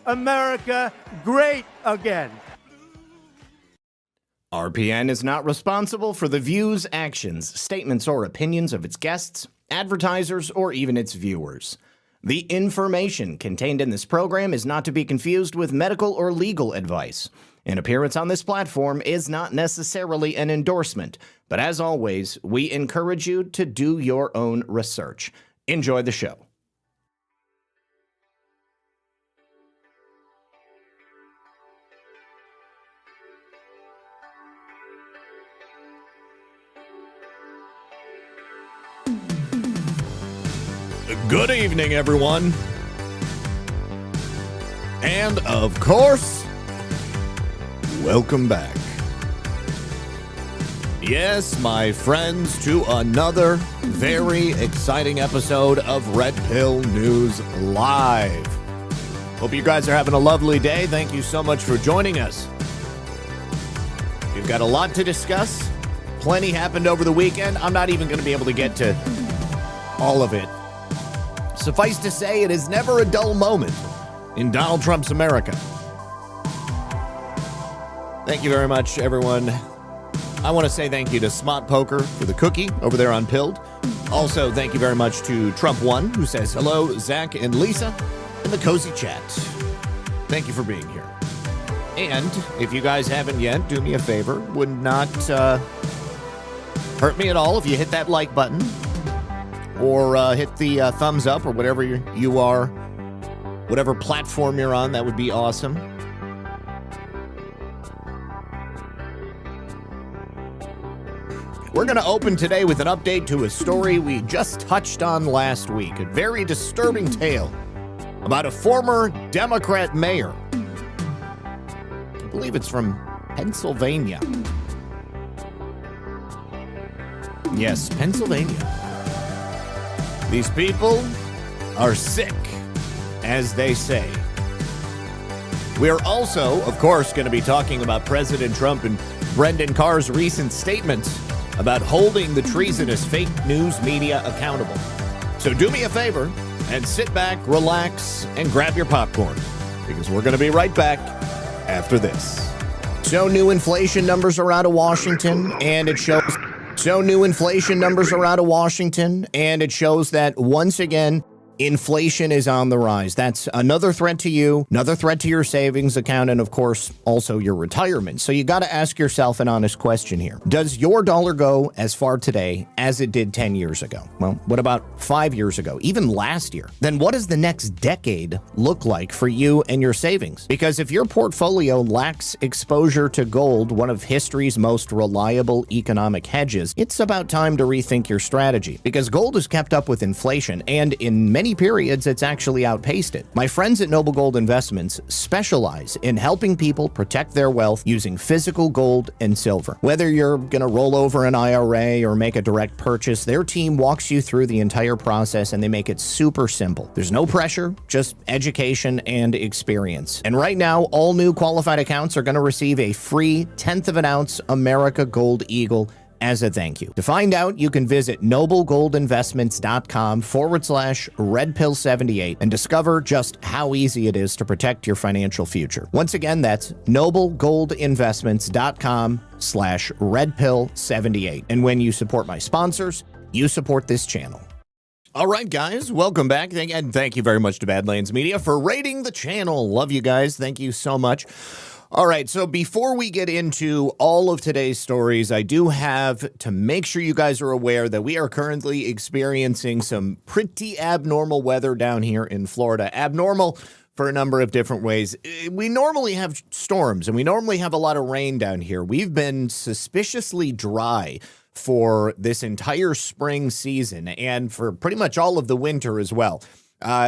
America great again. RPN is not responsible for the views, actions, statements, or opinions of its guests, advertisers, or even its viewers. The information contained in this program is not to be confused with medical or legal advice. An appearance on this platform is not necessarily an endorsement, but as always, we encourage you to do your own research. Enjoy the show. Good evening, everyone. And of course, welcome back. Yes, my friends, to another very exciting episode of Red Pill News Live. Hope you guys are having a lovely day. Thank you so much for joining us. We've got a lot to discuss. Plenty happened over the weekend. I'm not even going to be able to get to all of it. Suffice to say, it is never a dull moment in Donald Trump's America. Thank you very much, everyone. I want to say thank you to Smart Poker for the cookie over there on Pilled. Also, thank you very much to Trump1, who says hello, Zach and Lisa, in the cozy chat. Thank you for being here. And if you guys haven't yet, do me a favor. Would not hurt me at all if you hit that like button. Or hit the thumbs up or whatever you are, whatever platform you're on. That would be awesome. We're going to open today with an update to a story we just touched on last week. A very disturbing tale about a former Democrat mayor. I believe it's from Pennsylvania. Yes, Pennsylvania. These people are sick, as they say. We are also, of course, going to be talking about President Trump and Brendan Carr's recent statements about holding the treasonous fake news media accountable. So do me a favor and sit back, relax, and grab your popcorn, because we're going to be right back after this. So new inflation numbers are out of Washington, and it shows... new inflation numbers are out of Washington, and it shows that once again, inflation is on the rise. That's another threat to you, another threat to your savings account, and of course, also your retirement. So you got to ask yourself an honest question here. Does your dollar go as far today as it did 10 years ago? Well, what about 5 years ago, even last year? Then what does the next decade look like for you and your savings? Because if your portfolio lacks exposure to gold, one of history's most reliable economic hedges, it's about time to rethink your strategy, because gold has kept up with inflation, and in many periods, it's actually outpaced it. My friends at Noble Gold Investments specialize in helping people protect their wealth using physical gold and silver. Whether you're going to roll over an IRA or make a direct purchase, their team walks you through the entire process, and they make it super simple. There's no pressure, just education and experience. And right now, all new qualified accounts are going to receive a free 1/10 of an ounce America Gold Eagle as a thank you. To find out, you can visit noblegoldinvestments.com/redpill78 and discover just how easy it is to protect your financial future. Once again, that's noblegoldinvestments.com/redpill78. And when you support my sponsors, you support this channel. All right, guys, welcome back. And thank you very much to Badlands Media for rating the channel. Love you guys. Thank you so much. All right, so before we get into all of today's stories, I do have to make sure you guys are aware that we are currently experiencing some pretty abnormal weather down here in Florida. Abnormal for a number of different ways. We normally have storms, and we normally have a lot of rain down here. We've been suspiciously dry for this entire spring season and for pretty much all of the winter as well.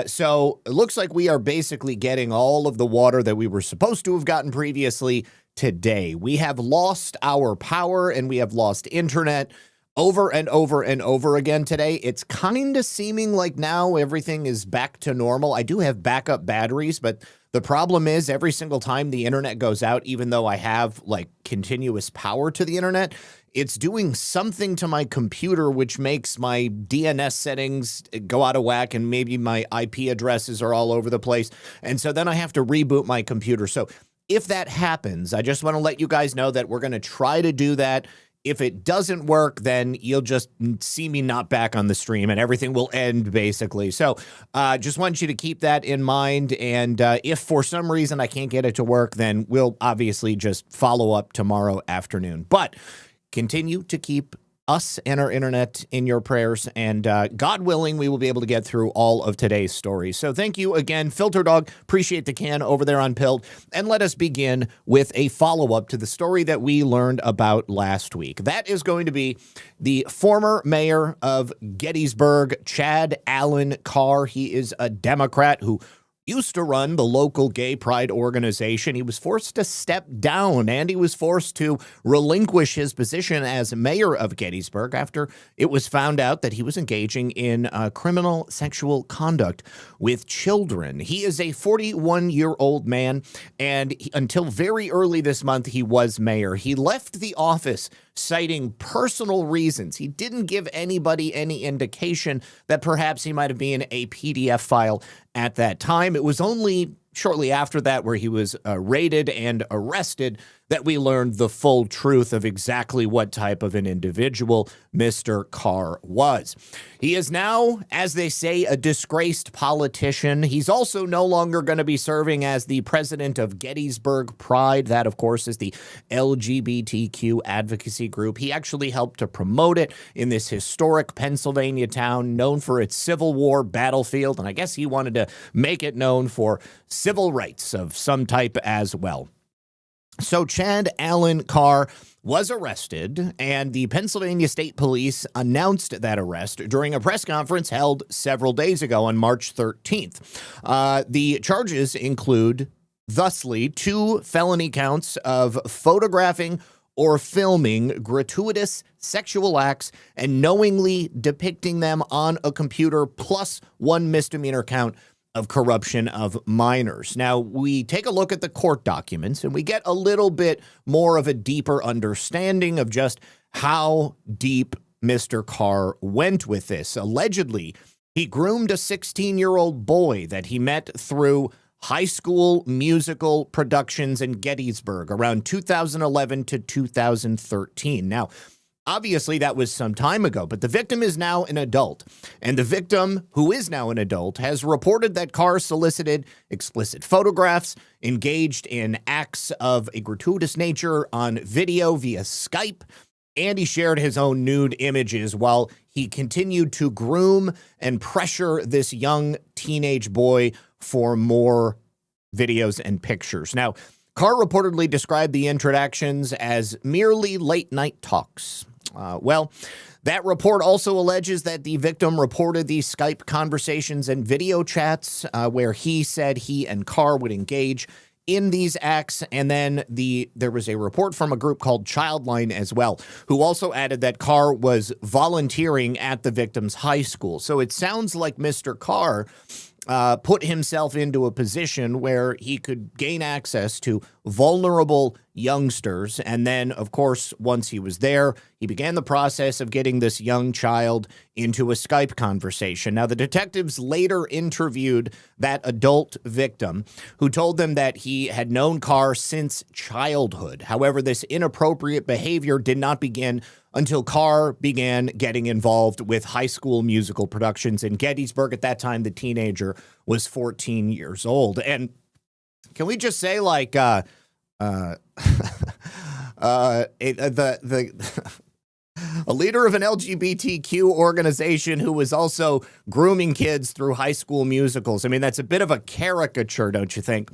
So it looks like we are basically getting all of the water that we were supposed to have gotten previously today. We have lost our power and we have lost internet over and over and over again today. It's kind of seeming like now everything is back to normal. I do have backup batteries, but The problem is every single time the internet goes out, even though I have like continuous power to the internet, it's doing something to my computer, which makes my DNS settings go out of whack, and maybe my IP addresses are all over the place. And so then I have to reboot my computer. So if that happens, I just want to let you guys know that we're going to try to do that. If it doesn't work, then you'll just see me not back on the stream and everything will end, basically. So just want you to keep that in mind. And if for some reason I can't get it to work, then we'll obviously just follow up tomorrow afternoon. But continue to keep us and our internet in your prayers, and God willing, we will be able to get through all of today's stories. So thank you again, Filter Dog. Appreciate the can over there on Pilled. And let us begin with a follow-up to the story that we learned about last week. That is going to be the former mayor of Gettysburg, Chad Allen Carr. He is a Democrat who used to run the local gay pride organization. He was forced to step down, and he was forced to relinquish his position as mayor of Gettysburg after it was found out that he was engaging in criminal sexual conduct with children. He is a 41-year-old man, and until very early this month, he was mayor. He left the office citing personal reasons. He didn't give anybody any indication that perhaps he might have been a PDF file at that time. It was only shortly after that, where he was raided and arrested, that we learned the full truth of exactly what type of an individual Mr. Carr was. He is now, as they say, a disgraced politician. He's also no longer going to be serving as the president of Gettysburg Pride. That, of course, is the LGBTQ advocacy group. He actually helped to promote it in this historic Pennsylvania town known for its Civil War battlefield, and I guess he wanted to make it known for civil rights of some type as well. So Chad Allen Carr was arrested, and the Pennsylvania State Police announced that arrest during a press conference held several days ago on March 13th. The charges include, thusly, 2 felony counts of photographing or filming gratuitous sexual acts and knowingly depicting them on a computer, plus 1 misdemeanor count of corruption of minors. Now, we take a look at the court documents and we get a little bit more of a deeper understanding of just how deep Mr. Carr went with this. Allegedly, he groomed a 16-year-old boy that he met through high school musical productions in Gettysburg around 2011 to 2013. Now, obviously, that was some time ago, but the victim is now an adult. And the victim, who is now an adult, has reported that Carr solicited explicit photographs, engaged in acts of a gratuitous nature on video via Skype, and he shared his own nude images while he continued to groom and pressure this young teenage boy for more videos and pictures. Now, Carr reportedly described the interactions as merely late-night talks. Well, that report also alleges that the victim reported these Skype conversations and video chats where he said he and Carr would engage in these acts. And then there was a report from a group called Childline as well, who also added that Carr was volunteering at the victim's high school. So it sounds like Mr. Carr put himself into a position where he could gain access to vulnerable youngsters. And then, of course, once he was there, he began the process of getting this young child into a Skype conversation. Now, the detectives later interviewed that adult victim, who told them that he had known Carr since childhood. However, this inappropriate behavior did not begin until Carr began getting involved with high school musical productions in Gettysburg. At that time, the teenager was 14 years old. And can we just say, like, a leader of an LGBTQ organization who was also grooming kids through high school musicals? I mean, that's a bit of a caricature, don't you think?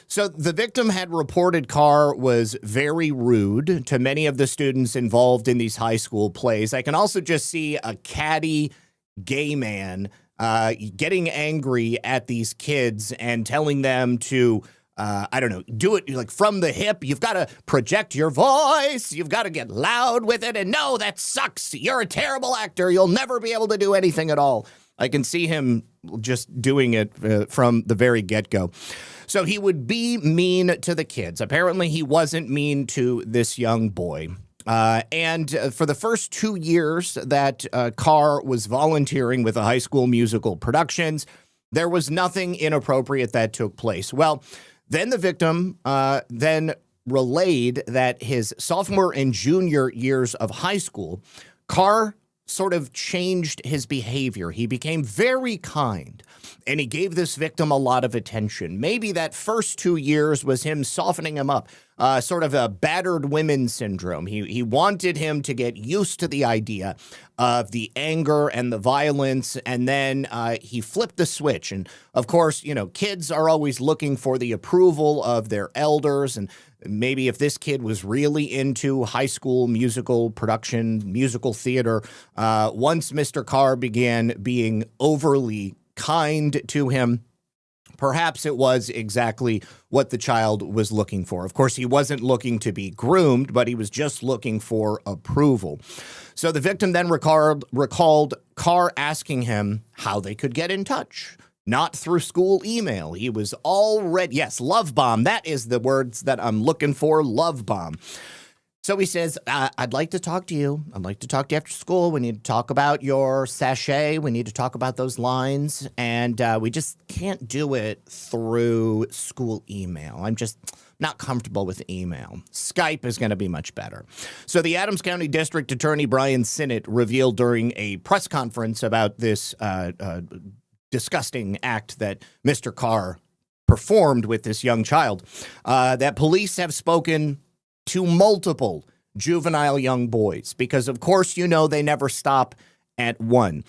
So the victim had reported Carr was very rude to many of the students involved in these high school plays. I can also just see a catty gay man getting angry at these kids and telling them to, do it like from the hip. You've got to project your voice. You've got to get loud with it. And no, that sucks. You're a terrible actor. You'll never be able to do anything at all. I can see him just doing it from the very get-go. So he would be mean to the kids. Apparently, he wasn't mean to this young boy. And for the first 2 years that Carr was volunteering with the High School Musical Productions, there was nothing inappropriate that took place. Well, then the victim then relayed that his sophomore and junior years of high school, Carr sort of changed his behavior. He became very kind, and he gave this victim a lot of attention. Maybe that first 2 years was him softening him up, sort of a battered women syndrome. He wanted him to get used to the idea of the anger and the violence, and then he flipped the switch. And of course, you know, kids are always looking for the approval of their elders, and maybe if this kid was really into high school musical production, musical theater, once Mr. Carr began being overly kind to him, perhaps it was exactly what the child was looking for. Of course, he wasn't looking to be groomed, but he was just looking for approval. So the victim then recalled Carr asking him how they could get in touch. Not through school email. He was already, yes, love bomb. That is the words that I'm looking for, love bomb. So he says, I'd like to talk to you. I'd like to talk to you after school. We need to talk about your sachet. We need to talk about those lines. And we just can't do it through school email. I'm just not comfortable with email. Skype is going to be much better. So the Adams County District Attorney Brian Sinnott revealed during a press conference about this disgusting act that Mr. Carr performed with this young child, that police have spoken to multiple juvenile young boys because, of course, you know, they never stop at one.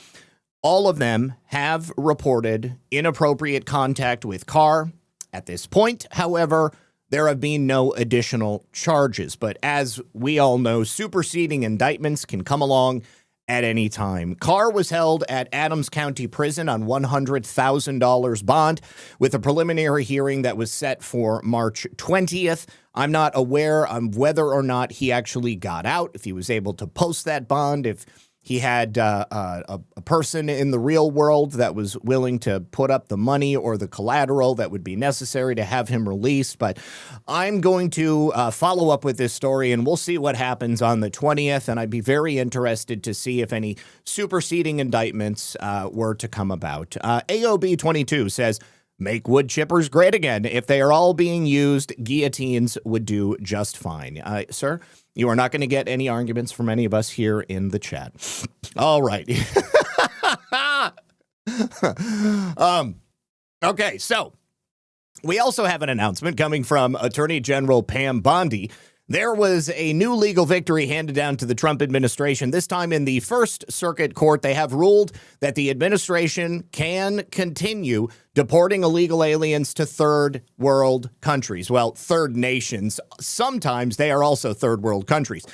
All of them have reported inappropriate contact with Carr. At this point, however, there have been no additional charges. But as we all know, superseding indictments can come along at any time. Carr was held at Adams County Prison on $100,000 bond with a preliminary hearing that was set for March 20th. I'm not aware of whether or not he actually got out, if he was able to post that bond, if he had a person in the real world that was willing to put up the money or the collateral that would be necessary to have him released. But I'm going to follow up with this story, and we'll see what happens on the 20th. And I'd be very interested to see if any superseding indictments were to come about. AOB 22 says, make wood chippers great again. If they are all being used, guillotines would do just fine. Sir, you are not going to get any arguments from any of us here in the chat. All right. Okay, so we also have an announcement coming from Attorney General Pam Bondi. There was a new legal victory handed down to the Trump administration. This time in the First Circuit Court, they have ruled that the administration can continue deporting illegal aliens to third world countries. Well, third nations. Sometimes they are also third world countries.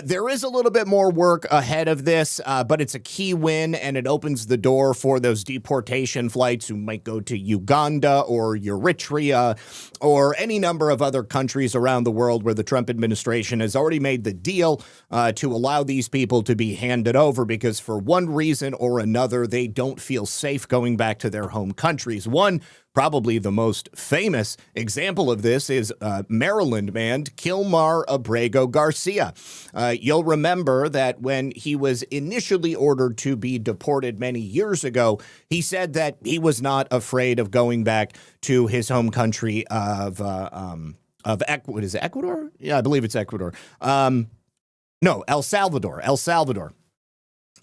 There is a little bit more work ahead of this, but it's a key win, and it opens the door for those deportation flights who might go to Uganda or Eritrea or any number of other countries around the world where the Trump administration has already made the deal to allow these people to be handed over because for one reason or another, they don't feel safe going back to their home countries. One, probably the most famous example of this is Maryland man Kilmar Abrego Garcia. You'll remember that when he was initially ordered to be deported many years ago, he said that he was not afraid of going back to his home country of what is it, Ecuador? Yeah, I believe it's Ecuador. No, El Salvador.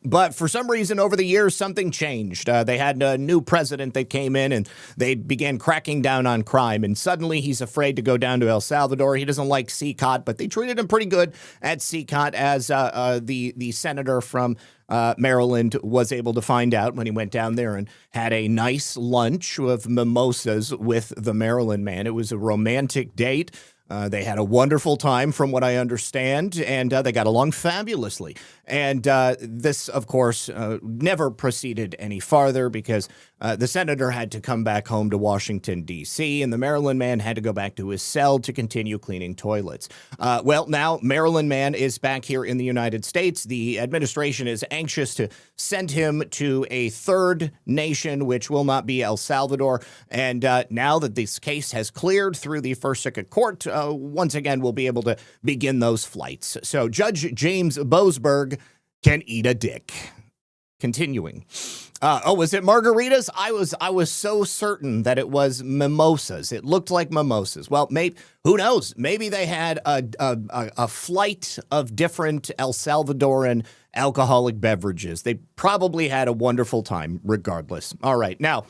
But for some reason, over the years, something changed. They had a new president that came in, and they began cracking down on crime. And suddenly, he's afraid to go down to El Salvador. He doesn't like CCOT, but they treated him pretty good at CCOT, as the senator from Maryland was able to find out when he went down there and had a nice lunch of mimosas with the Maryland man. It was a romantic date. They had a wonderful time, from what I understand, and they got along fabulously. And this, of course, never proceeded any farther because the senator had to come back home to Washington, D.C., and the Maryland man had to go back to his cell to continue cleaning toilets. Well, now Maryland man is back here in the United States. The administration is anxious to send him to a third nation, which will not be El Salvador. And now that this case has cleared through the First Circuit Court, once again, we'll be able to begin those flights. So Judge James Boasberg can eat a dick. Continuing. Was it margaritas? I was so certain that it was mimosas. It looked like mimosas. Well, maybe, who knows? Maybe they had a flight of different El Salvadoran alcoholic beverages. They probably had a wonderful time regardless. All right. Now,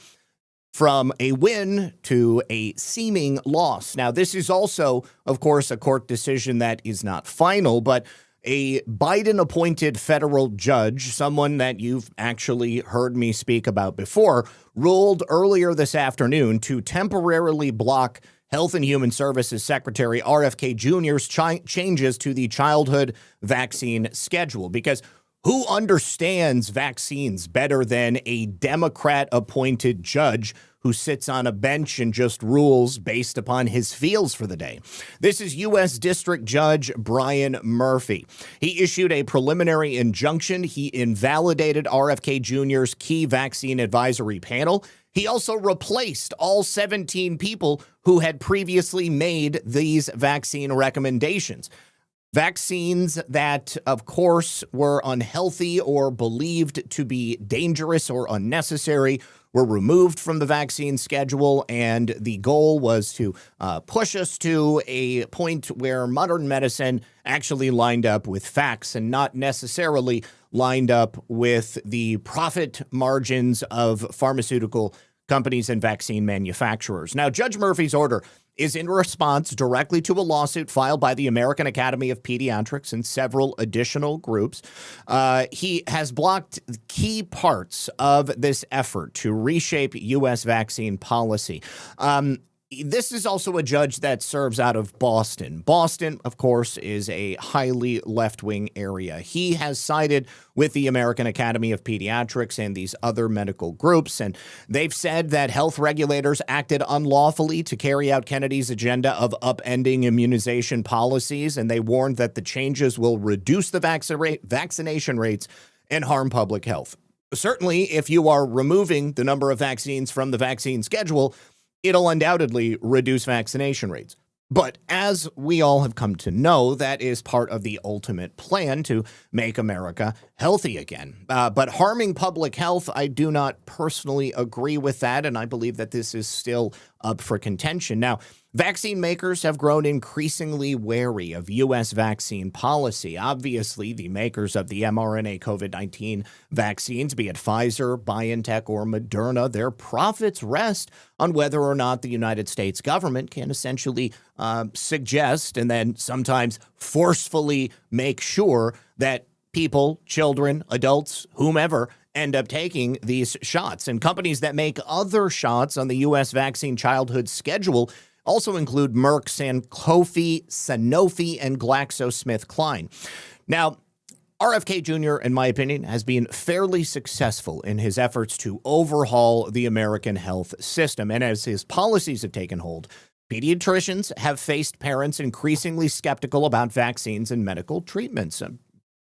from a win to a seeming loss. Now, this is also, of course, a court decision that is not final, but a Biden-appointed federal judge, someone that you've actually heard me speak about before, ruled earlier this afternoon to temporarily block Health and Human Services Secretary RFK Jr.'s changes to the childhood vaccine schedule. Because who understands vaccines better than a Democrat-appointed judge who sits on a bench and just rules based upon his feels for the day? This is U.S. District Judge Brian Murphy. He issued a preliminary injunction. He invalidated RFK Jr.'s key vaccine advisory panel. He also replaced all 17 people who had previously made these vaccine recommendations. Vaccines that, of course, were unhealthy or believed to be dangerous or unnecessary were removed from the vaccine schedule, and the goal was to push us to a point where modern medicine actually lined up with facts and not necessarily lined up with the profit margins of pharmaceutical companies and vaccine manufacturers. Now, Judge Murphy's order is in response directly to a lawsuit filed by the American Academy of Pediatrics and several additional groups. He has blocked key parts of this effort to reshape U.S. vaccine policy. This is also a judge that serves out of Boston. Boston, of course, is a highly left-wing area. He has sided with the American Academy of Pediatrics and these other medical groups, and they've said that health regulators acted unlawfully to carry out Kennedy's agenda of upending immunization policies, and they warned that the changes will reduce the vaccination rates and harm public health. Certainly, if you are removing the number of vaccines from the vaccine schedule, it'll undoubtedly reduce vaccination rates. But as we all have come to know, that is part of the ultimate plan to make America healthy again. But harming public health, I do not personally agree with that, and I believe that this is still up for contention. Now, vaccine makers have grown increasingly wary of U.S. vaccine policy. Obviously, the makers of the mRNA COVID-19 vaccines, be it Pfizer, BioNTech, or Moderna, their profits rest on whether or not the United States government can essentially suggest and then sometimes forcefully make sure that people, children, adults, whomever, end up taking these shots. And companies that make other shots on the U.S. vaccine childhood schedule also include Merck, Sanofi, and GlaxoSmithKline. Now, RFK Jr., in my opinion, has been fairly successful in his efforts to overhaul the American health system. And as his policies have taken hold, pediatricians have faced parents increasingly skeptical about vaccines and medical treatments.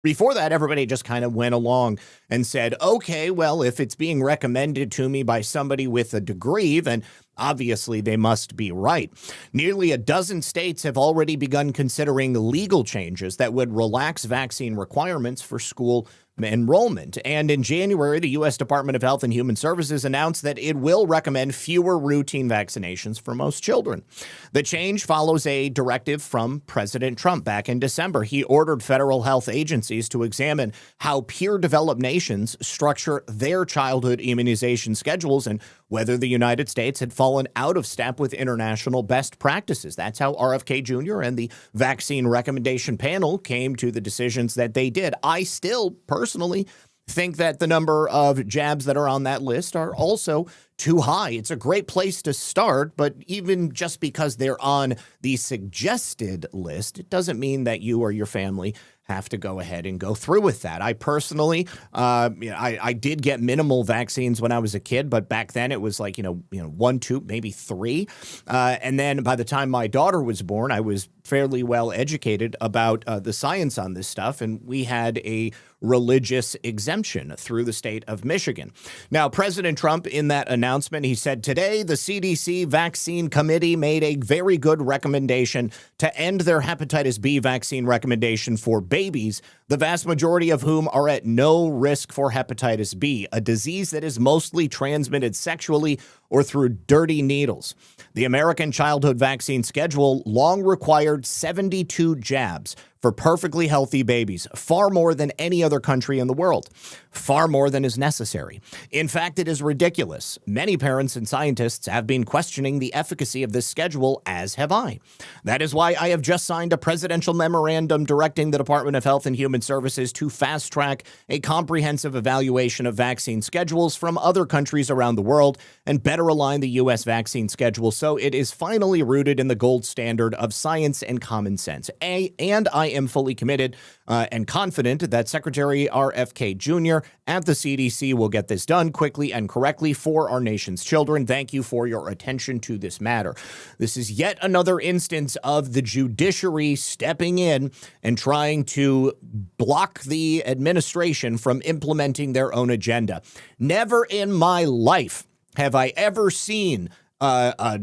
Before that, everybody just kind of went along and said, okay, well, if it's being recommended to me by somebody with a degree, then obviously they must be right. Nearly a dozen states have already begun considering legal changes that would relax vaccine requirements for school enrollment. And in January, the U.S. Department of Health and Human Services announced that it will recommend fewer routine vaccinations for most children. The change follows a directive from President Trump back in December. He ordered federal health agencies to examine how peer-developed nations structure their childhood immunization schedules and whether the United States had fallen out of step with international best practices. That's how RFK Jr. and the vaccine recommendation panel came to the decisions that they did. I still personally think that the number of jabs that are on that list are also too high. It's a great place to start, but even just because they're on the suggested list, it doesn't mean that you or your family have to go ahead and go through with that. I personally, I did get minimal vaccines when I was a kid, but back then it was like, 1, 2, maybe 3. And then by the time my daughter was born, I was fairly well educated about the science on this stuff, and we had a religious exemption through the state of Michigan. Now, President Trump, in that announcement, he said, today, the CDC Vaccine Committee made a very good recommendation to end their hepatitis B vaccine recommendation for babies, the vast majority of whom are at no risk for hepatitis B, a disease that is mostly transmitted sexually or through dirty needles. The American childhood vaccine schedule long required 72 jabs for perfectly healthy babies, far more than any other country in the world, far more than is necessary. In fact, it is ridiculous. Many parents and scientists have been questioning the efficacy of this schedule, as have I. That is why I have just signed a presidential memorandum directing the Department of Health and Human Services to fast-track a comprehensive evaluation of vaccine schedules from other countries around the world and better align the U.S. vaccine schedule so it is finally rooted in the gold standard of science and common sense. And I am fully committed and confident that Secretary RFK Jr. at the CDC will get this done quickly and correctly for our nation's children. Thank you for your attention to this matter. This is yet another instance of the judiciary stepping in and trying to block the administration from implementing their own agenda. Never in my life have I ever seen a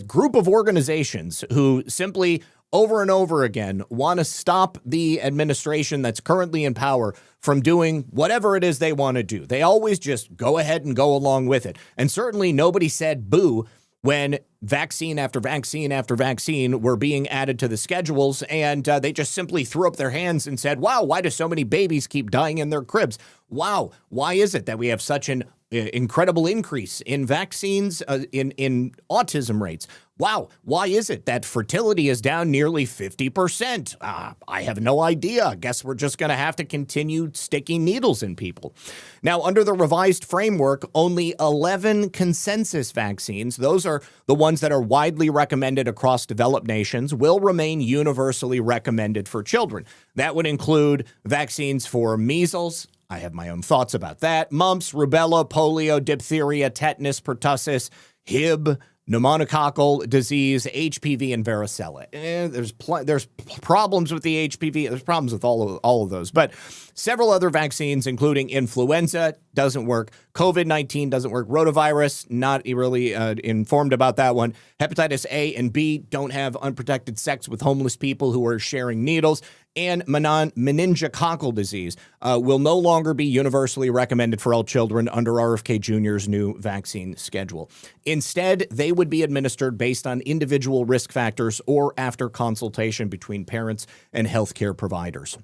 group of organizations who simply over and over again want to stop the administration that's currently in power from doing whatever it is they want to do. They always just go ahead and go along with it. And certainly nobody said boo when vaccine after vaccine after vaccine were being added to the schedules, and they just simply threw up their hands and said, wow, why do so many babies keep dying in their cribs? Wow, why is it that we have such an incredible increase in vaccines, in autism rates? Wow, why is it that fertility is down nearly 50%? I have no idea. I guess we're just going to have to continue sticking needles in people. Now, under the revised framework, only 11 consensus vaccines, those are the ones that are widely recommended across developed nations, will remain universally recommended for children. That would include vaccines for measles. I have my own thoughts about that. Mumps, rubella, polio, diphtheria, tetanus, pertussis, Hib, pneumococcal disease, HPV, and varicella. There's problems with the HPV. There's problems with all of those. But several other vaccines, including influenza, doesn't work. COVID-19 doesn't work. Rotavirus, not really informed about that one. Hepatitis A and B don't have unprotected sex with homeless people who are sharing needles. And meningococcal disease will no longer be universally recommended for all children under RFK Jr.'s new vaccine schedule. Instead, they would be administered based on individual risk factors or after consultation between parents and healthcare providers.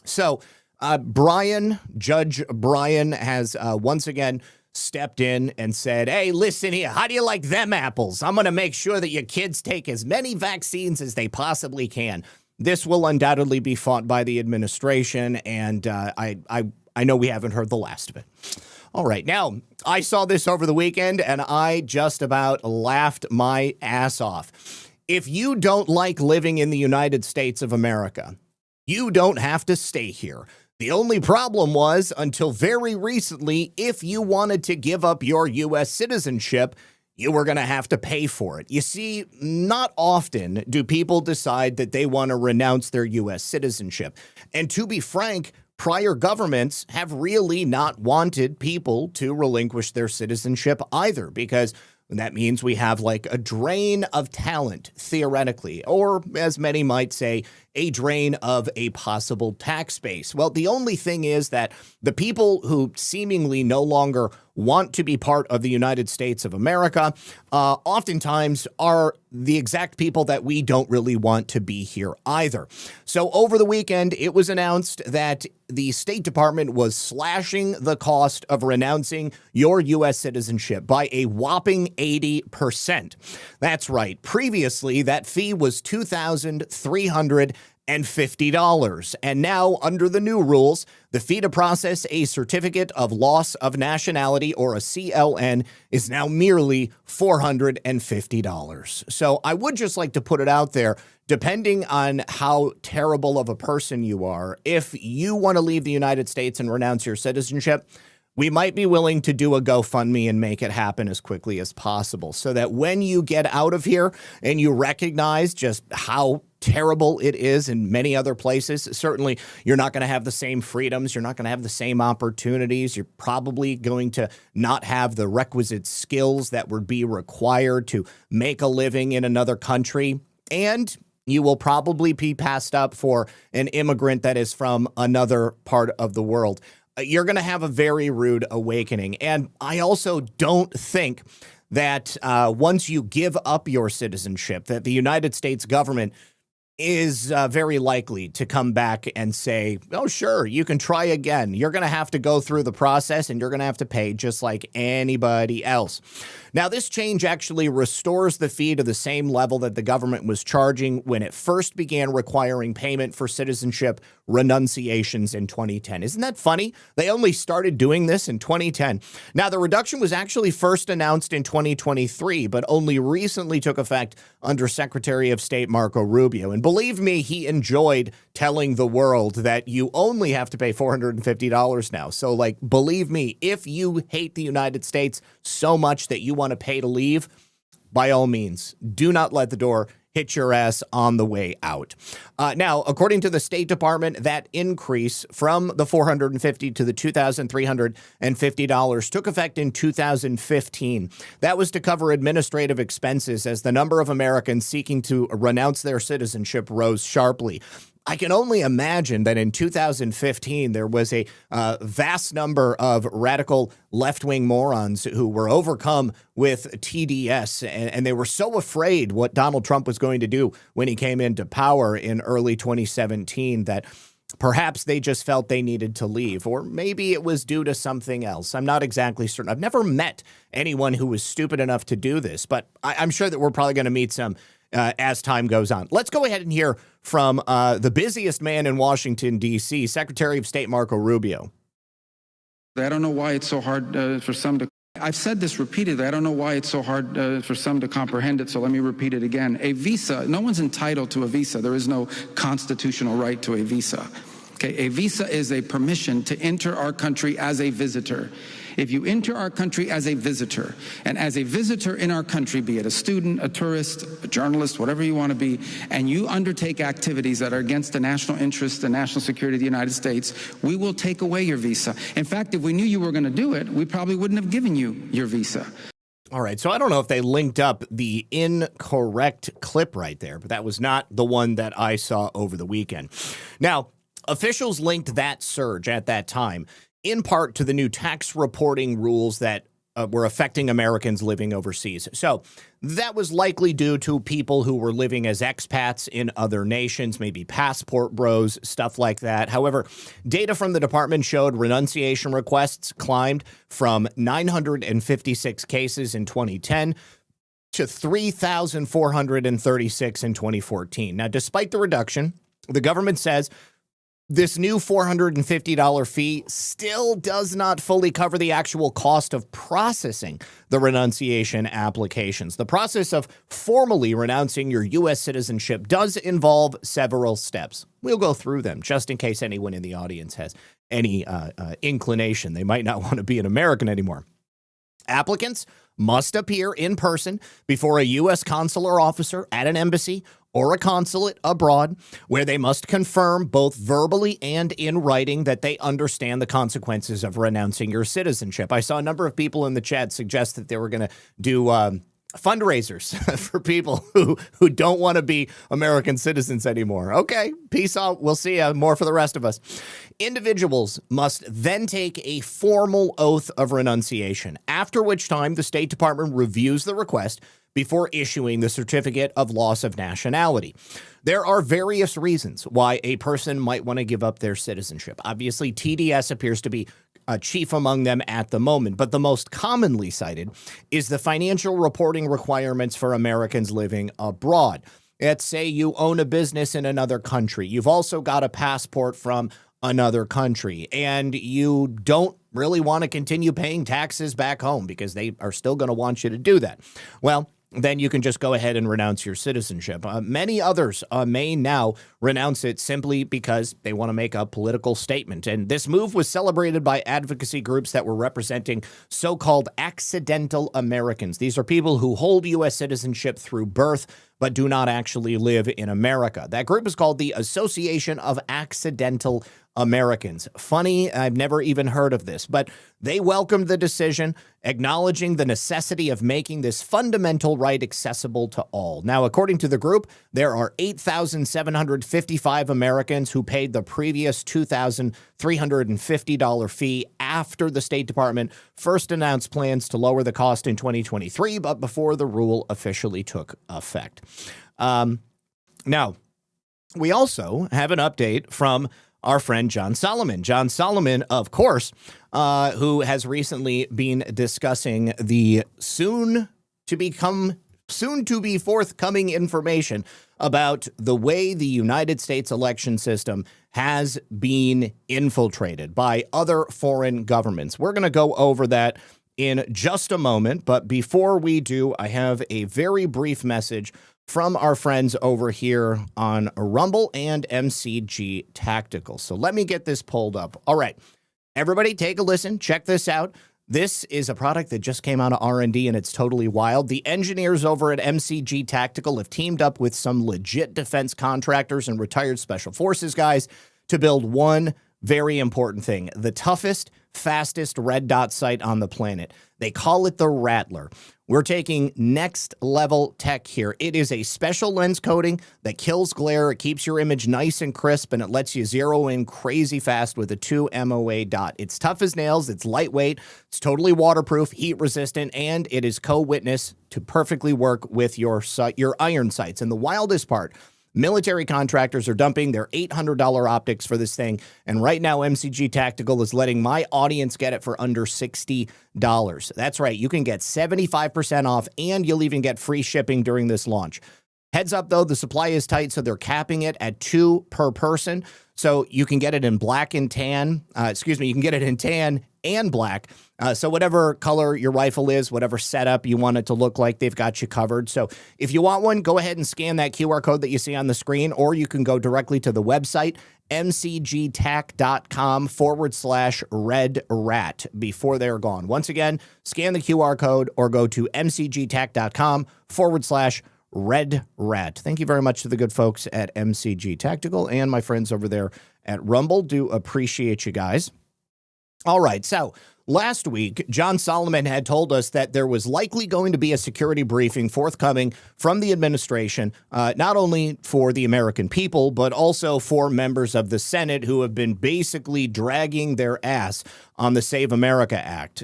So, Judge Brian has once again stepped in and said, hey, listen here, how do you like them apples? I'm going to make sure that your kids take as many vaccines as they possibly can. This will undoubtedly be fought by the administration, and I know we haven't heard the last of it. All right, now, I saw this over the weekend, and I just about laughed my ass off. If you don't like living in the United States of America, you don't have to stay here. The only problem was, until very recently, if you wanted to give up your U.S. citizenship, you were going to have to pay for it. You see, not often do people decide that they want to renounce their U.S. citizenship. And to be frank, prior governments have really not wanted people to relinquish their citizenship either, because that means we have like a drain of talent, theoretically, or as many might say, a drain of a possible tax base. Well, the only thing is that the people who seemingly no longer want to be part of the United States of America oftentimes are the exact people that we don't really want to be here either. So over the weekend, it was announced that the State Department was slashing the cost of renouncing your U.S. citizenship by a whopping 80%. That's right. Previously, that fee was $2,380. And now, under the new rules, the fee to process a certificate of loss of nationality, or a CLN, is now merely $450. So I would just like to put it out there, depending on how terrible of a person you are, if you want to leave the United States and renounce your citizenship, we might be willing to do a GoFundMe and make it happen as quickly as possible, so that when you get out of here and you recognize just how terrible it is in many other places, certainly you're not going to have the same freedoms. You're not going to have the same opportunities. You're probably going to not have the requisite skills that would be required to make a living in another country. And you will probably be passed up for an immigrant that is from another part of the world. You're going to have a very rude awakening. And I also don't think that once you give up your citizenship, that the United States government is very likely to come back and say, oh, sure, you can try again. You're going to have to go through the process and you're going to have to pay just like anybody else. Now, this change actually restores the fee to the same level that the government was charging when it first began requiring payment for citizenship renunciations in 2010. Isn't that funny? They only started doing this in 2010. Now, the reduction was actually first announced in 2023, but only recently took effect under Secretary of State Marco Rubio. And believe me, he enjoyed telling the world that you only have to pay $450 now. So, like, believe me, if you hate the United States so much that you want to pay to leave, by all means, do not let the door hit your ass on the way out. Now, according to the State Department, that increase from the $450 to the $2,350 took effect in 2015. That was to cover administrative expenses as the number of Americans seeking to renounce their citizenship rose sharply. I can only imagine that in 2015, there was a vast number of radical left-wing morons who were overcome with TDS, and they were so afraid what Donald Trump was going to do when he came into power in early 2017 that perhaps they just felt they needed to leave, or maybe it was due to something else. I'm not exactly certain. I've never met anyone who was stupid enough to do this, but I'm sure that we're probably going to meet some as time goes on. Let's go ahead and hear from the busiest man in Washington, D.C., Secretary of State Marco Rubio. I don't know why it's so hard for some to. I've said this repeatedly. I don't know why it's so hard for some to comprehend it, so let me repeat it again. A visa, no one's entitled to a visa. There is no constitutional right to a visa. Okay, a visa is a permission to enter our country as a visitor. If you enter our country as a visitor, and as a visitor in our country, be it a student, a tourist, a journalist, whatever you want to be, and you undertake activities that are against the national interest and national security of the United States, we will take away your visa. In fact, if we knew you were going to do it, we probably wouldn't have given you your visa. All right, so I don't know if they linked up the incorrect clip right there, but that was not the one that I saw over the weekend. Now, officials linked that surge at that time in part to the new tax reporting rules that were affecting Americans living overseas. So that was likely due to people who were living as expats in other nations, maybe passport bros, stuff like that. However, data from the department showed renunciation requests climbed from 956 cases in 2010 to 3,436 in 2014. Now, despite the reduction, the government says this new $450 fee still does not fully cover the actual cost of processing the renunciation applications. The process of formally renouncing your U.S. citizenship does involve several steps. We'll go through them just in case anyone in the audience has any inclination. They might not want to be an American anymore. Applicants must appear in person before a U.S. consular officer at an embassy or a consulate abroad, where they must confirm both verbally and in writing that they understand the consequences of renouncing your citizenship. I saw a number of people in the chat suggest that they were going to do fundraisers for people who don't want to be American citizens anymore. Okay, peace out. We'll see you. More for the rest of us. Individuals must then take a formal oath of renunciation, after which time the State Department reviews the request before issuing the certificate of loss of nationality. There are various reasons why a person might want to give up their citizenship. Obviously, TDS appears to be chief among them at the moment, but the most commonly cited is the financial reporting requirements for Americans living abroad. Let's say you own a business in another country. You've also got a passport from another country, and you don't really want to continue paying taxes back home because they are still going to want you to do that. Well, then you can just go ahead and renounce your citizenship. Many others may now renounce it simply because they want to make a political statement. And this move was celebrated by advocacy groups that were representing so-called accidental Americans. These are people who hold U.S. citizenship through birth but do not actually live in America. That group is called the Association of Accidental Americans. Funny, I've never even heard of this, but they welcomed the decision, acknowledging the necessity of making this fundamental right accessible to all. Now, according to the group, there are 8,755 Americans who paid the previous $2,350 fee after the State Department first announced plans to lower the cost in 2023, but before the rule officially took effect. Now, we also have an update from our friend John Solomon. John Solomon, of course, who has recently been discussing the soon to be forthcoming information about the way the United States election system has been infiltrated by other foreign governments. We're going to go over that in just a moment, but before we do, I have a very brief message from our friends over here on Rumble and MCG Tactical. So let me get this pulled up. All right, everybody take a listen. Check this out. This is a product that just came out of R&D, and it's totally wild. The engineers over at MCG Tactical have teamed up with some legit defense contractors and retired special forces guys to build one very important thing: the toughest, fastest red dot sight on the planet. They call it the Rattler. We're taking next level tech here. It is a special lens coating that kills glare. It keeps your image nice and crisp, and it lets you zero in crazy fast with a 2 MOA dot. It's tough as nails. It's lightweight. It's totally waterproof, heat resistant, and it is co-witness to perfectly work with your iron sights. And the wildest part, military contractors are dumping their $800 optics for this thing, and right now MCG Tactical is letting my audience get it for under $60. That's right, you can get 75% off, and you'll even get free shipping during this launch. Heads up, though, the supply is tight, so they're capping it at 2 per person, so you can get it in black and tan. You can get it in tan and black. So whatever color your rifle is, whatever setup you want it to look like, they've got you covered. So if you want one, go ahead and scan that QR code that you see on the screen, or you can go directly to the website, mcgtac.com/red rat, before they're gone. Once again, scan the QR code or go to mcgtac.com/red rat. Thank you very much to the good folks at MCG Tactical and my friends over there at Rumble. Do appreciate you guys. All right, so last week, John Solomon had told us that there was likely going to be a security briefing forthcoming from the administration, not only for the American people, but also for members of the Senate who have been basically dragging their ass on the Save America Act.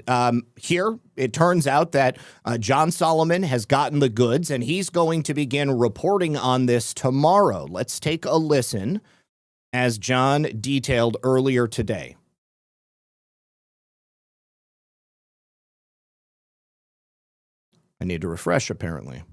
Here, it turns out that John Solomon has gotten the goods, and he's going to begin reporting on this tomorrow. Let's take a listen, as John detailed earlier today. I need to refresh, apparently.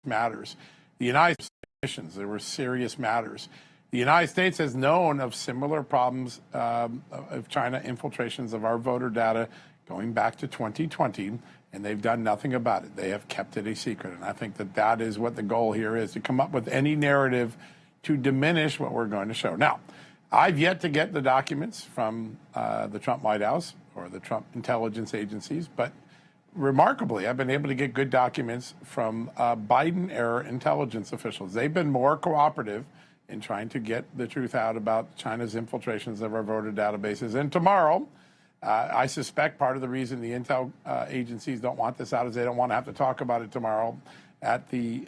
Matters. The United States, there were serious matters. The United States has known of similar problems of China infiltrations of our voter data going back to 2020, and they've done nothing about it. They have kept it a secret, and I think that that is what the goal here is, to come up with any narrative to diminish what we're going to show. Now, I've yet to get the documents from the Trump White House or the Trump intelligence agencies, but remarkably, I've been able to get good documents from Biden-era intelligence officials. They've been more cooperative in trying to get the truth out about China's infiltrations of our voter databases. And tomorrow, I suspect part of the reason the intel agencies don't want this out is they don't want to have to talk about it tomorrow at the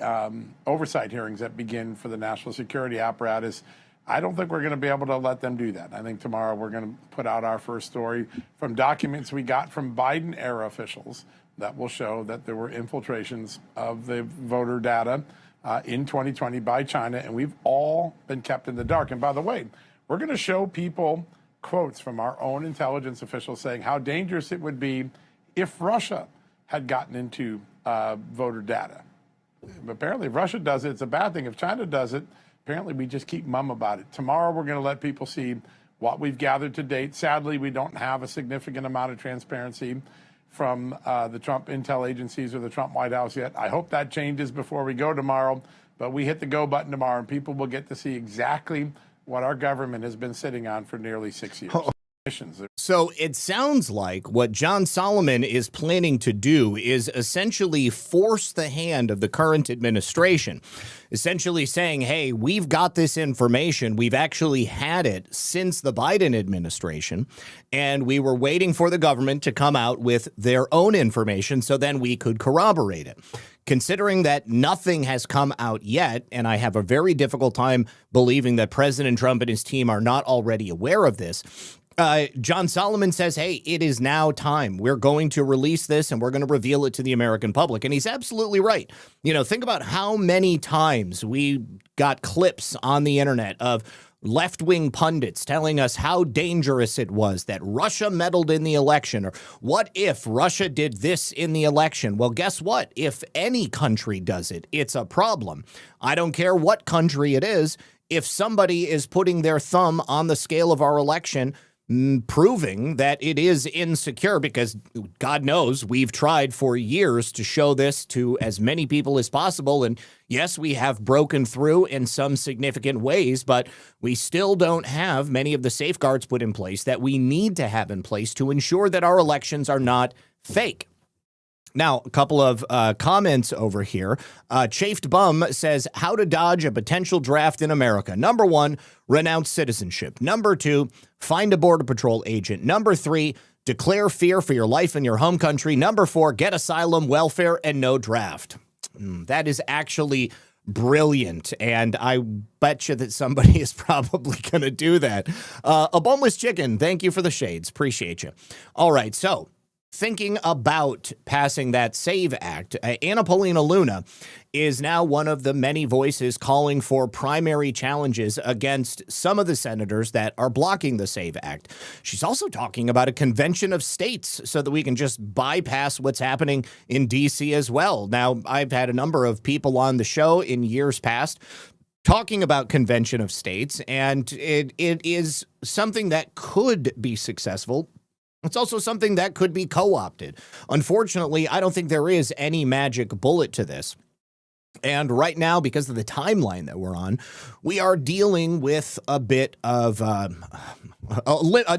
oversight hearings that begin for the national security apparatus. I don't think we're going to be able to let them do that. I think tomorrow we're going to put out our first story from documents we got from Biden-era officials that will show that there were infiltrations of the voter data in 2020 by China, and we've all been kept in the dark. And by the way, we're going to show people quotes from our own intelligence officials saying how dangerous it would be if Russia had gotten into voter data. Apparently, if Russia does it, it's a bad thing. If China does it, apparently we just keep mum about it. Tomorrow, we're going to let people see what we've gathered to date. Sadly, we don't have a significant amount of transparency from the Trump intel agencies or the Trump White House yet. I hope that changes before we go tomorrow, but we hit the go button tomorrow and people will get to see exactly what our government has been sitting on for nearly 6 years. So it sounds like what John Solomon is planning to do is essentially force the hand of the current administration, essentially saying, hey, we've got this information. We've actually had it since the Biden administration, and we were waiting for the government to come out with their own information so then we could corroborate it. Considering that nothing has come out yet, and I have a very difficult time believing that President Trump and his team are not already aware of this, John Solomon says, hey, it is now time. We're going to release this and we're going to reveal it to the American public. And he's absolutely right. You know, think about how many times we got clips on the internet of left-wing pundits telling us how dangerous it was that Russia meddled in the election, or what if Russia did this in the election? Well, guess what? If any country does it, it's a problem. I don't care what country it is. If somebody is putting their thumb on the scale of our election, proving that it is insecure, because God knows we've tried for years to show this to as many people as possible. And yes, we have broken through in some significant ways, but we still don't have many of the safeguards put in place that we need to have in place to ensure that our elections are not fake. Now, a couple of comments over here. Chafed Bum says, how to dodge a potential draft in America. Number 1, renounce citizenship. Number 2, find a Border Patrol agent. Number 3, declare fear for your life in your home country. Number 4, get asylum, welfare, and no draft. That is actually brilliant, and I bet you that somebody is probably going to do that. A boneless chicken, thank you for the shades. Appreciate you. All right, so thinking about passing that SAVE Act, Anna Paulina Luna is now one of the many voices calling for primary challenges against some of the senators that are blocking the SAVE Act. She's also talking about a convention of states so that we can just bypass what's happening in D.C. as well. Now, I've had a number of people on the show in years past talking about convention of states, and it is something that could be successful. It's also something that could be co-opted. Unfortunately, I don't think there is any magic bullet to this. And right now, because of the timeline that we're on, we are dealing with a bit of a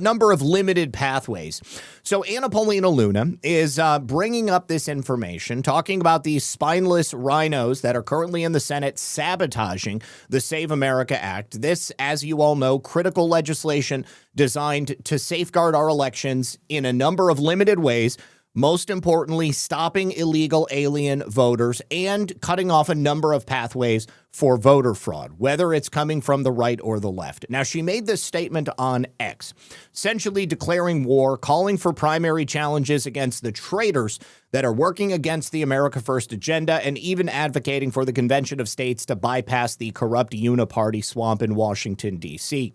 number of limited pathways. So Anna Paulina Luna is bringing up this information, talking about these spineless rhinos that are currently in the Senate sabotaging the Save America Act. This, as you all know, critical legislation designed to safeguard our elections in a number of limited ways. Most importantly, stopping illegal alien voters and cutting off a number of pathways for voter fraud, whether it's coming from the right or the left. Now, she made this statement on X, essentially declaring war, calling for primary challenges against the traitors that are working against the America First agenda, and even advocating for the Convention of States to bypass the corrupt uniparty swamp in Washington, D.C.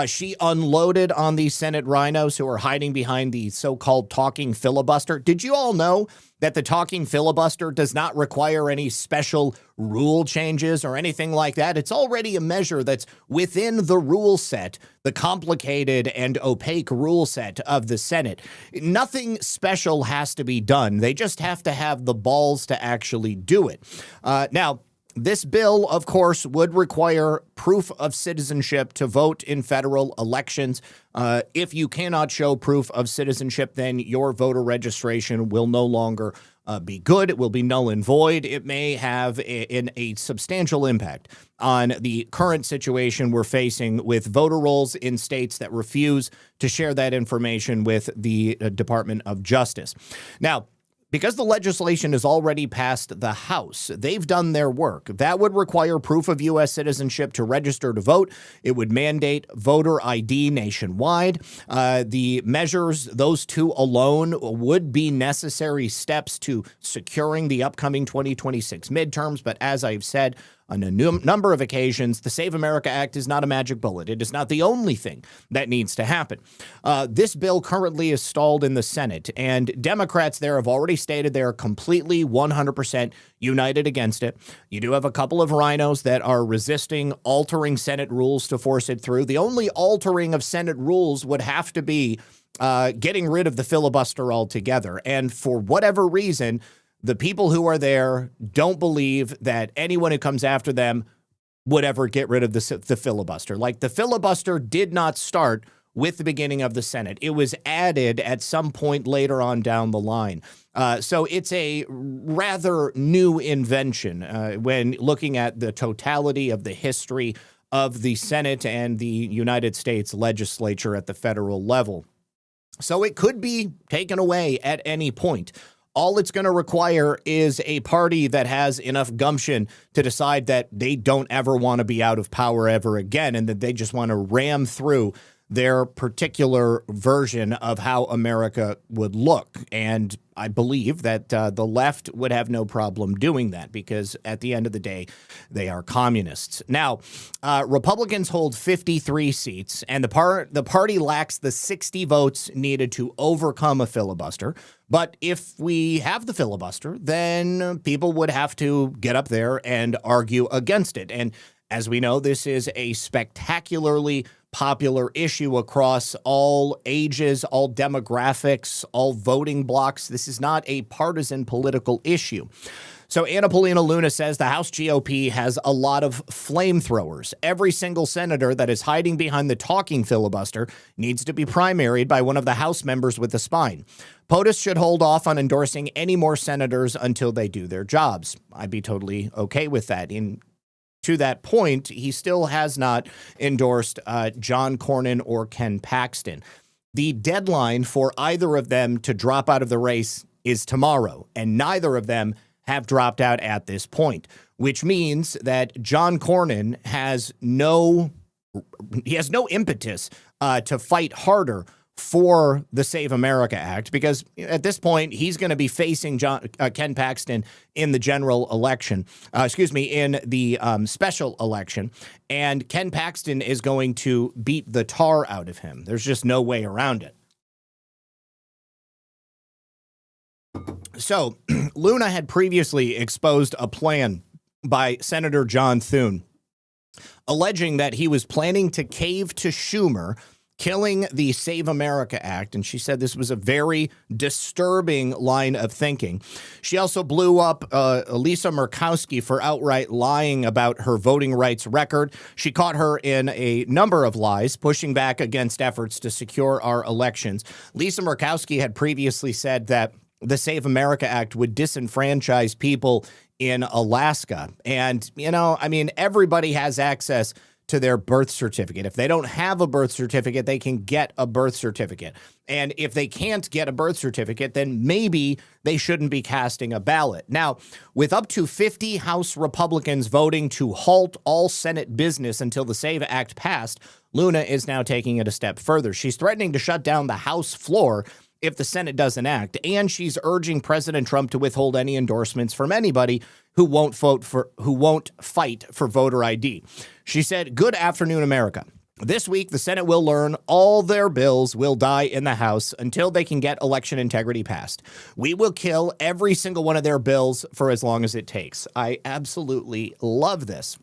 She unloaded on these Senate rhinos who are hiding behind the so-called talking filibuster. Did you all know that the talking filibuster does not require any special rule changes or anything like that? It's already a measure that's within the rule set, the complicated and opaque rule set of the Senate. Nothing special has to be done. They just have to have the balls to actually do it. Now, this bill, of course, would require proof of citizenship to vote in federal elections. If you cannot show proof of citizenship, then your voter registration will no longer be good. It will be null and void. It may have a substantial impact on the current situation we're facing with voter rolls in states that refuse to share that information with the Department of Justice. Now, because the legislation is already passed the House, they've done their work. That would require proof of U.S. citizenship to register to vote. It would mandate voter ID nationwide. The measures, those two alone, would be necessary steps to securing the upcoming 2026 midterms. But as I've said, on a number of occasions. The Save America Act is not a magic bullet. It is not the only thing that needs to happen. This bill currently is stalled in the Senate, and Democrats there have already stated they are completely 100% united against it. You do have a couple of rhinos that are resisting altering Senate rules to force it through. The only altering of Senate rules would have to be getting rid of the filibuster altogether. And for whatever reason, the people who are there don't believe that anyone who comes after them would ever get rid of the filibuster. Like, the filibuster did not start with the beginning of the Senate. It was added at some point later on down the line. So it's a rather new invention when looking at the totality of the history of the Senate and the United States legislature at the federal level. So it could be taken away at any point. All it's going to require is a party that has enough gumption to decide that they don't ever want to be out of power ever again, and that they just want to ram through their particular version of how America would look. And I believe that the left would have no problem doing that, because at the end of the day, they are communists. Now, Republicans hold 53 seats, and the party lacks the 60 votes needed to overcome a filibuster. But if we have the filibuster, then people would have to get up there and argue against it. And as we know, this is a spectacularly popular issue across all ages, all demographics, all voting blocks. This is not a partisan political issue. So Anna Paulina Luna says the House GOP has a lot of flamethrowers. Every single senator that is hiding behind the talking filibuster needs to be primaried by one of the House members with a spine. POTUS should hold off on endorsing any more senators until they do their jobs. I'd be totally okay with that. To that point, he still has not endorsed John Cornyn or Ken Paxton. The deadline for either of them to drop out of the race is tomorrow, and neither of them have dropped out at this point, which means that John Cornyn has no impetus to fight harder for the Save America Act, because at this point, he's going to be facing Ken Paxton in the general election, in the special election, and Ken Paxton is going to beat the tar out of him. There's just no way around it. So Luna had previously exposed a plan by Senator John Thune, alleging that he was planning to cave to Schumer, killing the Save America Act, and she said this was a very disturbing line of thinking. She also blew up Lisa Murkowski for outright lying about her voting rights record. She caught her in a number of lies, pushing back against efforts to secure our elections. Lisa Murkowski had previously said that the Save America Act would disenfranchise people in Alaska. And, everybody has access to their birth certificate. If they don't have a birth certificate, they can get a birth certificate. And if they can't get a birth certificate, then maybe they shouldn't be casting a ballot. Now, with up to 50 House Republicans voting to halt all Senate business until the SAVE Act passed, Luna is now taking it a step further. She's threatening to shut down the House floor if the Senate doesn't act, and she's urging President Trump to withhold any endorsements from anybody who won't fight for voter ID. She said, "Good afternoon, America. This week, the Senate will learn all their bills will die in the House until they can get election integrity passed. We will kill every single one of their bills for as long as it takes." I absolutely love this.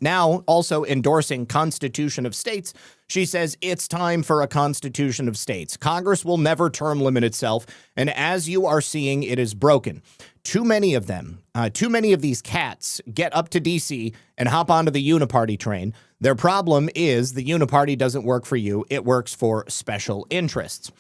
Now, also endorsing Constitution of States, she says it's time for a Constitution of States. Congress will never term limit itself, and as you are seeing, it is broken. Too many of them, too many of these cats get up to D.C. and hop onto the uniparty train. Their problem is the uniparty doesn't work for you. It works for special interests.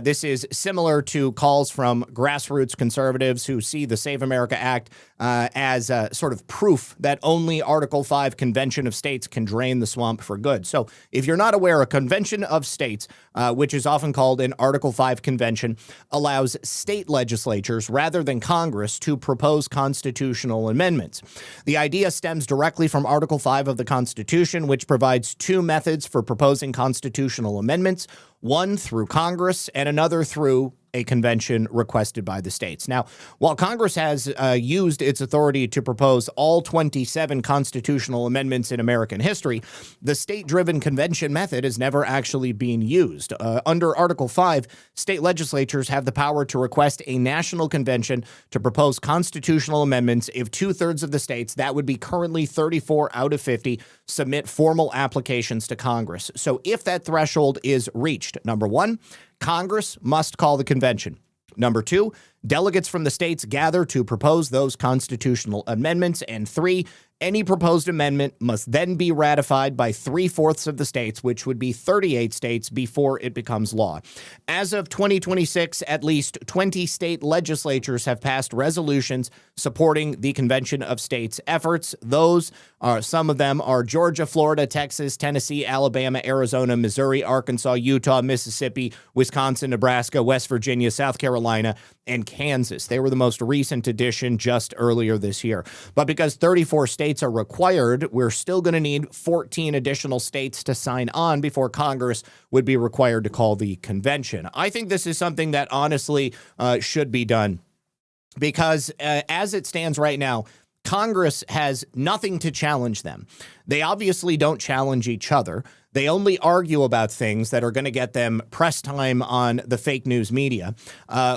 This is similar to calls from grassroots conservatives who see the Save America Act as a sort of proof that only Article 5 Convention of States can drain the swamp for good. So if you're not aware, a Convention of States, which is often called an Article 5 Convention, allows state legislatures rather than Congress to propose constitutional amendments. The idea stems directly from Article 5 of the Constitution, which provides two methods for proposing constitutional amendments, one through Congress and another through a convention requested by the states. Now, while Congress has used its authority to propose all 27 constitutional amendments in American history, the state-driven convention method has never actually been used. Under Article 5, state legislatures have the power to request a national convention to propose constitutional amendments if 2/3 of the states, that would be currently 34 out of 50, submit formal applications to Congress. So if that threshold is reached, number one, Congress must call the convention. Number two, delegates from the states gather to propose those constitutional amendments. And three, any proposed amendment must then be ratified by 3/4 of the states, which would be 38 states, before it becomes law. As of 2026, at least 20 state legislatures have passed resolutions supporting the Convention of States efforts. Those are, some of them are Georgia, Florida, Texas, Tennessee, Alabama, Arizona, Missouri, Arkansas, Utah, Mississippi, Wisconsin, Nebraska, West Virginia, South Carolina, and Kansas. They were the most recent addition just earlier this year. But because 34 states are required, we're still going to need 14 additional states to sign on before Congress would be required to call the convention. I think this is something that honestly should be done, because as it stands right now, Congress has nothing to challenge them. They obviously don't challenge each other. They only argue about things that are going to get them press time on the fake news media.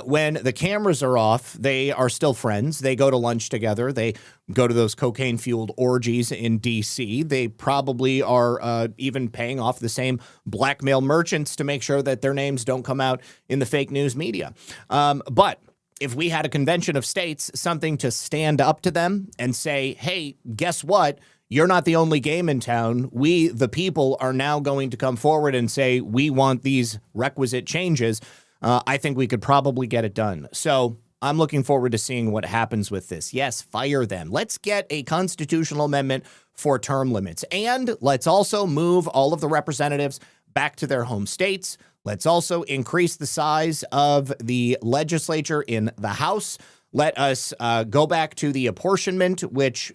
When the cameras are off, they are still friends. They go to lunch together. They go to those cocaine-fueled orgies in D.C. They probably are even paying off the same blackmail merchants to make sure that their names don't come out in the fake news media. But if we had a convention of states, something to stand up to them and say, hey, guess what? You're not the only game in town. We, the people, are now going to come forward and say, we want these requisite changes. I think we could probably get it done. So I'm looking forward to seeing what happens with this. Yes, fire them. Let's get a constitutional amendment for term limits. And let's also move all of the representatives back to their home states. Let's also increase the size of the legislature in the House. Let us go back to the apportionment, which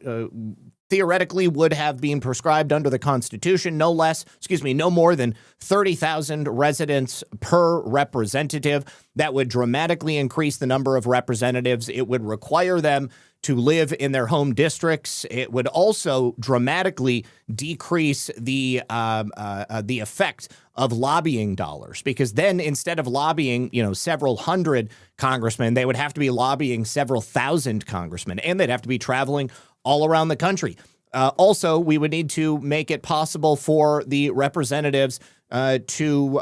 theoretically would have been prescribed under the Constitution, no more than 30,000 residents per representative. That would dramatically increase the number of representatives. It would require them to live in their home districts. It would also dramatically decrease the effect of lobbying dollars, because then instead of lobbying, several hundred congressmen, they would have to be lobbying several thousand congressmen, and they'd have to be traveling all around the country. Also, we would need to make it possible for the representatives to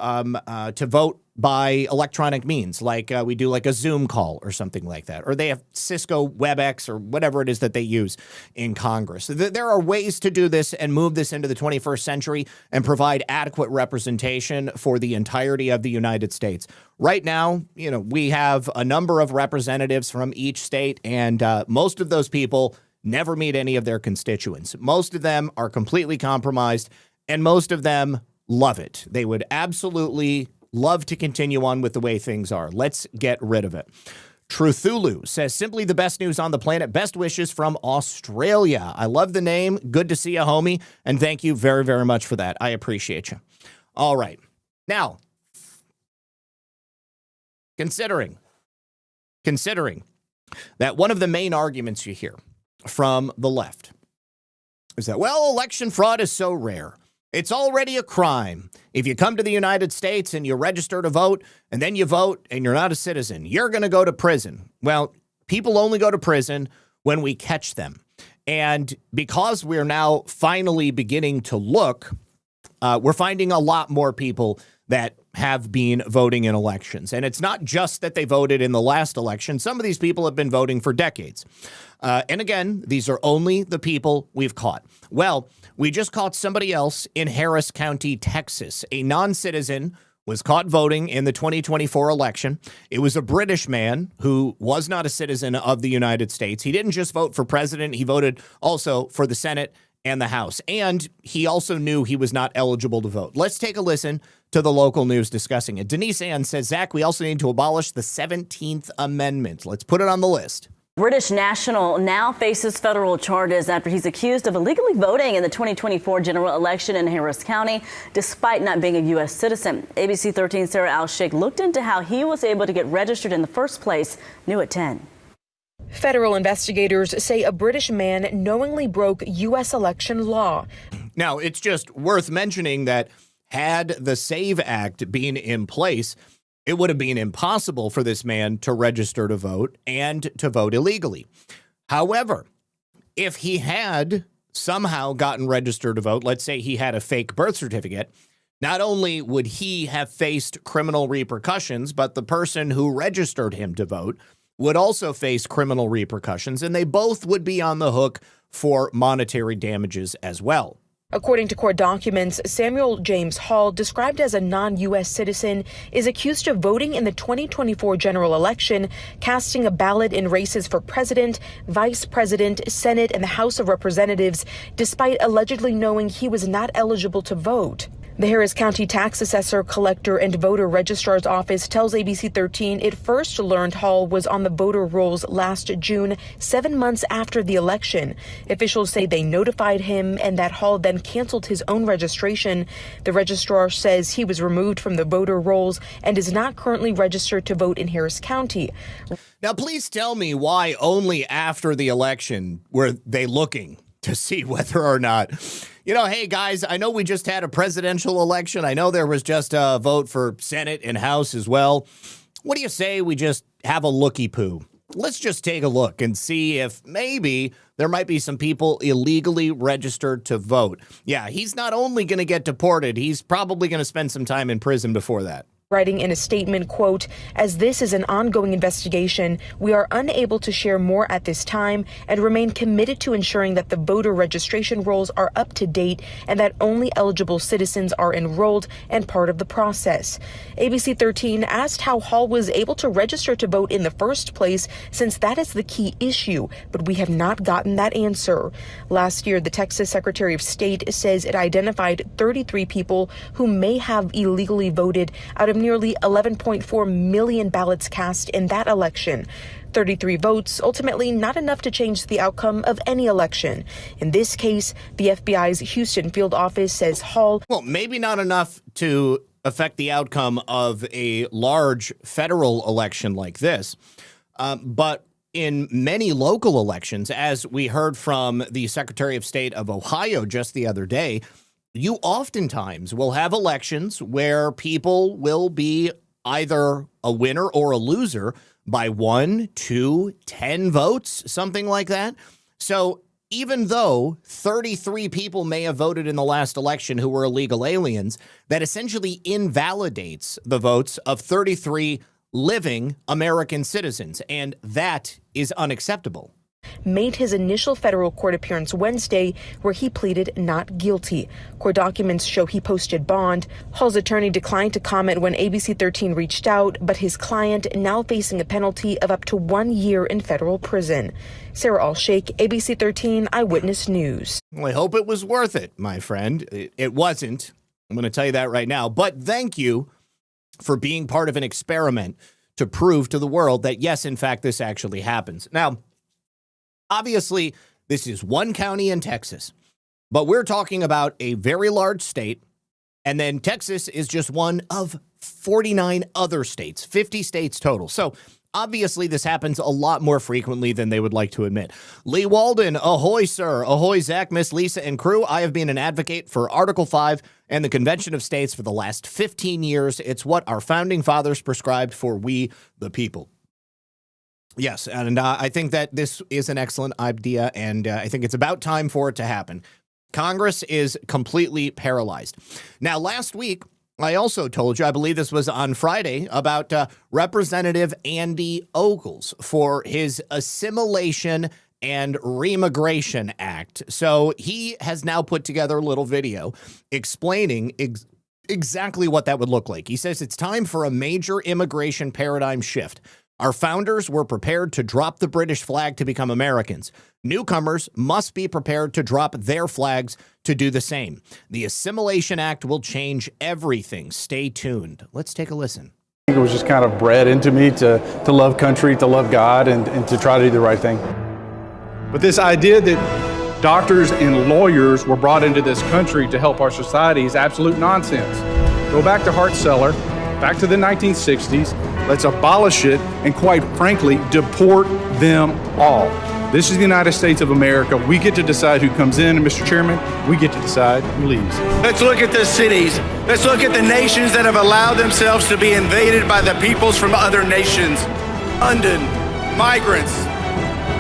vote by electronic means, like we do like a Zoom call or something like that. Or they have Cisco WebEx or whatever it is that they use in Congress. There are ways to do this and move this into the 21st century and provide adequate representation for the entirety of the United States. Right now, we have a number of representatives from each state, and most of those people never meet any of their constituents. Most of them are completely compromised, and most of them love it. They would absolutely love to continue on with the way things are. Let's get rid of it. Truthulu says, simply the best news on the planet. Best wishes from Australia. I love the name. Good to see you, homie. And thank you very, very much for that. I appreciate you. All right. Now, considering that one of the main arguments you hear from the left is that, well, election fraud is so rare. It's already a crime. If you come to the United States and you register to vote and then you vote and you're not a citizen, you're going to go to prison. Well, people only go to prison when we catch them. And because we're now finally beginning to look, we're finding a lot more people that have been voting in elections. And it's not just that they voted in the last election. Some of these people have been voting for decades. And again, these are only the people we've caught. Well, we just caught somebody else in Harris County, Texas. A non-citizen was caught voting in the 2024 election. It was a British man who was not a citizen of the United States. He didn't just vote for president. He voted also for the Senate and the House. And he also knew he was not eligible to vote. Let's take a listen to the local news discussing it. Denise Ann says, Zach, we also need to abolish the 17th Amendment. Let's put it on the list. British national now faces federal charges after he's accused of illegally voting in the 2024 general election in Harris County, despite not being a U.S. citizen. ABC 13's Sarah Al-Sheikh looked into how he was able to get registered in the first place. New at 10. Federal investigators say a British man knowingly broke U.S. election law. Now, it's just worth mentioning that had the SAVE Act been in place, it would have been impossible for this man to register to vote and to vote illegally. However, if he had somehow gotten registered to vote, let's say he had a fake birth certificate, not only would he have faced criminal repercussions, but the person who registered him to vote would also face criminal repercussions, and they both would be on the hook for monetary damages as well. According to court documents, Samuel James Hall, described as a non-U.S. citizen, is accused of voting in the 2024 general election, casting a ballot in races for president, vice president, Senate, and the House of Representatives, despite allegedly knowing he was not eligible to vote. The Harris County Tax Assessor, Collector, and Voter Registrar's Office tells ABC 13 it first learned Hall was on the voter rolls last June, 7 months after the election. Officials say they notified him and that Hall then canceled his own registration. The registrar says he was removed from the voter rolls and is not currently registered to vote in Harris County. Now, please tell me why only after the election were they looking to see whether or not, hey, guys, I know we just had a presidential election. I know there was just a vote for Senate and House as well. What do you say we just have a looky-poo? Let's just take a look and see if maybe there might be some people illegally registered to vote. Yeah, he's not only going to get deported, he's probably going to spend some time in prison before that. Writing in a statement, quote, "As this is an ongoing investigation, we are unable to share more at this time and remain committed to ensuring that the voter registration rolls are up to date and that only eligible citizens are enrolled and part of the process." ABC 13 asked how Hall was able to register to vote in the first place, since that is the key issue, but we have not gotten that answer. Last year, the Texas Secretary of State says it identified 33 people who may have illegally voted out of nearly 11.4 million ballots cast in that election. 33 votes, ultimately not enough to change the outcome of any election. In this case, the FBI's Houston field office says Hall... Well, maybe not enough to affect the outcome of a large federal election like this, but in many local elections, as we heard from the Secretary of State of Ohio just the other day, you oftentimes will have elections where people will be either a winner or a loser by 1, 2, 10 votes, something like that. So even though 33 people may have voted in the last election who were illegal aliens, that essentially invalidates the votes of 33 living American citizens, and that is unacceptable. Made his initial federal court appearance Wednesday, where he pleaded not guilty. Court documents show he posted bond. Hall's attorney declined to comment when ABC 13 reached out, but his client now facing a penalty of up to 1 year in federal prison. Sarah Al-Sheikh, ABC 13 Eyewitness News. Well, I hope it was worth it, my friend. It wasn't. I'm going to tell you that right now. But thank you for being part of an experiment to prove to the world that, yes, in fact, this actually happens. Now, obviously, this is one county in Texas, but we're talking about a very large state, and then Texas is just one of 49 other states, 50 states total. So obviously, this happens a lot more frequently than they would like to admit. Lee Walden, ahoy, sir. Ahoy, Zach, Miss Lisa, and crew. I have been an advocate for Article 5 and the Convention of States for the last 15 years. It's what our founding fathers prescribed for we, the people. Yes, and I think that this is an excellent idea, and I think it's about time for it to happen. Congress is completely paralyzed. Now, last week, I also told you, I believe this was on Friday, about Representative Andy Ogles for his Assimilation and Remigration Act. So he has now put together a little video explaining exactly what that would look like. He says it's time for a major immigration paradigm shift. Our founders were prepared to drop the British flag to become Americans. Newcomers must be prepared to drop their flags to do the same. The Assimilation Act will change everything. Stay tuned. Let's take a listen. It was just kind of bred into me to love country, to love God, and to try to do the right thing. But this idea that doctors and lawyers were brought into this country to help our society is absolute nonsense. Go back to Hart-Celler, back to the 1960s. Let's abolish it and, quite frankly, deport them all. This is the United States of America. We get to decide who comes in, and Mr. Chairman, we get to decide who leaves. Let's look at the cities. Let's look at the nations that have allowed themselves to be invaded by the peoples from other nations. London, migrants,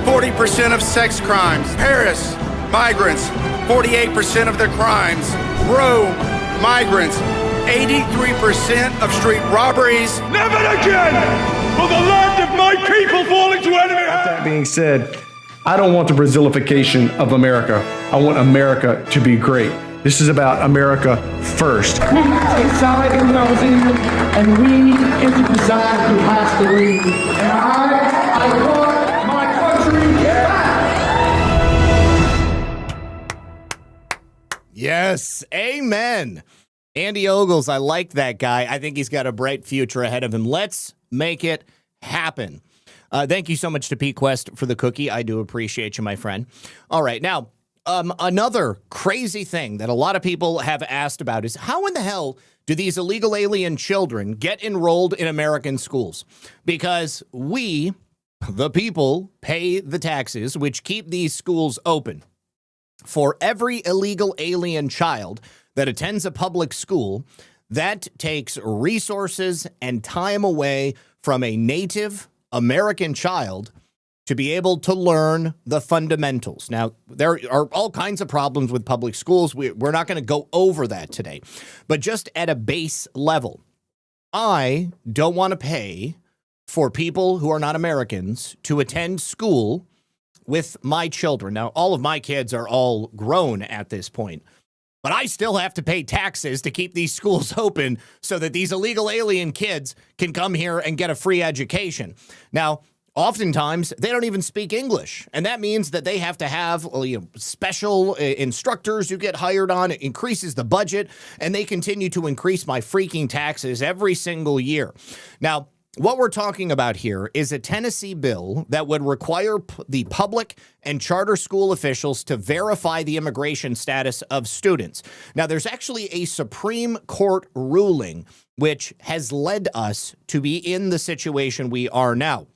40% of sex crimes. Paris, migrants, 48% of their crimes. Rome, migrants, 83% of street robberies. Never again will the land of my people fall into enemy hands. That being said, I don't want the Brazilification of America. I want America to be great. This is about America first. We take side in our England, and we is the desire who has to lead. And I want my country back. Yes, amen. Andy Ogles, I like that guy. I think he's got a bright future ahead of him. Let's make it happen. Thank you so much to Pete Quest for the cookie. I do appreciate you, my friend. All right, now, another crazy thing that a lot of people have asked about is how in the hell do these illegal alien children get enrolled in American schools? Because we, the people, pay the taxes which keep these schools open. For every illegal alien child that attends a public school, that takes resources and time away from a native American child to be able to learn the fundamentals. Now, there are all kinds of problems with public schools. We're not going to go over that today. But just at a base level, I don't want to pay for people who are not Americans to attend school with my children. Now, all of my kids are all grown at this point, but I still have to pay taxes to keep these schools open so that these illegal alien kids can come here and get a free education. Now, oftentimes, they don't even speak English, and that means that they have to have special instructors who get hired on. It increases the budget, and they continue to increase my freaking taxes every single year. Now, what we're talking about here is a Tennessee bill that would require the public and charter school officials to verify the immigration status of students. Now, there's actually a Supreme Court ruling which has led us to be in the situation we are now.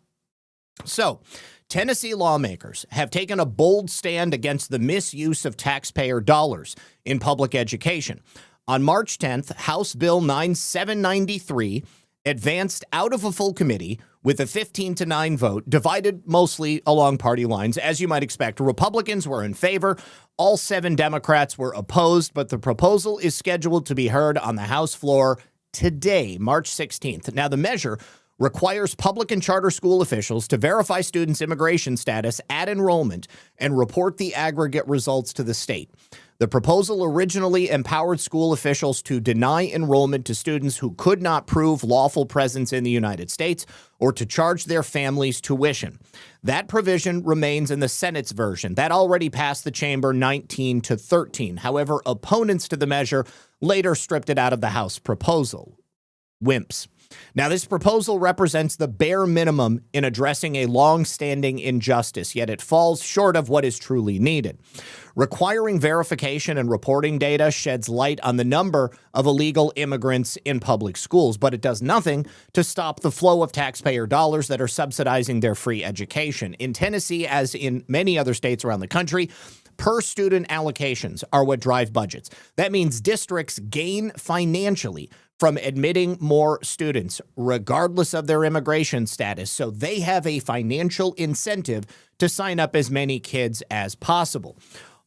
So, Tennessee lawmakers have taken a bold stand against the misuse of taxpayer dollars in public education. On March 10th, House Bill 9793 advanced out of a full committee with a 15-9 vote, divided mostly along party lines. As you might expect, Republicans were in favor. All 7 Democrats were opposed, but the proposal is scheduled to be heard on the House floor today, March 16th. Now, the measure requires public and charter school officials to verify students' immigration status at enrollment and report the aggregate results to the state. The proposal originally empowered school officials to deny enrollment to students who could not prove lawful presence in the United States or to charge their families tuition. That provision remains in the Senate's version. That already passed the chamber 19-13. However, opponents to the measure later stripped it out of the House proposal. Wimps. Now, this proposal represents the bare minimum in addressing a long-standing injustice, yet it falls short of what is truly needed. Requiring verification and reporting data sheds light on the number of illegal immigrants in public schools, but it does nothing to stop the flow of taxpayer dollars that are subsidizing their free education. In Tennessee, as in many other states around the country, per-student allocations are what drive budgets. That means districts gain financially from admitting more students, regardless of their immigration status, so they have a financial incentive to sign up as many kids as possible.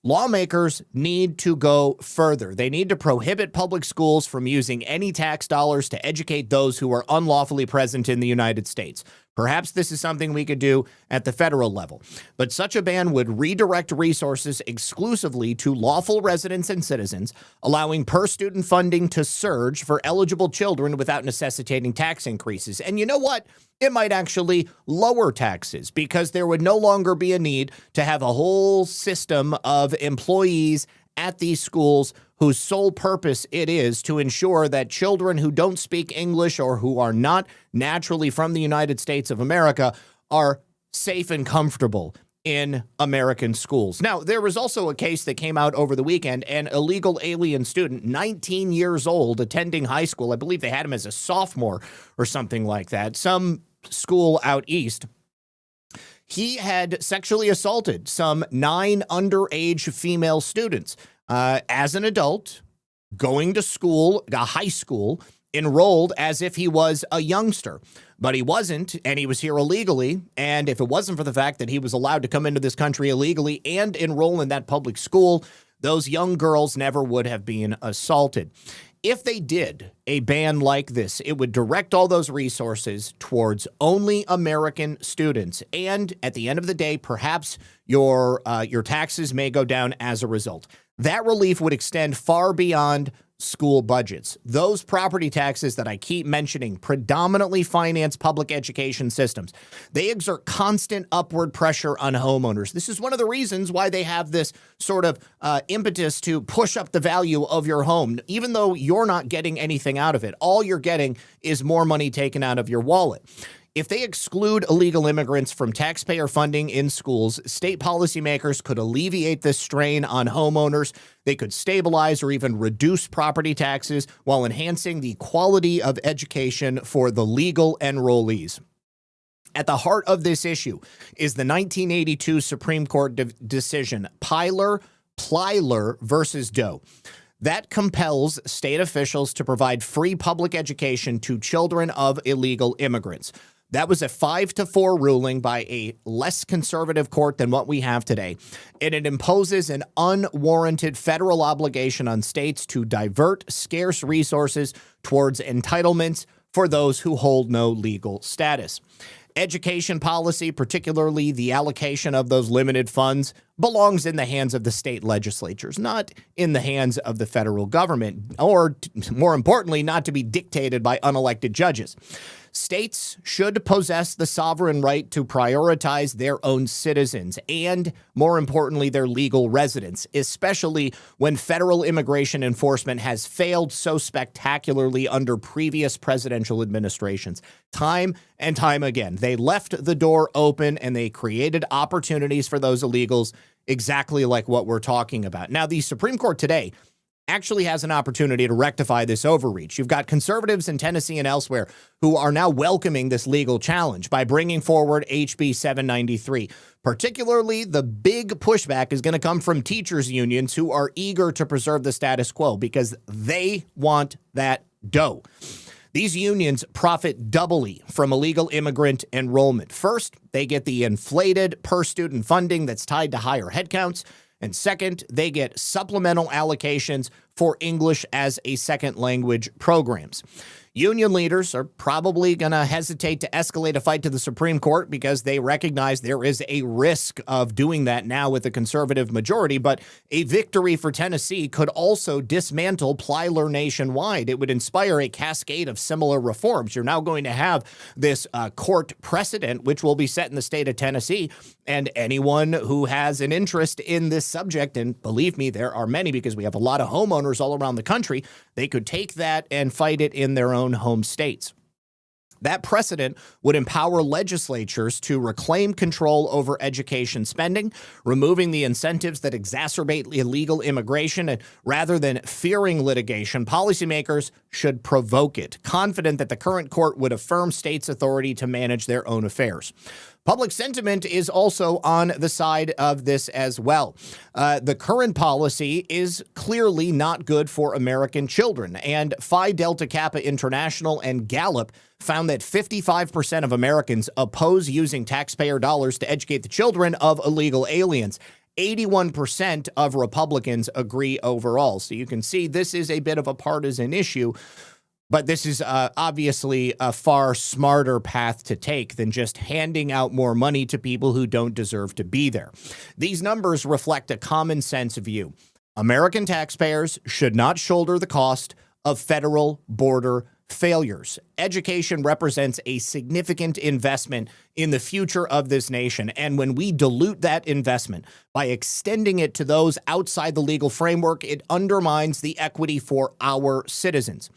Lawmakers need to go further. They need to prohibit public schools from using any tax dollars to educate those who are unlawfully present in the United States. Perhaps this is something we could do at the federal level, but such a ban would redirect resources exclusively to lawful residents and citizens, allowing per-student funding to surge for eligible children without necessitating tax increases. And you know what? It might actually lower taxes because there would no longer be a need to have a whole system of employees at these schools whose sole purpose it is to ensure that children who don't speak English or who are not naturally from the United States of America are safe and comfortable in American schools. Now, there was also a case that came out over the weekend. An illegal alien student, 19 years old, attending high school. I believe they had him as a sophomore or something like that. Some school out east. He had sexually assaulted some 9 underage female students as an adult, going to school, a high school, enrolled as if he was a youngster. But he wasn't, and he was here illegally. And if it wasn't for the fact that he was allowed to come into this country illegally and enroll in that public school, those young girls never would have been assaulted. If they did a ban like this, it would direct all those resources towards only American students. And at the end of the day, perhaps your taxes may go down as a result. That relief would extend far beyond school budgets. Those property taxes that I keep mentioning predominantly finance public education systems. They exert constant upward pressure on homeowners. This is one of the reasons why they have this sort of impetus to push up the value of your home. Even though you're not getting anything out of it, all you're getting is more money taken out of your wallet. If they exclude illegal immigrants from taxpayer funding in schools, state policymakers could alleviate this strain on homeowners. They could stabilize or even reduce property taxes while enhancing the quality of education for the legal enrollees. At the heart of this issue is the 1982 Supreme Court decision, Plyler versus Doe. That compels state officials to provide free public education to children of illegal immigrants. That was a 5-4 ruling by a less conservative court than what we have today. And it imposes an unwarranted federal obligation on states to divert scarce resources towards entitlements for those who hold no legal status. Education policy, particularly the allocation of those limited funds, belongs in the hands of the state legislatures, not in the hands of the federal government, or more importantly, not to be dictated by unelected judges. States should possess the sovereign right to prioritize their own citizens and, more importantly, their legal residents, especially when federal immigration enforcement has failed so spectacularly under previous presidential administrations. Time and time again, they left the door open and they created opportunities for those illegals, exactly like what we're talking about. Now, the Supreme Court today actually has an opportunity to rectify this overreach. You've got conservatives in Tennessee and elsewhere who are now welcoming this legal challenge by bringing forward HB 793. Particularly, the big pushback is going to come from teachers' unions who are eager to preserve the status quo because they want that dough. These unions profit doubly from illegal immigrant enrollment. First, they get the inflated per-student funding that's tied to higher headcounts. And second, they get supplemental allocations for English as a second language programs. Union leaders are probably going to hesitate to escalate a fight to the Supreme Court because they recognize there is a risk of doing that now with a conservative majority. But a victory for Tennessee could also dismantle Plyler nationwide. It would inspire a cascade of similar reforms. You're now going to have this court precedent, which will be set in the state of Tennessee. And anyone who has an interest in this subject, and believe me, there are many because we have a lot of homeowners all around the country, they could take that and fight it in their own home states. That precedent would empower legislatures to reclaim control over education spending, removing the incentives that exacerbate illegal immigration. And rather than fearing litigation, policymakers should provoke it, confident that the current court would affirm states' authority to manage their own affairs. Public sentiment is also on the side of this as well. The current policy is clearly not good for American children, and Phi Delta Kappa International and Gallup found that 55% of Americans oppose using taxpayer dollars to educate the children of illegal aliens. 81% of Republicans agree overall. So you can see this is a bit of a partisan issue. But this is obviously a far smarter path to take than just handing out more money to people who don't deserve to be there. These numbers reflect a common sense view. American taxpayers should not shoulder the cost of federal border failures. Education represents a significant investment in the future of this nation. And when we dilute that investment by extending it to those outside the legal framework, it undermines the equity for our citizens.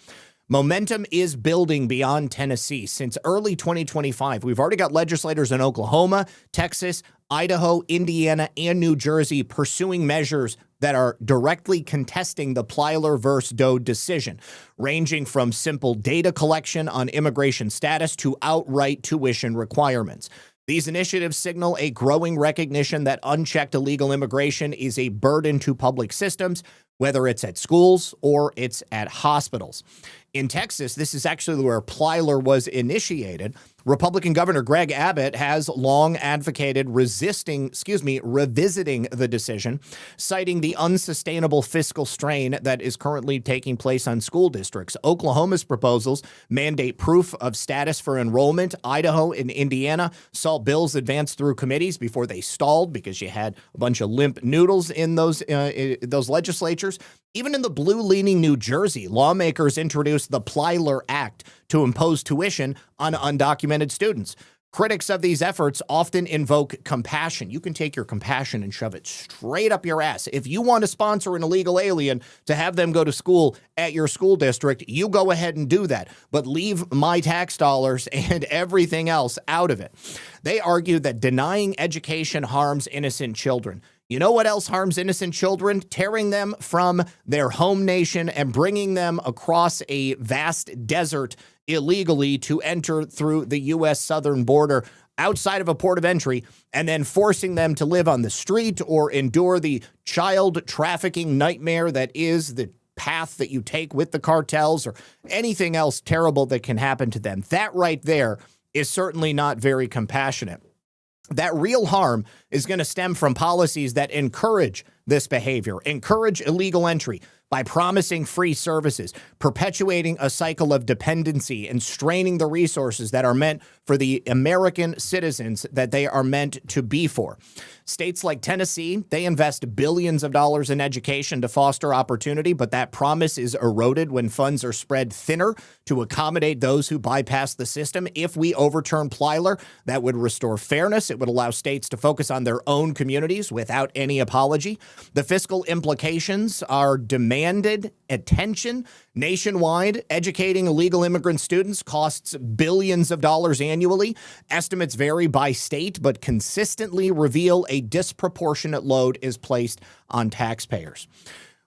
Momentum is building beyond Tennessee. Since early 2025, we've already got legislators in Oklahoma, Texas, Idaho, Indiana, and New Jersey pursuing measures that are directly contesting the Plyler versus Doe decision, ranging from simple data collection on immigration status to outright tuition requirements. These initiatives signal a growing recognition that unchecked illegal immigration is a burden to public systems, whether it's at schools or it's at hospitals. In Texas, this is actually where Plyler was initiated. Republican Governor Greg Abbott has long advocated revisiting the decision, citing the unsustainable fiscal strain that is currently taking place on school districts. Oklahoma's proposals mandate proof of status for enrollment. Idaho and Indiana saw bills advance through committees before they stalled because you had a bunch of limp noodles in those legislatures. Even in the blue-leaning New Jersey, lawmakers introduced the Plyler Act to impose tuition on undocumented students. Critics of these efforts often invoke compassion. You can take your compassion and shove it straight up your ass. If you want to sponsor an illegal alien to have them go to school at your school district, you go ahead and do that. But leave my tax dollars and everything else out of it. They argue that denying education harms innocent children. You know what else harms innocent children? Tearing them from their home nation and bringing them across a vast desert illegally to enter through the U.S. southern border outside of a port of entry, and then forcing them to live on the street or endure the child trafficking nightmare that is the path that you take with the cartels or anything else terrible that can happen to them. That right there is certainly not very compassionate. That real harm is going to stem from policies that encourage this behavior, encourage illegal entry by promising free services, perpetuating a cycle of dependency, and straining the resources that are meant for the American citizens that they are meant to be for. States like Tennessee, they invest billions of dollars in education to foster opportunity, but that promise is eroded when funds are spread thinner to accommodate those who bypass the system. If we overturn Plyler, that would restore fairness. It would allow states to focus on their own communities without any apology. The fiscal implications are demanded attention. Nationwide, educating illegal immigrant students costs billions of dollars annually. Estimates vary by state, but consistently reveal a disproportionate load is placed on taxpayers.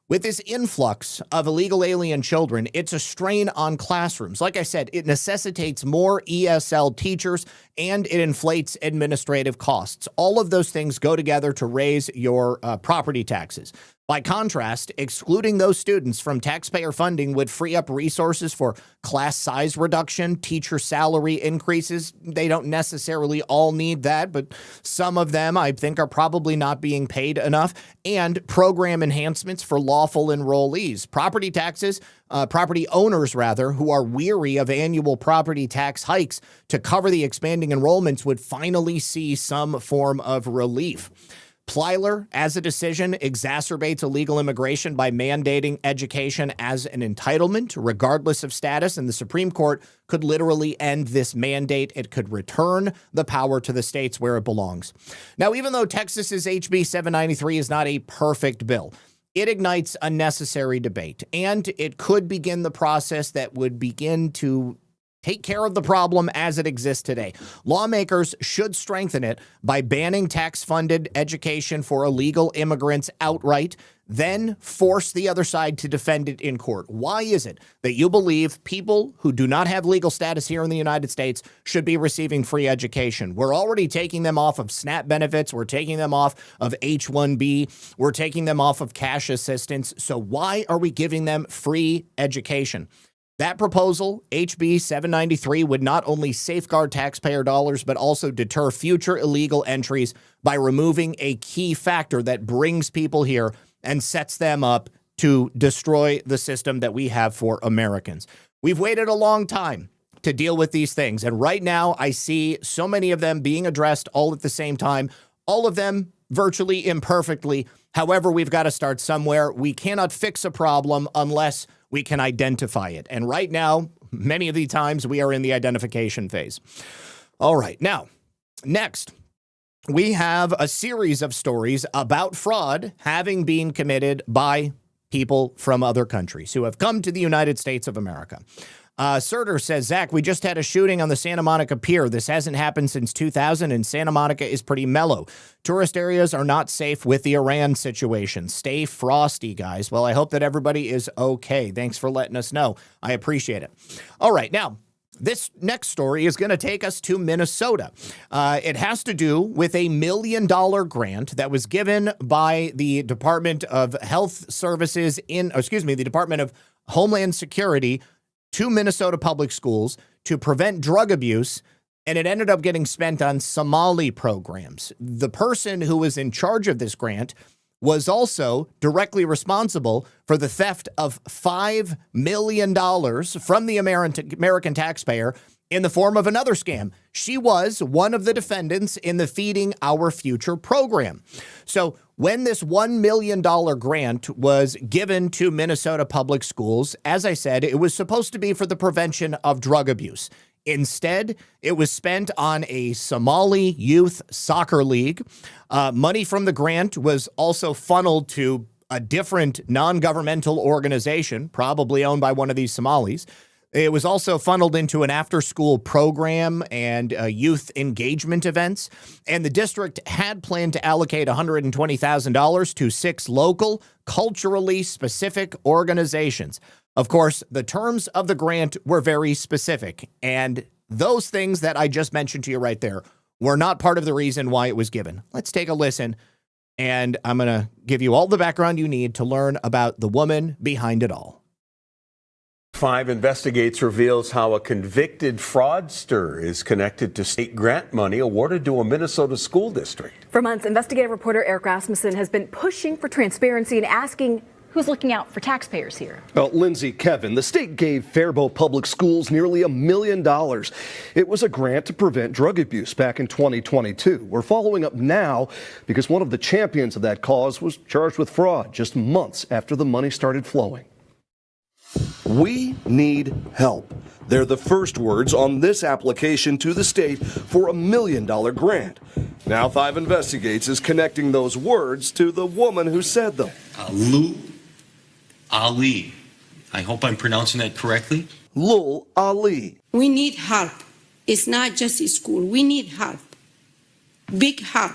With this influx of illegal alien children, it's a strain on classrooms. Like I said, it necessitates more ESL teachers and it inflates administrative costs. All of those things go together to raise your property taxes. By contrast, excluding those students from taxpayer funding would free up resources for class size reduction, teacher salary increases. They don't necessarily all need that, but some of them, I think, are probably not being paid enough, and program enhancements for lawful enrollees. Property owners, who are weary of annual property tax hikes to cover the expanding enrollments would finally see some form of relief. Plyler, as a decision, exacerbates illegal immigration by mandating education as an entitlement, regardless of status, and the Supreme Court could literally end this mandate. It could return the power to the states where it belongs. Now, even though Texas's HB 793 is not a perfect bill, it ignites a necessary debate, and it could begin the process that would begin to take care of the problem as it exists today. Lawmakers should strengthen it by banning tax-funded education for illegal immigrants outright, then force the other side to defend it in court. Why is it that you believe people who do not have legal status here in the United States should be receiving free education? We're already taking them off of SNAP benefits. We're taking them off of H-1B. We're taking them off of cash assistance. So why are we giving them free education? That proposal, HB 793, would not only safeguard taxpayer dollars, but also deter future illegal entries by removing a key factor that brings people here and sets them up to destroy the system that we have for Americans. We've waited a long time to deal with these things, and right now I see so many of them being addressed all at the same time, all of them virtually imperfectly. However, we've got to start somewhere. We cannot fix a problem unless we can identify it. And right now, Many of the times we are in the identification phase. All right. Now, next, we have a series of stories about fraud having been committed by people from other countries who have come to the United States of America. Surter says, Zach, we just had a shooting on the Santa Monica Pier. This hasn't happened since 2000, and Santa Monica is pretty mellow. Tourist areas are not safe with the Iran situation. Stay frosty, guys. Well, I hope that everybody is okay. Thanks for letting us know. I appreciate it. All right, now, this next story is going to take us to Minnesota. It has to do with a $1 million grant that was given by the Department of Health Services the Department of Homeland Security to Minnesota public schools to prevent drug abuse, and it ended up getting spent on Somali programs. The person who was in charge of this grant was also directly responsible for the theft of $5 million from the American taxpayer in the form of another scam. She was one of the defendants in the Feeding Our Future program. So when this $1 million grant was given to Minnesota public schools, as I said, it was supposed to be for the prevention of drug abuse. Instead, it was spent on a Somali youth soccer league. Money from the grant was also funneled to a different non-governmental organization, probably owned by one of these Somalis. It was also funneled into an after-school program and youth engagement events. And the district had planned to allocate $120,000 to 6 local, culturally specific organizations. Of course, the terms of the grant were very specific, and those things that I just mentioned to you right there were not part of the reason why it was given. Let's take a listen, and I'm going to give you all the background you need to learn about the woman behind it all. 5 investigates reveals how a convicted fraudster is connected to state grant money awarded to a Minnesota school district. For months, investigative reporter Eric Rasmussen has been pushing for transparency and asking who's looking out for taxpayers here. Well, Lindsay, Kevin, the state gave Faribault Public Schools nearly $1 million. It was a grant to prevent drug abuse back in 2022. We're following up now because one of the champions of that cause was charged with fraud just months after the money started flowing. We need help. They're the first words on this application to the state for a $1 million grant. Now 5 Investigates is connecting those words to the woman who said them. Lou Ali. I hope I'm pronouncing that correctly. Lul Ali. We need help. It's not just a school. We need help. Big help.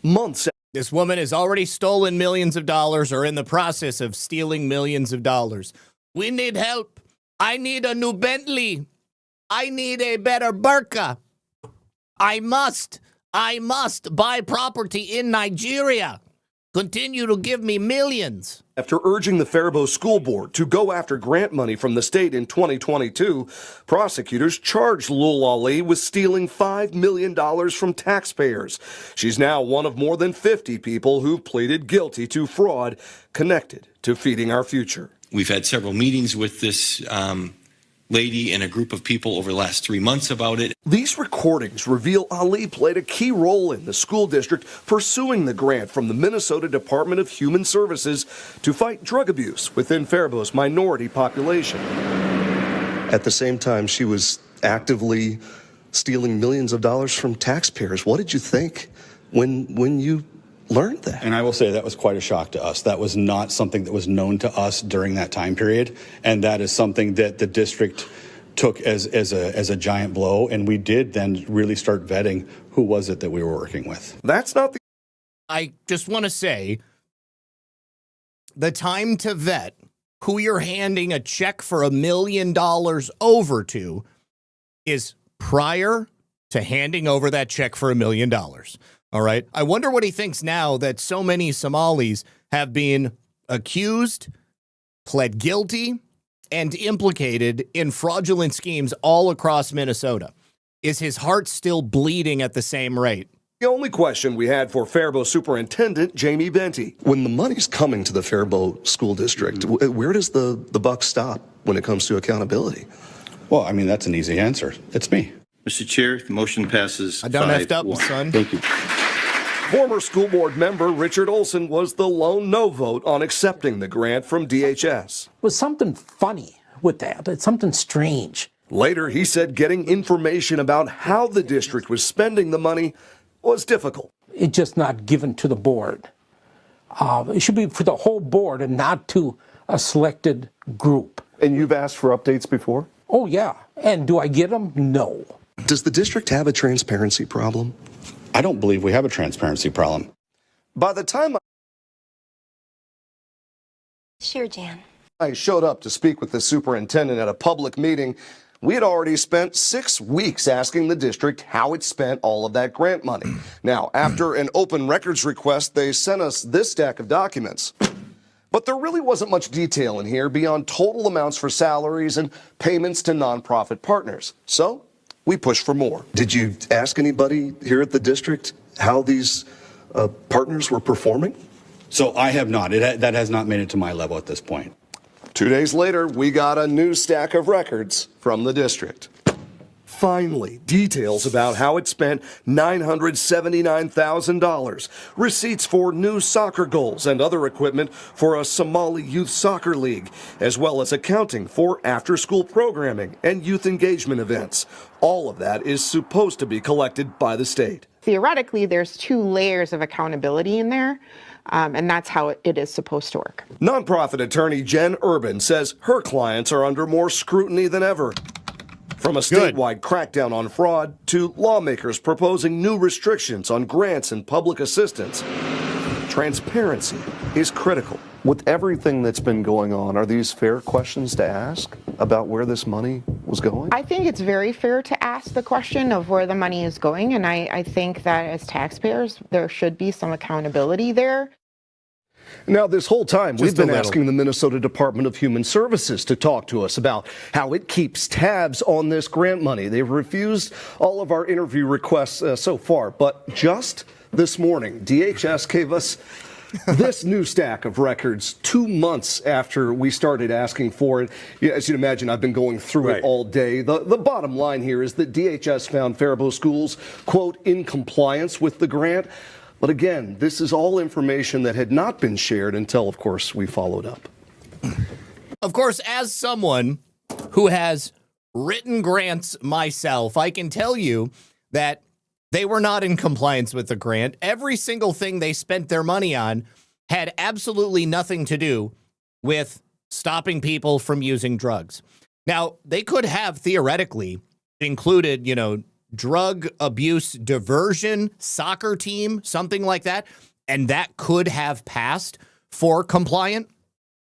Months. This woman has already stolen millions of dollars or in the process of stealing millions of dollars. We need help. I need a new Bentley. I need a better burqa. I must buy property in Nigeria. Continue to give me millions. After urging the Faribault School Board to go after grant money from the state in 2022, prosecutors charged Lul Ali with stealing $5 million from taxpayers. She's now one of more than 50 people who've pleaded guilty to fraud connected to Feeding Our Future. We've had several meetings with this lady and a group of people over the last 3 months about it. These recordings reveal Ali played a key role in the school district pursuing the grant from the Minnesota Department of Human Services to fight drug abuse within Faribault's minority population. At the same time, she was actively stealing millions of dollars from taxpayers. What did you think when you learned that? And I will say that was quite a shock to us. That was not something that was known to us during that time period, and that is something that the district took as a giant blow, and we did then really start vetting who was it that we were working with. That's not the... I just want to say, the time to vet who you're handing a check for $1 million over to is prior to handing over that check for $1 million. All right. I wonder what he thinks now that so many Somalis have been accused, pled guilty, and implicated in fraudulent schemes all across Minnesota. Is his heart still bleeding at the same rate? The only question we had for Faribault Superintendent Jamie Benty. When the money's coming to the Faribault School District, where does the buck stop when it comes to accountability? Well, I mean, that's an easy answer. It's me. Mr. Chair, the motion passes. I done effed up, son. Thank you. Former school board member Richard Olson was the lone no vote on accepting the grant from DHS. Was something funny with that. It's something strange. Later, he said getting information about how the district was spending the money was difficult. It's just not given to the board. It should be for the whole board and not to a selected group. And you've asked for updates before? Oh, yeah. And do I get them? No. Does the district have a transparency problem? I don't believe we have a transparency problem. By the time Sure, Jan. I showed up to speak with the superintendent at a public meeting, we had already spent 6 weeks asking the district how it spent all of that grant money. Now, after an open records request, they sent us this stack of documents. But there really wasn't much detail in here beyond total amounts for salaries and payments to nonprofit partners. So we pushed for more. Did you ask anybody here at the district how these partners were performing? So I have not. That has not made it to my level at this point. 2 days later, we got a new stack of records from the district. Finally, details about how it spent $979,000, receipts for new soccer goals and other equipment for a Somali youth soccer league, as well as accounting for after-school programming and youth engagement events. All of that is supposed to be collected by the state. Theoretically, there's 2 layers of accountability in there. And that's how it is supposed to work. Nonprofit attorney Jen Urban says her clients are under more scrutiny than ever. From a statewide crackdown on fraud to lawmakers proposing new restrictions on grants and public assistance, transparency is critical. With everything that's been going on, are these fair questions to ask about where this money was going? I think it's very fair to ask the question of where the money is going, and I think that as taxpayers, there should be some accountability there. Now, this whole time, we've been asking the Minnesota Department of Human Services to talk to us about how it keeps tabs on this grant money. They've refused all of our interview requests so far, but just this morning, DHS gave us this new stack of records 2 months after we started asking for it. As you'd imagine, I've been going through it all day. The bottom line here is that DHS found Faribault schools, quote, in compliance with the grant. But again, this is all information that had not been shared until, of course, we followed up. Of course, as someone who has written grants myself, I can tell you that they were not in compliance with the grant. Every single thing they spent their money on had absolutely nothing to do with stopping people from using drugs. Now, they could have theoretically included, drug abuse diversion, soccer team, something like that, and that could have passed for compliant,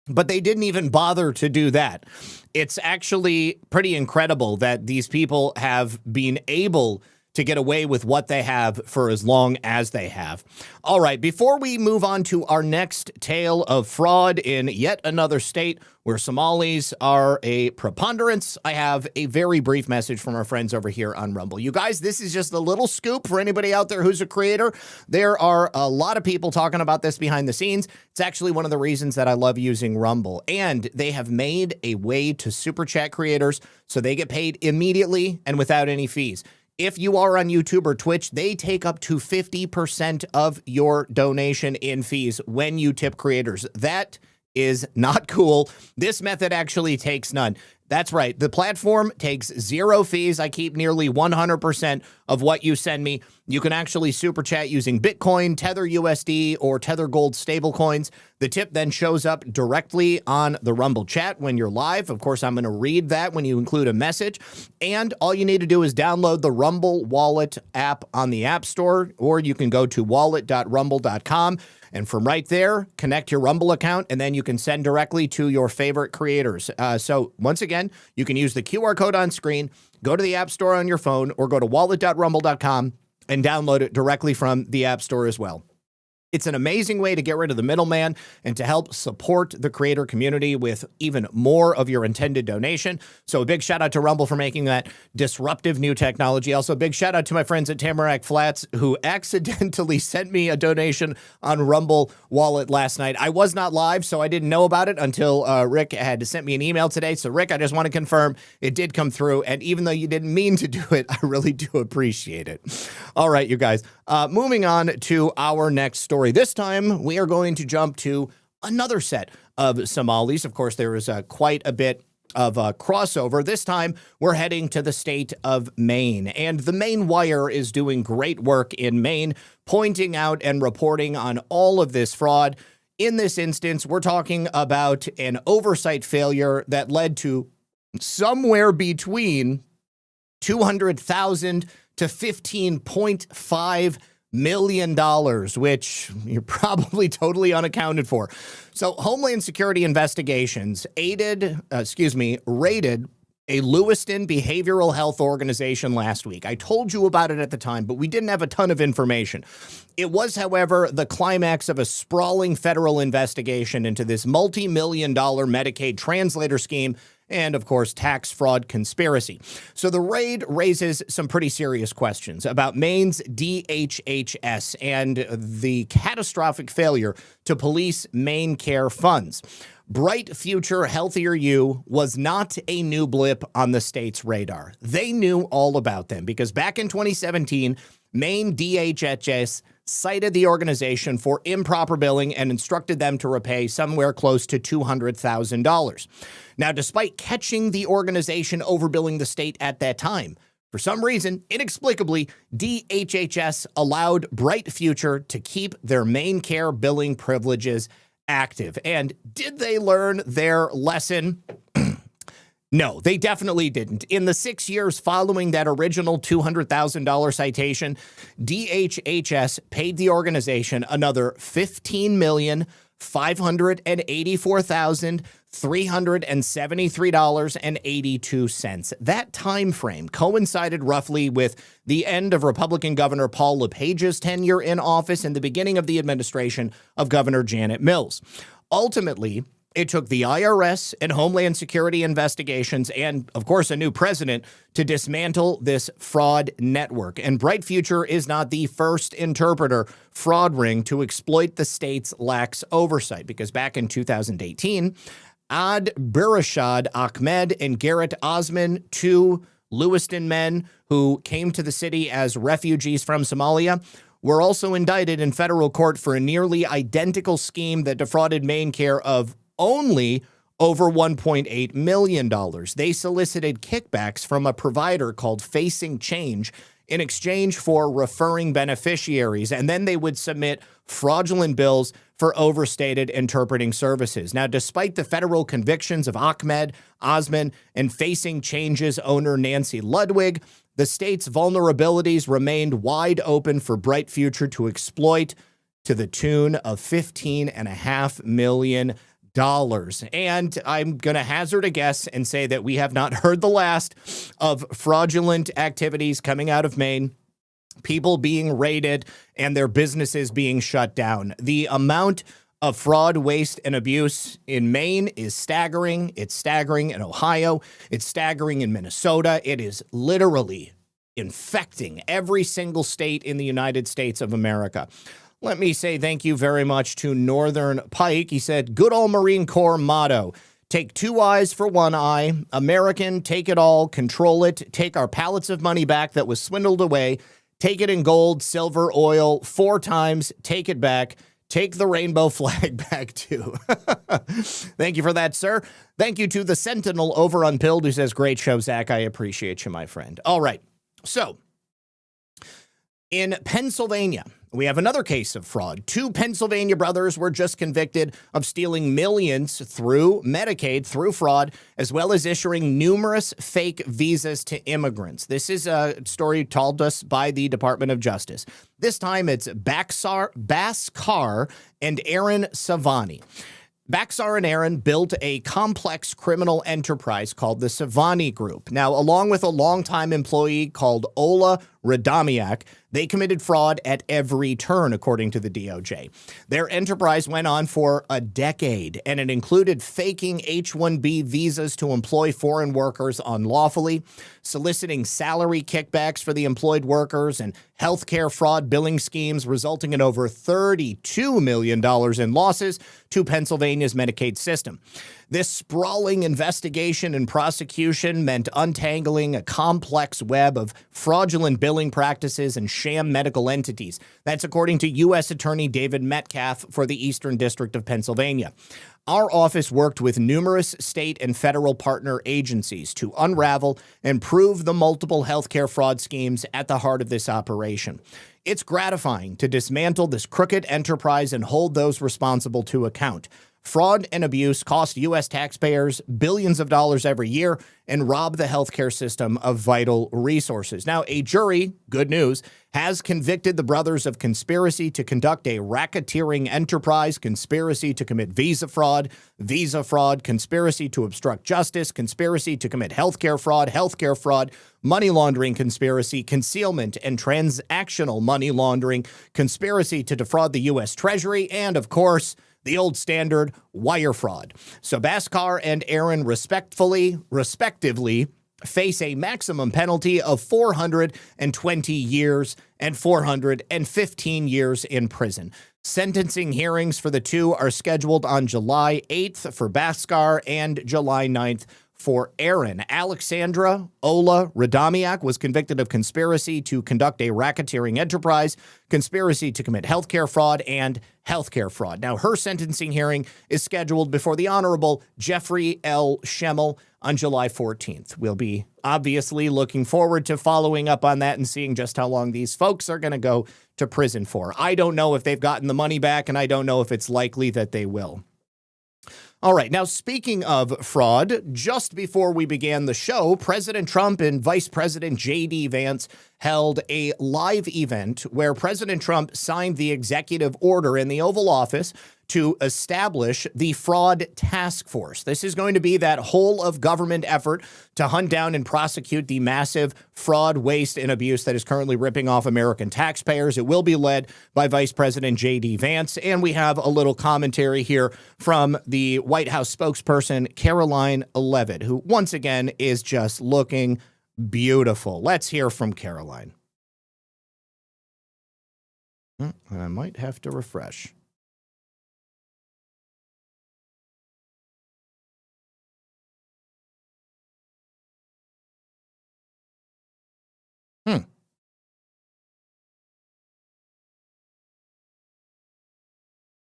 but they didn't even bother to do that. It's actually pretty incredible that these people have been able to get away with what they have for as long as they have. All right, before we move on to our next tale of fraud in yet another state where Somalis are a preponderance, I have a very brief message from our friends over here on Rumble. You guys, this is just a little scoop for anybody out there who's a creator. There are a lot of people talking about this behind the scenes. It's actually one of the reasons that I love using Rumble. And they have made a way to super chat creators so they get paid immediately and without any fees. If you are on YouTube or Twitch, they take up to 50% of your donation in fees when you tip creators. That is not cool. This method actually takes none. That's right. The platform takes 0 fees. I keep nearly 100% of what you send me. You can actually super chat using Bitcoin, Tether USD, or Tether Gold stablecoins. The tip then shows up directly on the Rumble chat when you're live. Of course, I'm going to read that when you include a message. And all you need to do is download the Rumble Wallet app on the App Store, or you can go to wallet.rumble.com. And from right there, connect your Rumble account, and then you can send directly to your favorite creators. So once again, you can use the QR code on screen, go to the App Store on your phone, or go to wallet.rumble.com and download it directly from the App Store as well. It's an amazing way to get rid of the middleman and to help support the creator community with even more of your intended donation. So a big shout out to Rumble for making that disruptive new technology. Also, a big shout out to my friends at Tamarack Flats who accidentally sent me a donation on Rumble Wallet last night. I was not live, so I didn't know about it until Rick had sent me an email today. So Rick, I just want to confirm it did come through. And even though you didn't mean to do it, I really do appreciate it. All right, you guys, moving on to our next story. This time, we are going to jump to another set of Somalis. Of course, there is quite a bit crossover. This time, we're heading to the state of Maine. And the Maine Wire is doing great work in Maine, pointing out and reporting on all of this fraud. In this instance, we're talking about an oversight failure that led to somewhere between $200,000 to $15.5 million, which you're probably totally unaccounted for. So Homeland Security investigations raided a Lewiston behavioral health organization last week. I told you about it at the time, but we didn't have a ton of information. It was, however, the climax of a sprawling federal investigation into this multi-million-dollar Medicaid translator scheme and, of course, tax fraud conspiracy. So the raid raises some pretty serious questions about Maine's DHHS and the catastrophic failure to police Maine Care funds. Bright Future, Healthier You was not a new blip on the state's radar. They knew all about them because back in 2017, Maine DHHS cited the organization for improper billing and instructed them to repay somewhere close to $200,000. Now, despite catching the organization overbilling the state at that time, for some reason, inexplicably, DHHS allowed Bright Future to keep their Maine Care billing privileges active. And did they learn their lesson? No, they definitely didn't. In the 6 years following that original $200,000 citation, DHHS paid the organization another $15,584,373.82. That time frame coincided roughly with the end of Republican Governor Paul LePage's tenure in office and the beginning of the administration of Governor Janet Mills. Ultimately, it took the IRS and Homeland Security investigations and, of course, a new president to dismantle this fraud network. And Bright Future is not the first interpreter fraud ring to exploit the state's lax oversight, because back in 2018, Ad Burashad Ahmed and Garrett Osman, two Lewiston men who came to the city as refugees from Somalia, were also indicted in federal court for a nearly identical scheme that defrauded Maine Care of only over $1.8 million. They solicited kickbacks from a provider called Facing Change in exchange for referring beneficiaries, and then they would submit fraudulent bills for overstated interpreting services. Now, despite the federal convictions of Ahmed, Osman, and Facing Change's owner Nancy Ludwig, the state's vulnerabilities remained wide open for Bright Future to exploit to the tune of $15.5 million. And I'm going to hazard a guess and say that we have not heard the last of fraudulent activities coming out of Maine, people being raided, and their businesses being shut down. The amount of fraud, waste, and abuse in Maine is staggering. It's staggering in Ohio. It's staggering in Minnesota. It is literally infecting every single state in the United States of America. Let me say thank you very much to Northern Pike. He said, good old Marine Corps motto, take two eyes for one eye. American, take it all, control it, take our pallets of money back that was swindled away, take it in gold, silver, oil, 4 times, take it back, take the rainbow flag back too. Thank you for that, sir. Thank you to the Sentinel over on Pilled who says, great show, Zach. I appreciate you, my friend. All right, so in Pennsylvania, we have another case of fraud. 2 Pennsylvania brothers were just convicted of stealing millions through Medicaid, through fraud, as well as issuing numerous fake visas to immigrants. This is a story told us by the Department of Justice. This time it's Bhaskar and Aaron Savani. Bhaskar and Aaron built a complex criminal enterprise called the Savani Group. Now, along with a longtime employee called Ola Radomiak, they committed fraud at every turn, according to the DOJ. Their enterprise went on for a decade, and it included faking H-1B visas to employ foreign workers unlawfully, soliciting salary kickbacks for the employed workers, and healthcare fraud billing schemes resulting in over $32 million in losses to Pennsylvania's Medicaid system. This sprawling investigation and prosecution meant untangling a complex web of fraudulent billing practices and sham medical entities. That's according to U.S. Attorney David Metcalf for the Eastern District of Pennsylvania. our office worked with numerous state and federal partner agencies to unravel and prove the multiple healthcare fraud schemes at the heart of this operation. It's gratifying to dismantle this crooked enterprise and hold those responsible to account. Fraud and abuse cost U.S. taxpayers billions of dollars every year and rob the healthcare system of vital resources. Now, a jury, good news, has convicted the brothers of conspiracy to conduct a racketeering enterprise, conspiracy to commit visa fraud, conspiracy to obstruct justice, conspiracy to commit healthcare fraud, money laundering conspiracy, concealment and transactional money laundering, conspiracy to defraud the U.S. Treasury, and, of course, the old standard, wire fraud. So Bhaskar and Aaron respectively face a maximum penalty of 420 years and 415 years in prison. Sentencing hearings for the two are scheduled on July 8th for Bhaskar and July 9th for Aaron. Alexandra Ola Radomiak was convicted of conspiracy to conduct a racketeering enterprise, conspiracy to commit healthcare fraud, and healthcare fraud. Now, her sentencing hearing is scheduled before the Honorable Jeffrey L. Schemmel on July 14th. We'll be obviously looking forward to following up on that and seeing just how long these folks are going to go to prison for. I don't know if they've gotten the money back, and I don't know if it's likely that they will. All right, now speaking of fraud, just before we began the show, President Trump and Vice President J.D. Vance held a live event where President Trump signed the executive order in the Oval Office to establish the Fraud Task Force. This is going to be that whole of government effort to hunt down and prosecute the massive fraud, waste, and abuse that is currently ripping off American taxpayers. It will be led by Vice President J.D. Vance, and we have a little commentary here from the White House spokesperson, Caroline Leavitt, who once again is just looking beautiful. Let's hear from Caroline. I might have to refresh.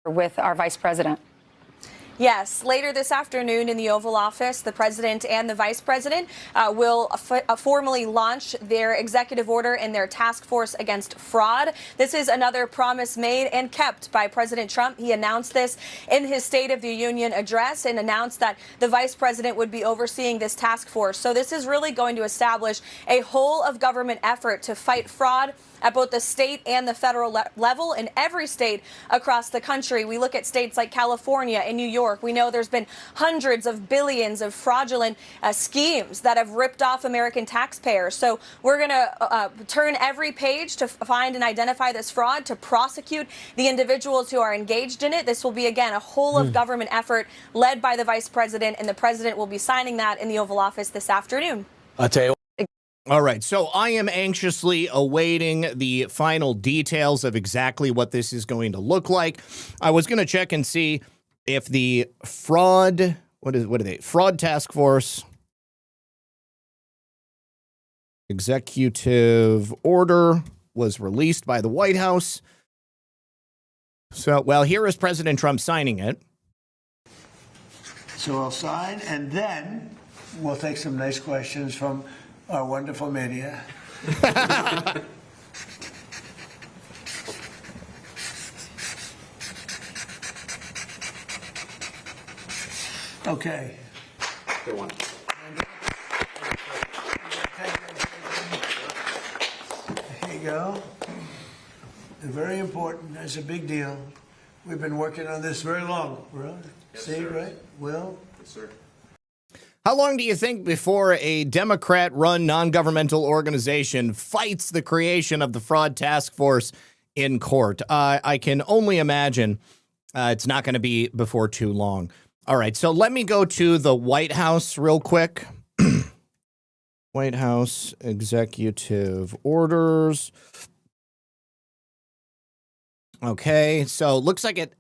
With our vice president. Yes, later this afternoon in the Oval Office, the president and the vice president will formally launch their executive order and their task force against fraud. This is another promise made and kept by President Trump. He announced this in his State of the Union address and announced that the vice president would be overseeing this task force. So this is really going to establish a whole of government effort to fight fraud at both the state and the federal level in every state across the country. We look at states like California and New York. We know there's been hundreds of billions of fraudulent schemes that have ripped off American taxpayers. So we're going to turn every page to find and identify this fraud, to prosecute the individuals who are engaged in it. This will be, again, a whole of government effort led by the vice president, and the president will be signing that in the Oval Office this afternoon. I'll tell you. All right, so I am anxiously awaiting the final details of exactly what this is going to look like. I was going to check and see if the fraud task force executive order was released by the White House. So, well, here is President Trump signing it. So I'll sign, and then we'll take some nice questions from our wonderful media. Okay. Good one. Here you go. Very important. It's a big deal. We've been working on this very long. Right? Yes, see, sir. Right? Will? Yes, sir. How long do you think before a Democrat-run non-governmental organization fights the creation of the fraud task force in court? I can only imagine it's not going to be before too long. All right, so let me go to the White House real quick. White House executive orders. Okay, so looks like it.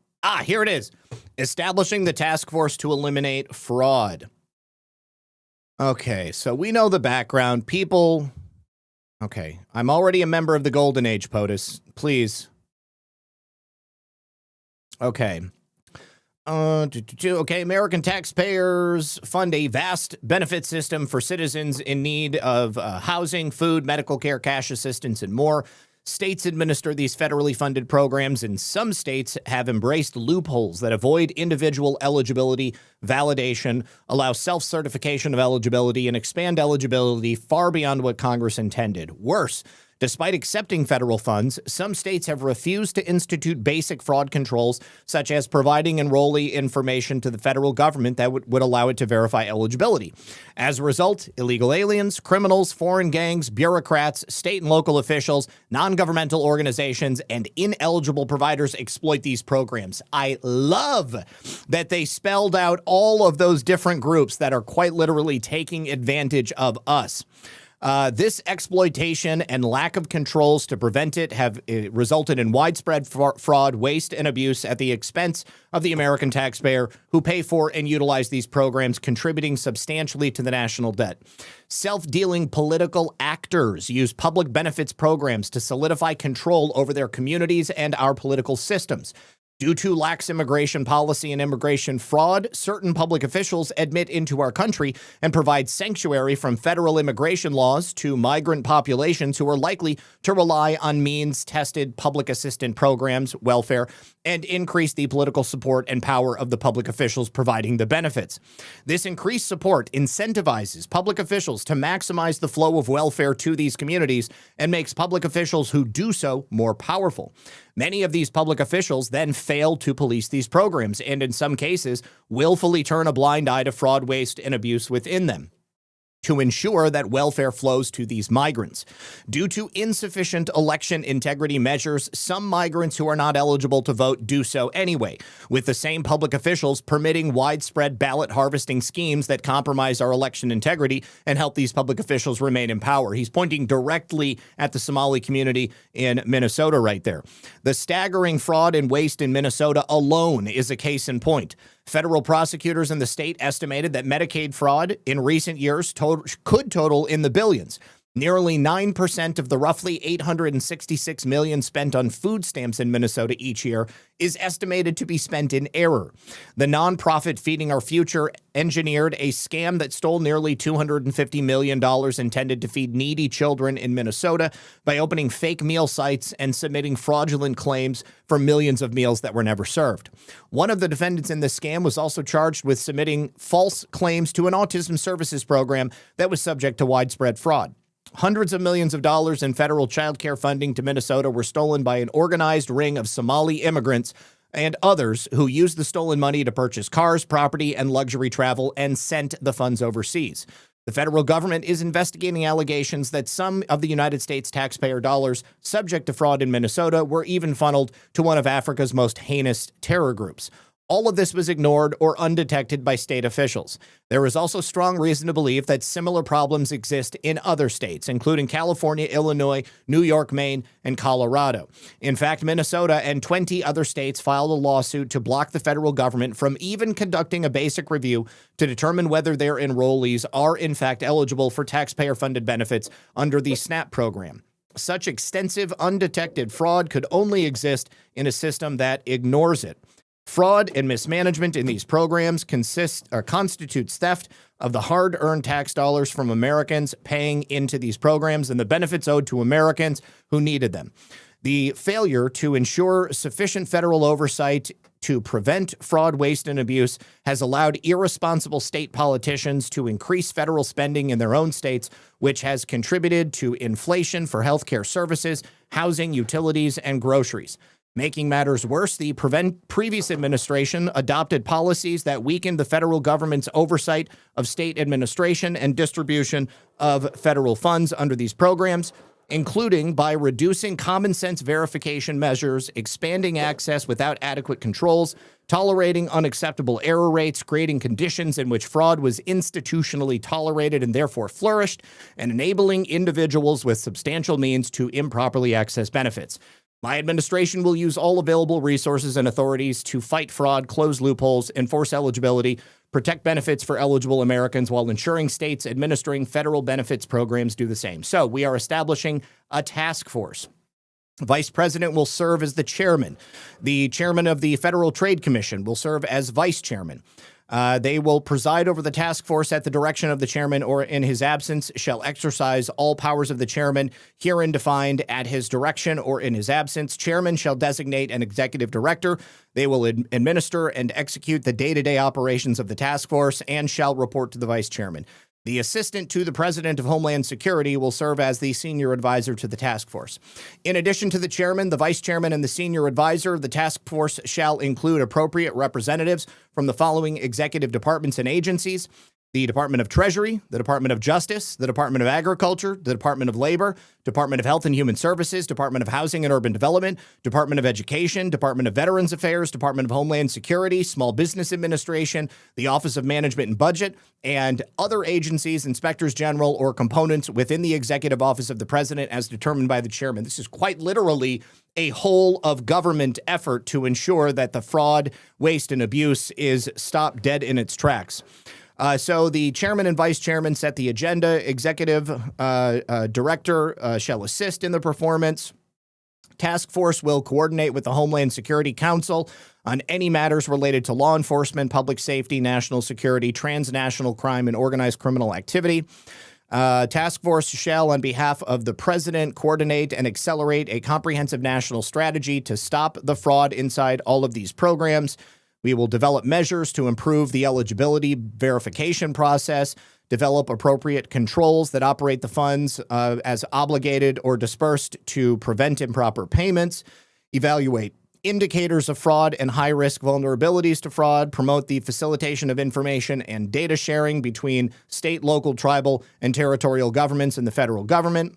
Here it is. Establishing the task force to eliminate fraud. Okay, so we know the background. People. Okay, I'm already a member of the Golden Age, POTUS. Please. Okay. Okay, American taxpayers fund a vast benefit system for citizens in need of housing, food, medical care, cash assistance, and more. States administer these federally funded programs, and some states have embraced loopholes that avoid individual eligibility validation, allow self-certification of eligibility, and expand eligibility far beyond what Congress intended. Worse, despite accepting federal funds, some states have refused to institute basic fraud controls, such as providing enrollee information to the federal government that would allow it to verify eligibility. As a result, illegal aliens, criminals, foreign gangs, bureaucrats, state and local officials, non-governmental organizations, and ineligible providers exploit these programs. I love that they spelled out all of those different groups that are quite literally taking advantage of us. This exploitation and lack of controls to prevent it have resulted in widespread fraud, waste, and abuse at the expense of the American taxpayer who pay for and utilize these programs, contributing substantially to the national debt. Self-dealing political actors use public benefits programs to solidify control over their communities and our political systems. Due to lax immigration policy and immigration fraud, certain public officials admit into our country and provide sanctuary from federal immigration laws to migrant populations who are likely to rely on means-tested public assistance programs, welfare, and increase the political support and power of the public officials providing the benefits. This increased support incentivizes public officials to maximize the flow of welfare to these communities and makes public officials who do so more powerful. Many of these public officials then fail to police these programs and, in some cases, willfully turn a blind eye to fraud, waste, and abuse within them to ensure that welfare flows to these migrants. Due to insufficient election integrity measures, some migrants who are not eligible to vote do so anyway, with the same public officials permitting widespread ballot harvesting schemes that compromise our election integrity and help these public officials remain in power. He's pointing directly at the Somali community in Minnesota right there. The staggering fraud and waste in Minnesota alone is a case in point. Federal prosecutors in the state estimated that Medicaid fraud in recent years could total in the billions. Nearly 9% of the roughly $866 million spent on food stamps in Minnesota each year is estimated to be spent in error. The nonprofit Feeding Our Future engineered a scam that stole nearly $250 million intended to feed needy children in Minnesota by opening fake meal sites and submitting fraudulent claims for millions of meals that were never served. One of the defendants in this scam was also charged with submitting false claims to an autism services program that was subject to widespread fraud. Hundreds of millions of dollars in federal child care funding to Minnesota were stolen by an organized ring of Somali immigrants and others who used the stolen money to purchase cars, property, and luxury travel and sent the funds overseas. The federal government is investigating allegations that some of the United States taxpayer dollars subject to fraud in Minnesota were even funneled to one of Africa's most heinous terror groups. All of this was ignored or undetected by state officials. There is also strong reason to believe that similar problems exist in other states, including California, Illinois, New York, Maine, and Colorado. In fact, Minnesota and 20 other states filed a lawsuit to block the federal government from even conducting a basic review to determine whether their enrollees are in fact eligible for taxpayer-funded benefits under the SNAP program. Such extensive, undetected fraud could only exist in a system that ignores it. Fraud and mismanagement in these programs constitutes theft of the hard-earned tax dollars from Americans paying into these programs and the benefits owed to Americans who needed them. The failure to ensure sufficient federal oversight to prevent fraud, waste, and abuse has allowed irresponsible state politicians to increase federal spending in their own states, which has contributed to inflation for healthcare services, housing, utilities, and groceries. Making matters worse, the previous administration adopted policies that weakened the federal government's oversight of state administration and distribution of federal funds under these programs, including by reducing common sense verification measures, expanding access without adequate controls, tolerating unacceptable error rates, creating conditions in which fraud was institutionally tolerated and therefore flourished, and enabling individuals with substantial means to improperly access benefits. My administration will use all available resources and authorities to fight fraud, close loopholes, enforce eligibility, protect benefits for eligible Americans while ensuring states administering federal benefits programs do the same. So we are establishing a task force Vice President will serve as the chairman. The chairman of the Federal Trade Commission will serve as vice chairman. They will preside over the task force at the direction of the chairman or in his absence, shall exercise all powers of the chairman herein defined at his direction or in his absence. Chairman shall designate an executive director. They will administer and execute the day-to-day operations of the task force and shall report to the vice chairman. The assistant to the President of Homeland Security will serve as the senior advisor to the task force. In addition to the chairman, the vice chairman, and the senior advisor, the task force shall include appropriate representatives from the following executive departments and agencies: the Department of Treasury, the Department of Justice, the Department of Agriculture, the Department of Labor, Department of Health and Human Services, Department of Housing and Urban Development, Department of Education, Department of Veterans Affairs, Department of Homeland Security, Small Business Administration, the Office of Management and Budget, and other agencies, inspectors general, or components within the executive office of the president as determined by the chairman. This is quite literally a whole of government effort to ensure that the fraud, waste, and abuse is stopped dead in its tracks. So the chairman and vice chairman set the agenda. Executive director shall assist in the performance. Task force will coordinate with the Homeland Security Council on any matters related to law enforcement, public safety, national security, transnational crime, and organized criminal activity. Task force shall, on behalf of the president, coordinate and accelerate a comprehensive national strategy to stop the fraud inside all of these programs. We will develop measures to improve the eligibility verification process, develop appropriate controls that operate the funds as obligated or dispersed to prevent improper payments, evaluate indicators of fraud and high-risk vulnerabilities to fraud, promote the facilitation of information and data sharing between state, local, tribal, and territorial governments and the federal government,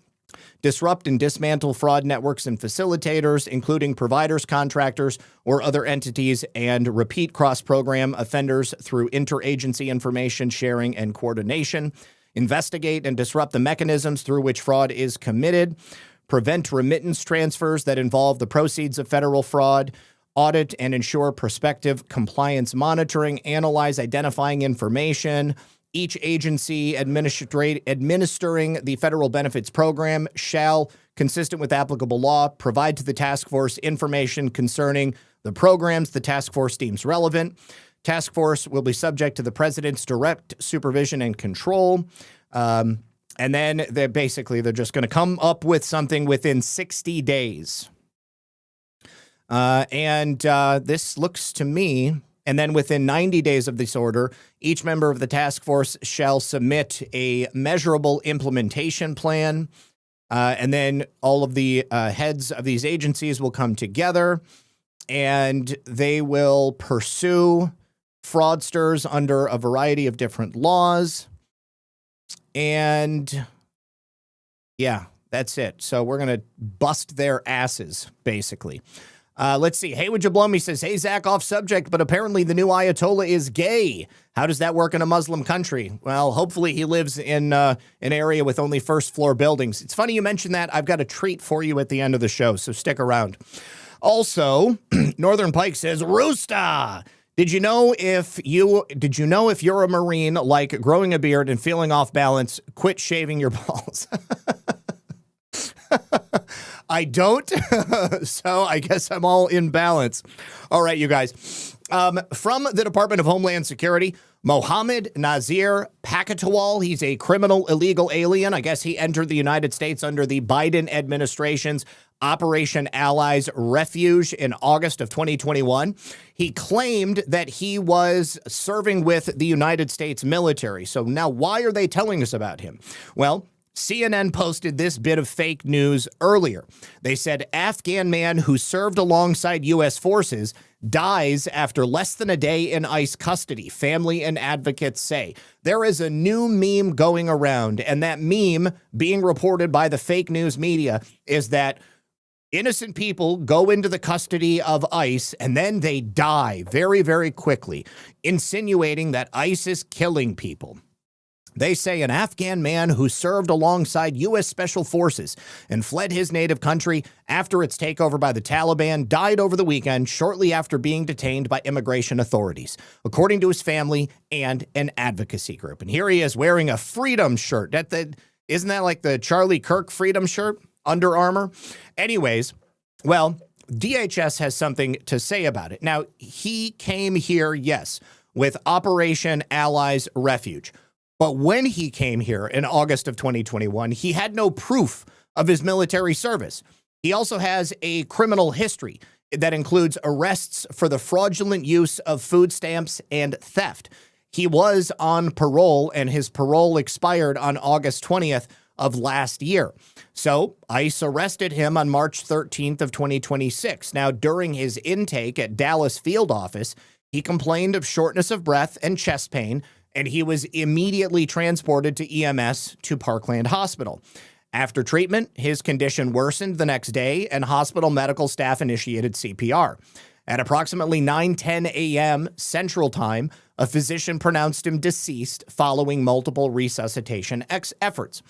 disrupt and dismantle fraud networks and facilitators, including providers, contractors, or other entities, and repeat cross-program offenders through interagency information sharing and coordination, investigate and disrupt the mechanisms through which fraud is committed, prevent remittance transfers that involve the proceeds of federal fraud, audit and ensure prospective compliance monitoring, analyze identifying information. Each agency administering the federal benefits program shall, consistent with applicable law, provide to the task force information concerning the programs the task force deems relevant. Task force will be subject to the president's direct supervision and control. And then they're just going to come up with something within 60 days. This looks to me... And then within 90 days of this order, each member of the task force shall submit a measurable implementation plan. And then all of the heads of these agencies will come together and they will pursue fraudsters under a variety of different laws. And yeah, that's it. So we're going to bust their asses, basically. Let's see. Hey, would you blow me? Says, hey, Zach, off subject, but apparently the new Ayatollah is gay. How does that work in a Muslim country? Well, hopefully he lives in an area with only first floor buildings. It's funny you mentioned that. I've got a treat for you at the end of the show, so stick around. Also, Northern Pike says, Roosta. Did you know if you're a Marine, like growing a beard and feeling off balance, quit shaving your balls? I don't, so I guess I'm all in balance. All right, you guys. From the Department of Homeland Security, Mohammed Nazir Pakatawal. He's a criminal illegal alien. I guess he entered the United States under the Biden administration's Operation Allies Refuge in August of 2021. He claimed that he was serving with the United States military. So now why are they telling us about him? Well, CNN posted this bit of fake news earlier. They said Afghan man who served alongside U.S. forces dies after less than a day in ICE custody, family and advocates say. There is a new meme going around, and that meme being reported by the fake news media is that innocent people go into the custody of ICE and then they die very, very quickly, insinuating that ICE is killing people. They say an Afghan man who served alongside U.S. Special Forces and fled his native country after its takeover by the Taliban died over the weekend shortly after being detained by immigration authorities, according to his family and an advocacy group. And here he is wearing a Freedom shirt. Isn't that like the Charlie Kirk Freedom shirt? Under Armour? Anyways, Well, DHS has something to say about it. Now, he came here, yes, with Operation Allies Refuge. But when he came here in August of 2021, he had no proof of his military service. He also has a criminal history that includes arrests for the fraudulent use of food stamps and theft. He was on parole, and his parole expired on August 20th of last year. So ICE arrested him on March 13th of 2026. Now, during his intake at Dallas field office, he complained of shortness of breath and chest pain, and he was immediately transported to EMS to Parkland Hospital. After treatment, his condition worsened the next day, and hospital medical staff initiated CPR. At approximately 9:10 a.m. Central Time, a physician pronounced him deceased following multiple resuscitation efforts.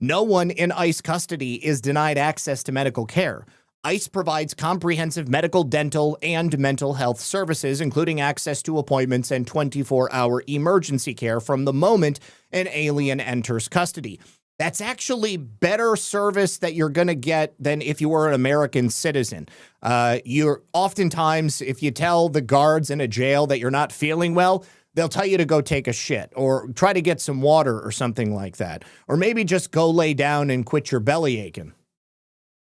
No one in ICE custody is denied access to medical care. ICE provides comprehensive medical, dental, and mental health services, including access to appointments and 24-hour emergency care from the moment an alien enters custody. That's actually better service that you're going to get than if you were an American citizen. You're oftentimes, if you tell the guards in a jail that you're not feeling well, they'll tell you to go take a shit or try to get some water or something like that. Or maybe just go lay down and quit your belly aching.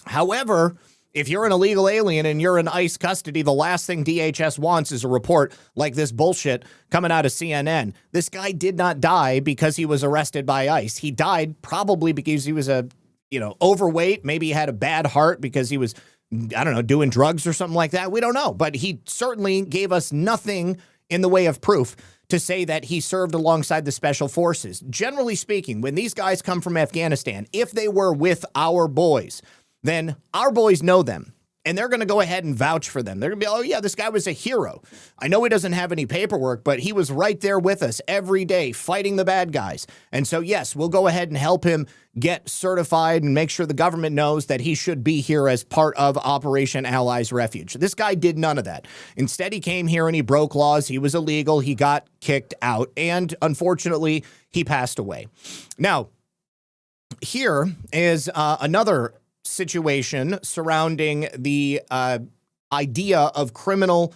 However, if you're an illegal alien and you're in ICE custody, the last thing DHS wants is a report like this bullshit coming out of CNN. This guy did not die because he was arrested by ICE. He died probably because he was overweight. Maybe he had a bad heart because he was, doing drugs or something like that. We don't know. But he certainly gave us nothing in the way of proof to say that he served alongside the special forces. Generally speaking, when these guys come from Afghanistan, if they were with our boys, then our boys know them, and they're going to go ahead and vouch for them. They're going to be, oh, yeah, this guy was a hero. I know he doesn't have any paperwork, but he was right there with us every day fighting the bad guys. And so, yes, we'll go ahead and help him get certified and make sure the government knows that he should be here as part of Operation Allies Refuge. This guy did none of that. Instead, he came here and he broke laws. He was illegal. He got kicked out, and unfortunately, he passed away. Now, here is another situation surrounding the idea of criminal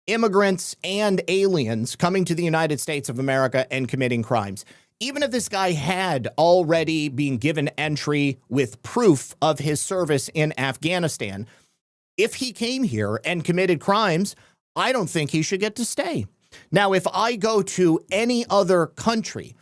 immigrants and aliens coming to the United States of America and committing crimes. Even if this guy had already been given entry with proof of his service in Afghanistan, if he came here and committed crimes, I don't think he should get to stay. Now, if I go to any other country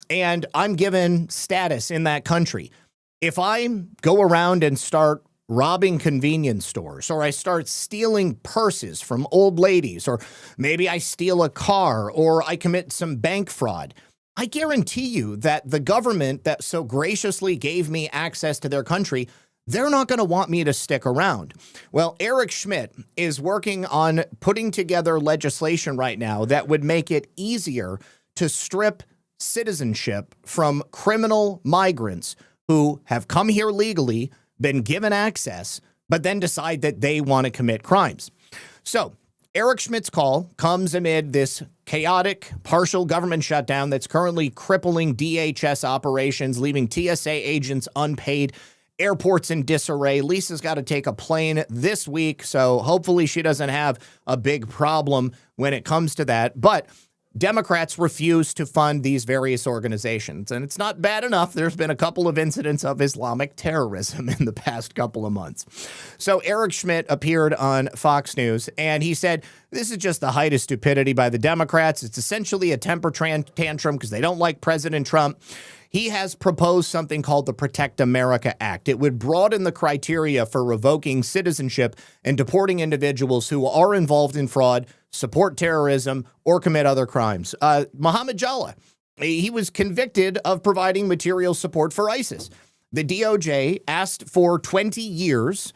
and I'm given status in that country, if I go around and start robbing convenience stores, or I start stealing purses from old ladies, or maybe I steal a car, or I commit some bank fraud, I guarantee you that the government that so graciously gave me access to their country, they're not going to want me to stick around. Well, Eric Schmidt is working on putting together legislation right now that would make it easier to strip citizenship from criminal migrants who have come here legally, been given access, but then decide that they want to commit crimes. So Eric Schmidt's call comes amid this chaotic partial government shutdown that's currently crippling DHS operations, leaving TSA agents unpaid, airports in disarray. Lisa's got to take a plane this week, so hopefully she doesn't have a big problem when it comes to that. But Democrats refuse to fund these various organizations, and it's not bad enough. There's been a couple of incidents of Islamic terrorism in the past couple of months. So Eric Schmidt appeared on Fox News, and he said, this is just the height of stupidity by the Democrats. It's essentially a temper tantrum because they don't like President Trump. He has proposed something called the Protect America Act. It would broaden the criteria for revoking citizenship and deporting individuals who are involved in fraud, support terrorism, or commit other crimes. Mohammed Jallah, he was convicted of providing material support for ISIS. The DOJ asked for 20 years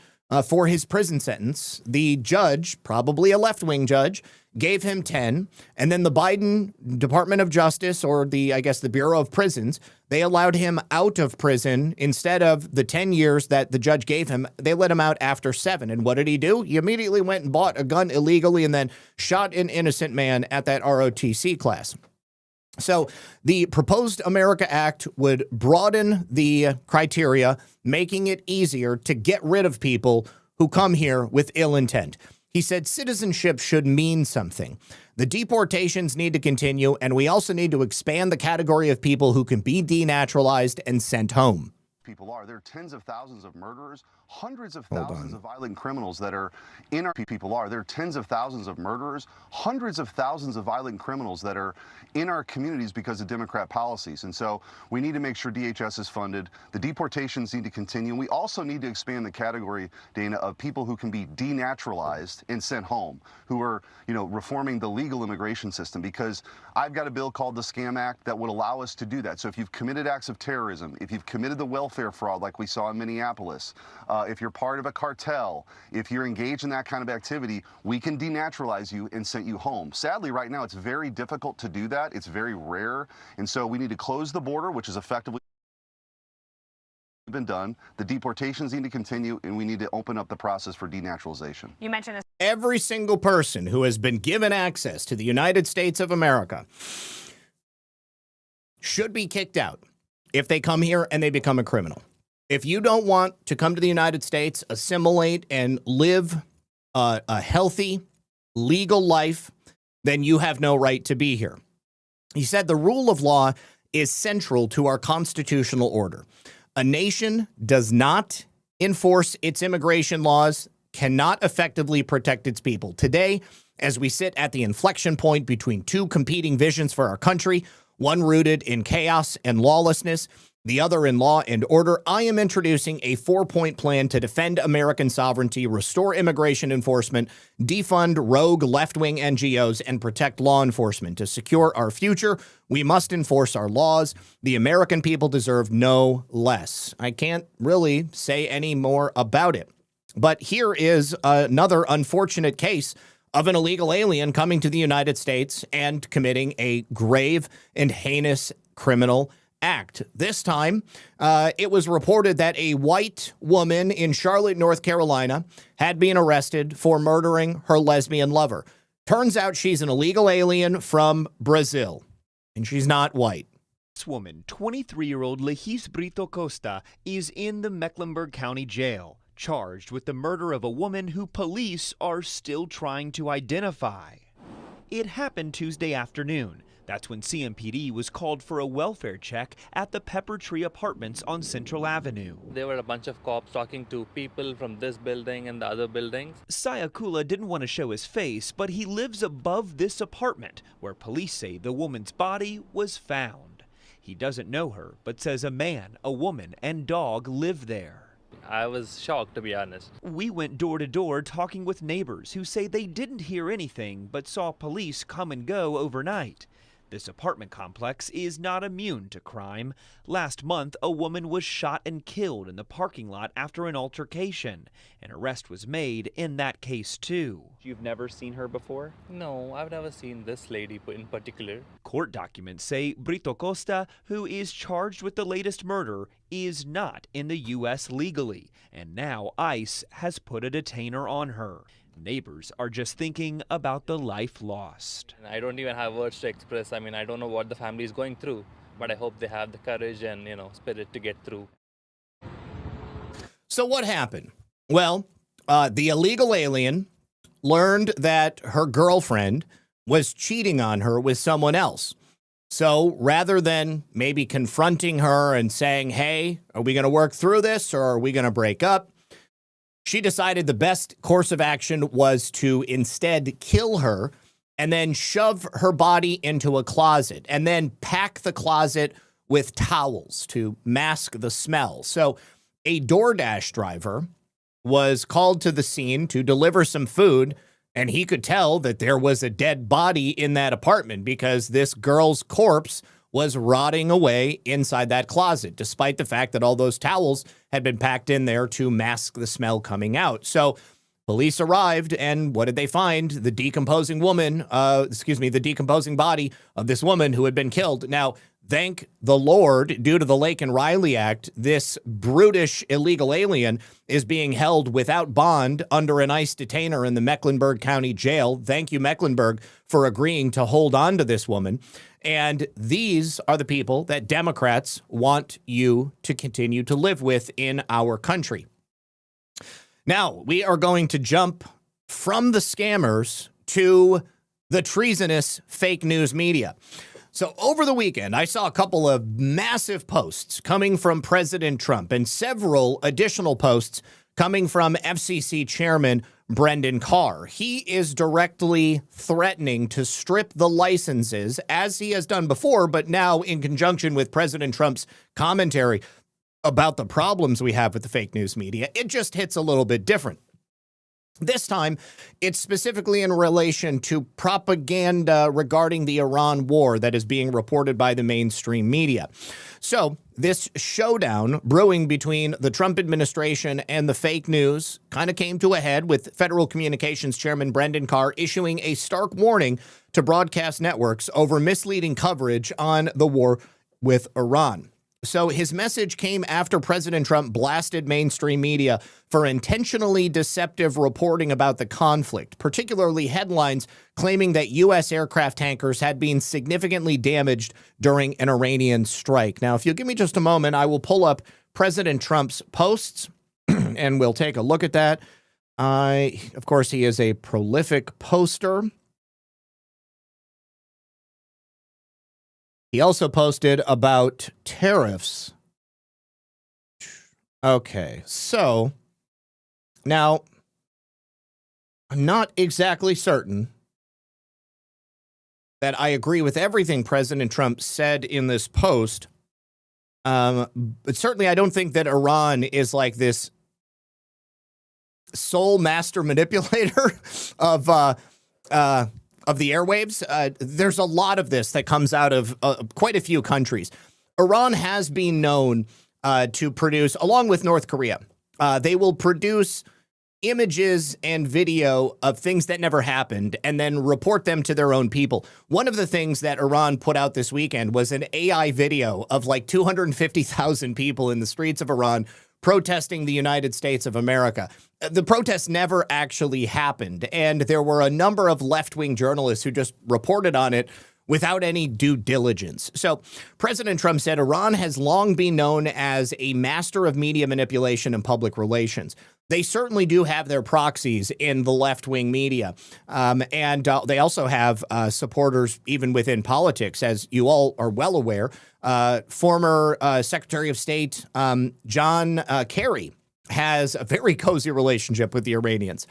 for his prison sentence. The judge, probably a left-wing judge, gave him 10. And then the Biden Department of Justice, or the Bureau of Prisons, they allowed him out of prison instead of the 10 years that the judge gave him. They let him out after 7. And what did he do? He immediately went and bought a gun illegally and then shot an innocent man at that ROTC class. So the proposed America Act would broaden the criteria, making it easier to get rid of people who come here with ill intent. He said citizenship should mean something. The deportations need to continue, and we also need to expand the category of people who can be denaturalized and sent home. People are. There are tens of thousands of murderers, hundreds of thousands of violent criminals that are in our people are. There are tens of thousands of murderers, hundreds of thousands of violent criminals that are in our communities because of Democrat policies. And so we need to make sure DHS is funded. The deportations need to continue. We also need to expand the category, Dana, of people who can be denaturalized and sent home, who are, reforming the legal immigration system, because I've got a bill called the Scam Act that would allow us to do that. So if you've committed acts of terrorism, if you've committed the welfare fraud like we saw in Minneapolis, if you're part of a cartel, if you're engaged in that kind of activity, we can denaturalize you and send you home. Sadly, right now, it's very difficult to do that. It's very rare. And so we need to close the border, which is effectively been done. The deportations need to continue, and we need to open up the process for denaturalization. You mentioned every single person who has been given access to the United States of America should be kicked out if they come here and they become a criminal. If you don't want to come to the United States, assimilate, and live a healthy, legal life, then you have no right to be here. He said the rule of law is central to our constitutional order. A nation does not enforce its immigration laws, cannot effectively protect its people. Today, as we sit at the inflection point between two competing visions for our country, one rooted in chaos and lawlessness, the other in law and order, I am introducing a 4-point plan to defend American sovereignty, restore immigration enforcement, defund rogue left-wing NGOs, and protect law enforcement. To secure our future, we must enforce our laws. The American people deserve no less. I can't really say any more about it. But here is another unfortunate case of an illegal alien coming to the United States and committing a grave and heinous criminal act. This time, it was reported that a white woman in Charlotte, North Carolina, had been arrested for murdering her lesbian lover. Turns out she's an illegal alien from Brazil, and she's not white. This woman, 23-year-old Lehis Brito Costa, is in the Mecklenburg County Jail, charged with the murder of a woman who police are still trying to identify. It happened Tuesday afternoon. That's when CMPD was called for a welfare check at the Pepper Tree Apartments on Central Avenue. There were a bunch of cops talking to people from this building and the other buildings. Sayakula didn't want to show his face, but he lives above this apartment, where police say the woman's body was found. He doesn't know her, but says a man, a woman, and dog live there. I was shocked, to be honest. We went door to door talking with neighbors who say they didn't hear anything but saw police come and go overnight. This apartment complex is not immune to crime. Last month, a woman was shot and killed in the parking lot after an altercation. An arrest was made in that case, too. You've never seen her before? No, I've never seen this lady in particular. Court documents say Brito Costa, who is charged with the latest murder, is not in the U.S. legally, and now ICE has put a detainer on her. Neighbors are just thinking about the life lost. I don't even have words to express. I don't know what the family is going through, but I hope they have the courage and, spirit to get through. So what happened? Well, the illegal alien learned that her girlfriend was cheating on her with someone else. So rather than maybe confronting her and saying, hey, are we going to work through this or are we going to break up? She decided the best course of action was to instead kill her and then shove her body into a closet and then pack the closet with towels to mask the smell. So a DoorDash driver was called to the scene to deliver some food, and he could tell that there was a dead body in that apartment because this girl's corpse was rotting away inside that closet, despite the fact that all those towels had been packed in there to mask the smell coming out. So police arrived, and what did they find? The decomposing the decomposing body of this woman who had been killed. Now, thank the Lord, due to the Lake and Riley Act, this brutish illegal alien is being held without bond under an ICE detainer in the Mecklenburg County Jail. Thank you, Mecklenburg, for agreeing to hold on to this woman. And these are the people that Democrats want you to continue to live with in our country. Now, we are going to jump from the scammers to the treasonous fake news media. So over the weekend, I saw a couple of massive posts coming from President Trump and several additional posts coming from FCC Chairman Brendan Carr. He is directly threatening to strip the licenses, as he has done before, but now in conjunction with President Trump's commentary about the problems we have with the fake news media. It just hits a little bit different. This time, it's specifically in relation to propaganda regarding the Iran war that is being reported by the mainstream media. So this showdown brewing between the Trump administration and the fake news kind of came to a head with Federal Communications Chairman Brendan Carr issuing a stark warning to broadcast networks over misleading coverage on the war with Iran. So his message came after President Trump blasted mainstream media for intentionally deceptive reporting about the conflict, particularly headlines claiming that U.S. aircraft tankers had been significantly damaged during an Iranian strike. Now, if you'll give me just a moment, I will pull up President Trump's posts and we'll take a look at that. Of course, he is a prolific poster. He also posted about tariffs. Okay, so now I'm not exactly certain that I agree with everything President Trump said in this post. But certainly I don't think that Iran is like this sole master manipulator of the airwaves. There's a lot of this that comes out of quite a few countries. Iran has been known to produce, along with North Korea, they will produce images and video of things that never happened and then report them to their own people. One of the things that Iran put out this weekend was an AI video of like 250,000 people in the streets of Iran protesting the United States of America. The protests never actually happened, and there were a number of left-wing journalists who just reported on it without any due diligence. So President Trump said Iran has long been known as a master of media manipulation and public relations. They certainly do have their proxies in the left-wing media, and they also have supporters even within politics, as you all are well aware. Former Secretary of State John Kerry has a very cozy relationship with the Iranians.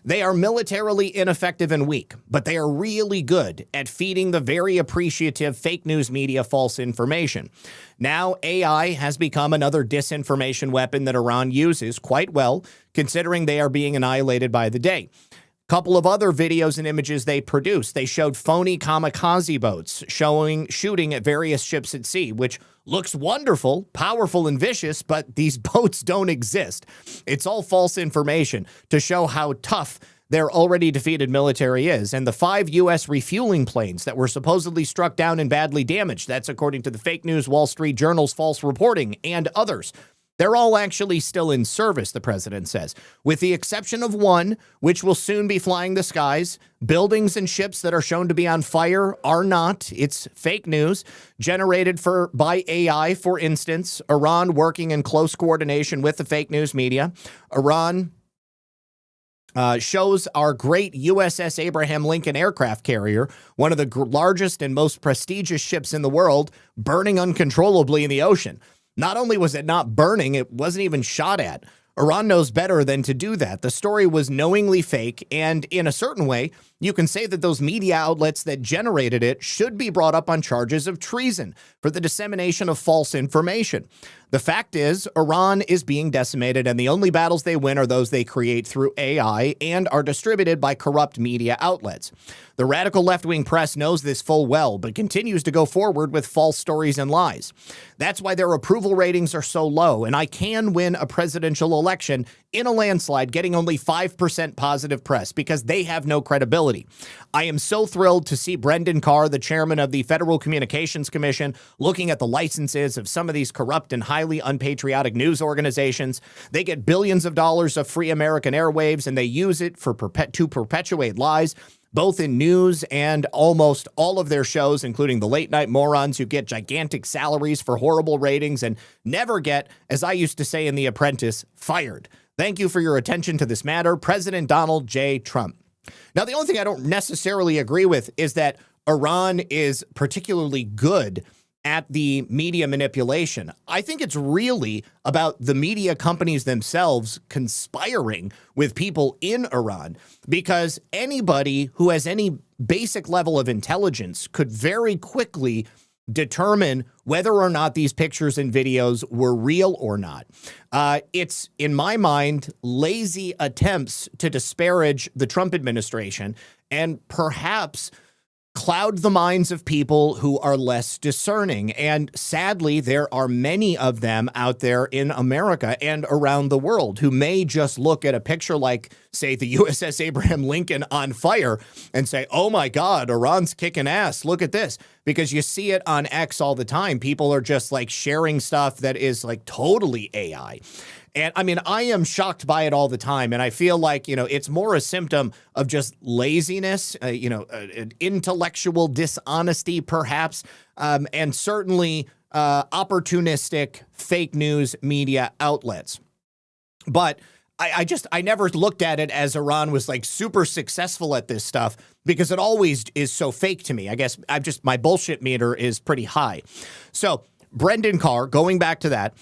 They are militarily ineffective and weak, but they are really good at feeding the very appreciative fake news media false information. Now, AI has become another disinformation weapon that Iran uses quite well, considering they are being annihilated by the day. Couple of other videos and images they produced. They showed phony kamikaze boats shooting at various ships at sea, which looks wonderful, powerful, and vicious, but these boats don't exist. It's all false information to show how tough their already defeated military is. And the 5 U.S. refueling planes that were supposedly struck down and badly damaged, that's according to the fake news Wall Street Journal's false reporting and others. They're all actually still in service, the president says, with the exception of one, which will soon be flying the skies. Buildings and ships that are shown to be on fire are not. It's fake news generated by AI, for instance. Iran working in close coordination with the fake news media. Iran shows our great USS Abraham Lincoln aircraft carrier, one of the largest and most prestigious ships in the world, burning uncontrollably in the ocean. Not only was it not burning, it wasn't even shot at. Iran knows better than to do that. The story was knowingly fake, and in a certain way, you can say that those media outlets that generated it should be brought up on charges of treason for the dissemination of false information. The fact is, Iran is being decimated, and the only battles they win are those they create through AI and are distributed by corrupt media outlets. The radical left-wing press knows this full well, but continues to go forward with false stories and lies. That's why their approval ratings are so low, and I can win a presidential election in a landslide getting only 5% positive press because they have no credibility. I am so thrilled to see Brendan Carr, the chairman of the Federal Communications Commission, looking at the licenses of some of these corrupt and highly unpatriotic news organizations. They get billions of dollars of free American airwaves, and they use it to perpetuate lies, both in news and almost all of their shows, including the late night morons who get gigantic salaries for horrible ratings and never get, as I used to say in The Apprentice, fired. Thank you for your attention to this matter, President Donald J. Trump. Now, the only thing I don't necessarily agree with is that Iran is particularly good at the media manipulation. I think it's really about the media companies themselves conspiring with people in Iran, because anybody who has any basic level of intelligence could very quickly determine whether or not these pictures and videos were real or not. It's, in my mind, lazy attempts to disparage the Trump administration and perhaps cloud the minds of people who are less discerning. And sadly, there are many of them out there in America and around the world who may just look at a picture like, say, the USS Abraham Lincoln on fire and say, oh my God, Iran's kicking ass. Look at this. Because you see it on X all the time. People are just like sharing stuff that is like totally AI. And I mean, I am shocked by it all the time. And I feel like, it's more a symptom of just laziness, intellectual dishonesty, perhaps, and certainly opportunistic fake news media outlets. But I never looked at it as Iran was like super successful at this stuff, because it always is so fake to me. I guess my bullshit meter is pretty high. So Brendan Carr, going back to that,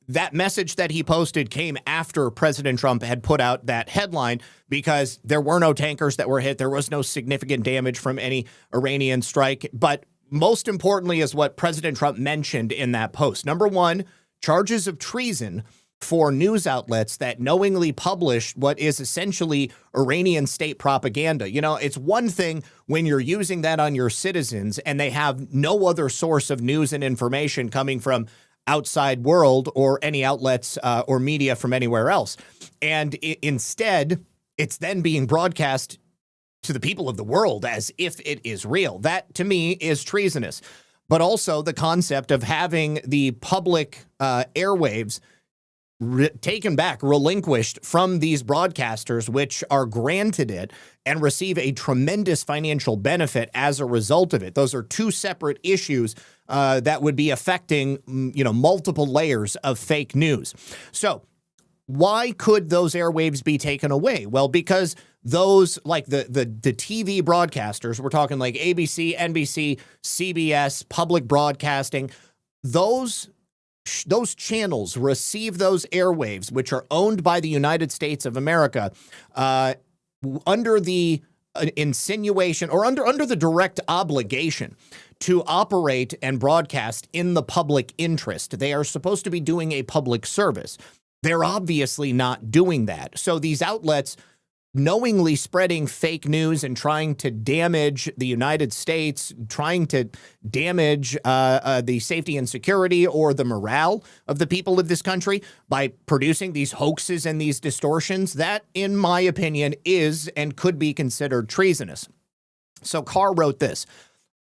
that message that he posted came after President Trump had put out that headline, because there were no tankers that were hit. There was no significant damage from any Iranian strike. But most importantly is what President Trump mentioned in that post. Number one, charges of treason for news outlets that knowingly published what is essentially Iranian state propaganda. It's one thing when you're using that on your citizens and they have no other source of news and information coming from outside world or any outlets or media from anywhere else. And instead, it's then being broadcast to the people of the world as if it is real. That, to me, is treasonous. But also the concept of having the public airwaves taken back, relinquished from these broadcasters, which are granted it and receive a tremendous financial benefit as a result of it. Those are two separate issues that would be affecting, multiple layers of fake news. So why could those airwaves be taken away? Well, because those, like the TV broadcasters, we're talking like ABC, NBC, CBS, public broadcasting, those channels receive those airwaves, which are owned by the United States of America, under the insinuation or under the direct obligation to operate and broadcast in the public interest. They are supposed to be doing a public service. They're obviously not doing that. So these outlets knowingly spreading fake news and trying to damage the United States, trying to damage the safety and security or the morale of the people of this country by producing these hoaxes and these distortions, that, in my opinion, is and could be considered treasonous. So Carr wrote this: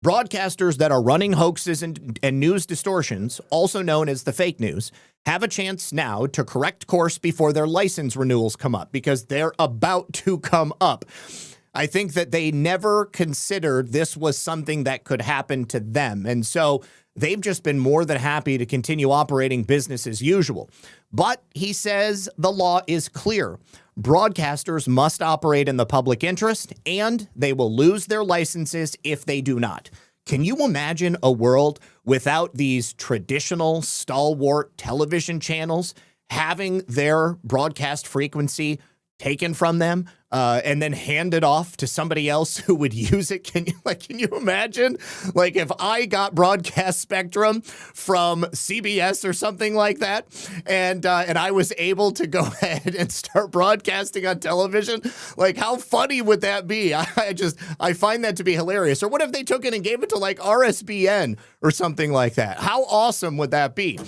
broadcasters that are running hoaxes and news distortions, also known as the fake news, have a chance now to correct course before their license renewals come up, because they're about to come up. I think that they never considered this was something that could happen to them. And so they've just been more than happy to continue operating business as usual. But he says the law is clear. Broadcasters must operate in the public interest, and they will lose their licenses if they do not. Can you imagine a world without these traditional stalwart television channels having their broadcast frequency taken from them and then handed off to somebody else who would use it? Can you imagine? Like, if I got broadcast spectrum from CBS or something like that, and I was able to go ahead and start broadcasting on television, like, how funny would that be? I find that to be hilarious. Or what if they took it and gave it to like RSBN or something like that? How awesome would that be?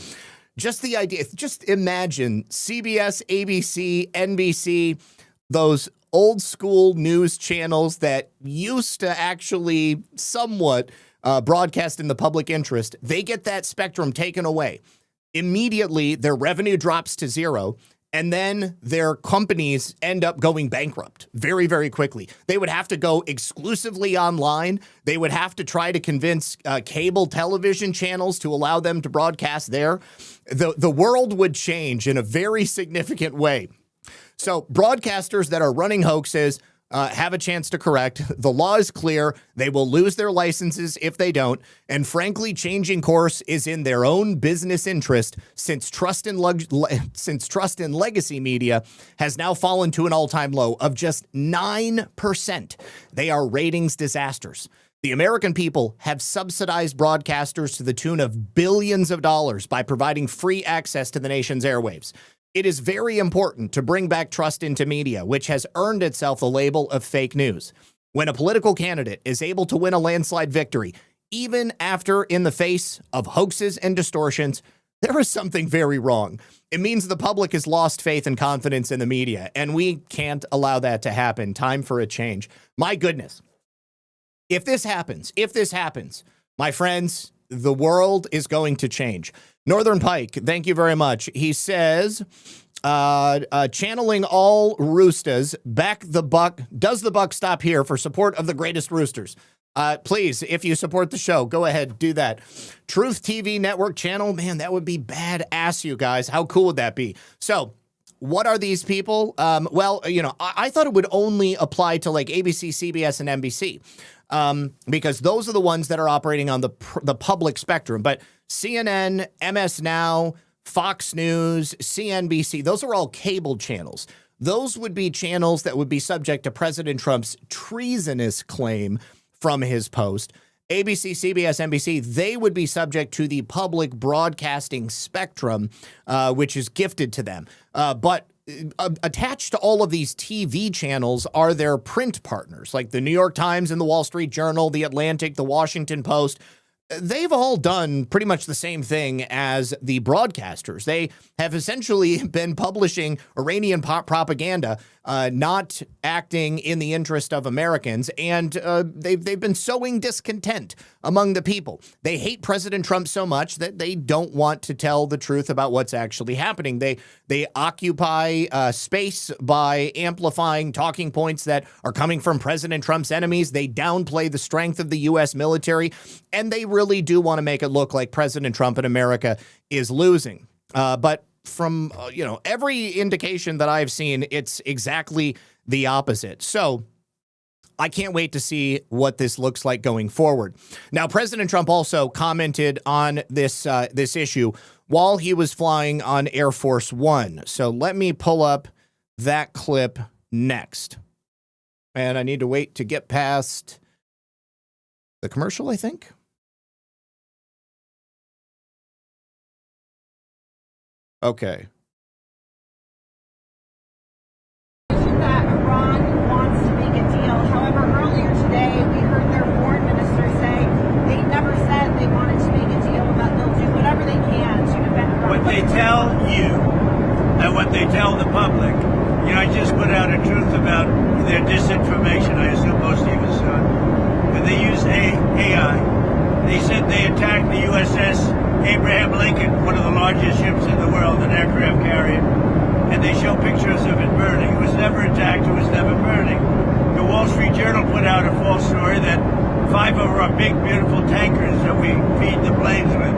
Just the idea, just imagine CBS, ABC, NBC, those old school news channels that used to actually somewhat broadcast in the public interest. They get that spectrum taken away. Immediately, their revenue drops to zero. and then their companies end up going bankrupt very, very quickly. They would have to go exclusively online. They would have to try to convince cable television channels to allow them to broadcast there. The world would change in a very significant way. So broadcasters that are running hoaxes have a chance to correct. The law is clear. They will lose their licenses if they don't. And frankly, changing course is in their own business interest since trust in legacy media has now fallen to an all-time low of just 9%. They are ratings disasters. The American people have subsidized broadcasters to the tune of billions of dollars by providing free access to the nation's airwaves. It is very important to bring back trust into media, which has earned itself the label of fake news. When a political candidate is able to win a landslide victory, even after in the face of hoaxes and distortions, there is something very wrong. It means the public has lost faith and confidence in the media, and we can't allow that to happen. Time for a change. My goodness. If this happens, my friends, the world is going to change. Northern Pike, thank you very much. He says, channeling all roostas, back the buck. Does the buck stop here for support of the greatest roosters? Please, if you support the show, go ahead, do that. Truth TV Network channel, man, that would be badass, you guys. How cool would that be? So, what are these people? Well, you know, I thought it would only apply to like ABC, CBS, and NBC. Because those are the ones that are operating on the public spectrum. But CNN, MS Now, Fox News, CNBC, those are all cable channels. Those would be channels that would be subject to President Trump's treasonous claim from his post. ABC, CBS, NBC, they would be subject to the public broadcasting spectrum, which is gifted to them. But attached to all of these TV channels are their print partners, like the New York Times and the Wall Street Journal, the Atlantic, the Washington Post. They've all done pretty much the same thing as the broadcasters. They have essentially been publishing Iranian propaganda, not acting in the interest of Americans, and they've been sowing discontent among the people. They hate President Trump so much that they don't want to tell the truth about what's actually happening. They occupy space by amplifying talking points that are coming from President Trump's enemies. They downplay the strength of the U.S. military, and they really do want to make it look like President Trump and America is losing. But from every indication that I've seen, it's exactly the opposite. So I can't wait to see what this looks like going forward. Now, President Trump also commented on this issue while he was flying on Air Force One. So let me pull up that clip next. And I need to wait to get past the commercial, I think. Okay. That Iran wants to make a deal. However, earlier today, we heard their foreign minister say they never said they wanted to make a deal, but they'll do whatever they can to prevent Iran. What they tell you and what they tell the public. You know, I just put out a truth about their disinformation. I assume most of you saw it. But they used AI. They said they attacked the USS Abraham Lincoln, one of the largest ships in the world, an aircraft carrier, and they show pictures of it burning. It was never attacked, it was never burning. The Wall Street Journal put out a false story that 5 of our big, beautiful tankers that we feed the planes with,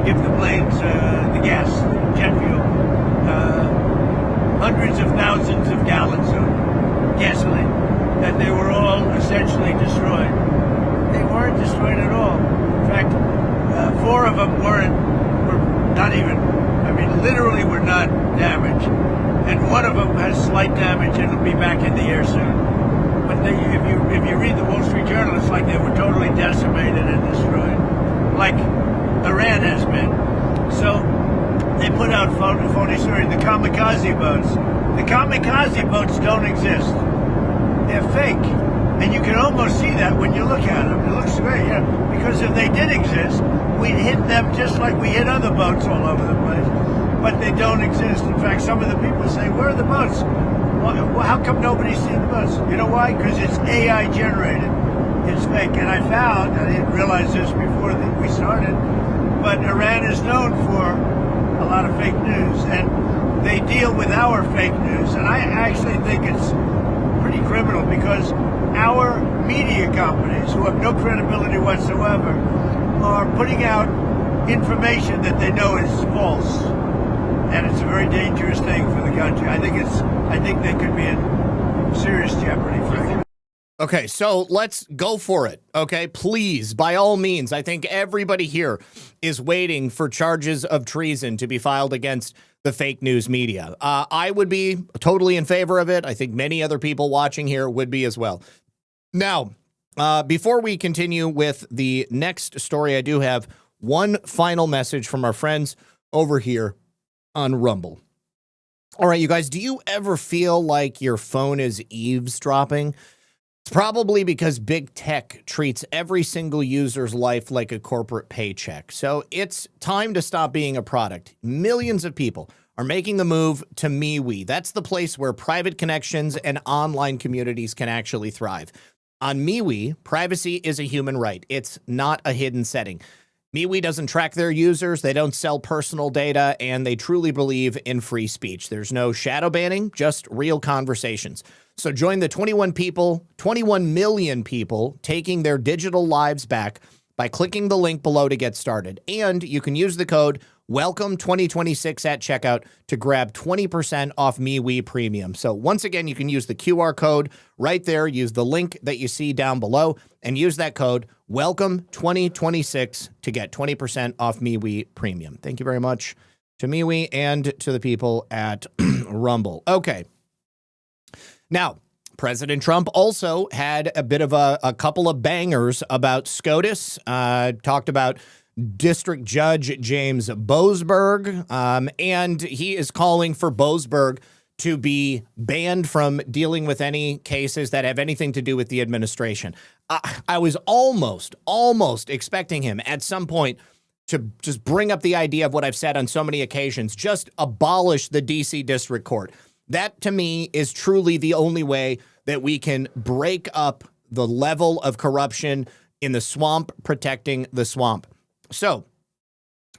give the planes the gas, jet fuel, hundreds of thousands of gallons of gasoline, that they were all essentially destroyed. They weren't destroyed at all. In fact, 4 of them were not even, literally were not damaged. And 1 of them has slight damage and will be back in the air soon. But if you read the Wall Street Journal, it's like they were totally decimated and destroyed, like Iran has been. So they put out phony stories. The kamikaze boats. The kamikaze boats don't exist. They're fake. And you can almost see that when you look at them. It looks great, yeah. Because if they did exist, we'd hit them just like we hit other boats all over the place. But they don't exist. In fact, some of the people say, where are the boats? Well, how come nobody's seen the boats? You know why? Because it's AI generated. It's fake. And I found, I didn't realize this before we started, but Iran is known for a lot of fake news. And they deal with our fake news. And I actually think it's pretty criminal because our media companies, who have no credibility whatsoever, are putting out information that they know is false. And it's a very dangerous thing for the country. I think they could be in serious jeopardy, frankly. Okay, so let's go for it. Okay, please, by all means, I think everybody here is waiting for charges of treason to be filed against the fake news media. I would be totally in favor of it. I think many other people watching here would be as well. Now, before we continue with the next story, I do have one final message from our friends over here on Rumble. All right, you guys, do you ever feel like your phone is eavesdropping? It's probably because big tech treats every single user's life like a corporate paycheck. So it's time to stop being a product. Millions of people are making the move to MeWe. That's the place where private connections and online communities can actually thrive. On MeWe, privacy is a human right. It's not a hidden setting. MeWe doesn't track their users, they don't sell personal data, and they truly believe in free speech. There's no shadow banning, just real conversations. So join the 21 million people taking their digital lives back by clicking the link below to get started. And you can use the code WELCOME2026 at checkout to grab 20% off MeWe Premium. So once again, you can use the QR code right there, use the link that you see down below, and use that code WELCOME2026 to get 20% off MeWe Premium. Thank you very much to MeWe and to the people at Rumble. Okay. Now, President Trump also had a bit of a couple of bangers about SCOTUS, talked about District Judge James Boasberg, and he is calling for Boasberg to be banned from dealing with any cases that have anything to do with the administration. I was almost expecting him at some point to just bring up the idea of what I've said on so many occasions, just abolish the D.C. District Court. That, to me, is truly the only way that we can break up the level of corruption in the swamp, protecting the swamp. So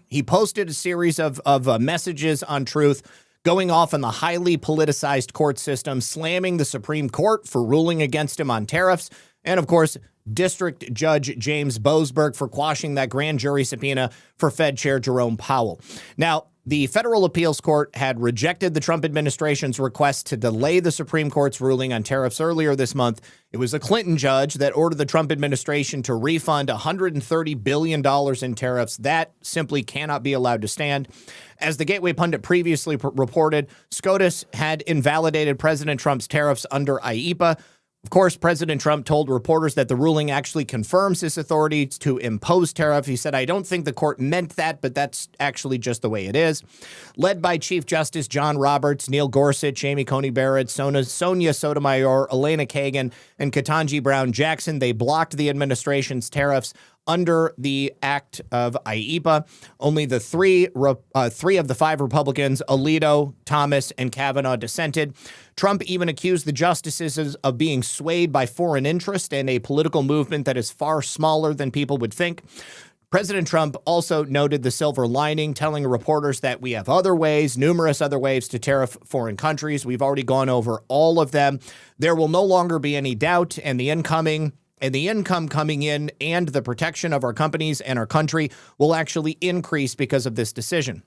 he posted a series of messages on Truth, going off on the highly politicized court system, slamming the Supreme Court for ruling against him on tariffs, and, of course, District Judge James Boasberg for quashing that grand jury subpoena for Fed Chair Jerome Powell. Now, the Federal Appeals Court had rejected the Trump administration's request to delay the Supreme Court's ruling on tariffs earlier this month. It was a Clinton judge that ordered the Trump administration to refund $130 billion in tariffs. That simply cannot be allowed to stand. As the Gateway Pundit previously reported, SCOTUS had invalidated President Trump's tariffs under IEEPA. Of course, President Trump told reporters that the ruling actually confirms his authority to impose tariff. He said, "I don't think the court meant that, but that's actually just the way it is." Led by Chief Justice John Roberts, Neil Gorsuch, Amy Coney Barrett, Sonia Sotomayor, Elena Kagan, and Ketanji Brown Jackson, they blocked the administration's tariffs under the Act of IEEPA. Only the three of the five Republicans, Alito, Thomas, and Kavanaugh, dissented. Trump even accused the justices of being swayed by foreign interest and a political movement that is far smaller than people would think. President Trump also noted the silver lining, telling reporters that we have other ways, numerous other ways to tariff foreign countries. We've already gone over all of them. There will no longer be any doubt, and the income coming in and the protection of our companies and our country will actually increase because of this decision.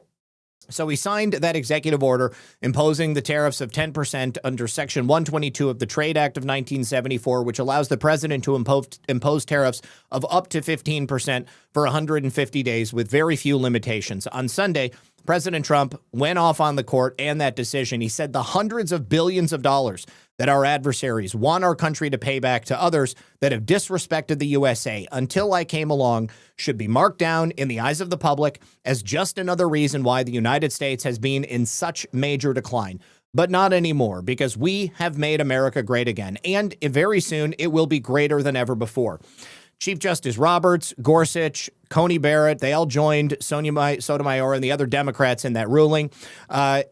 So he signed that executive order imposing the tariffs of 10% under Section 122 of the Trade Act of 1974, which allows the president to impose tariffs of up to 15% for 150 days with very few limitations. On Sunday, President Trump went off on the court and that decision. He said the hundreds of billions of dollars that our adversaries want our country to pay back to others that have disrespected the USA until I came along should be marked down in the eyes of the public as just another reason why the United States has been in such major decline. But not anymore, because we have made America great again. And very soon it will be greater than ever before. Chief Justice Roberts, Gorsuch, Coney Barrett, they all joined Sonia Sotomayor and the other Democrats in that ruling.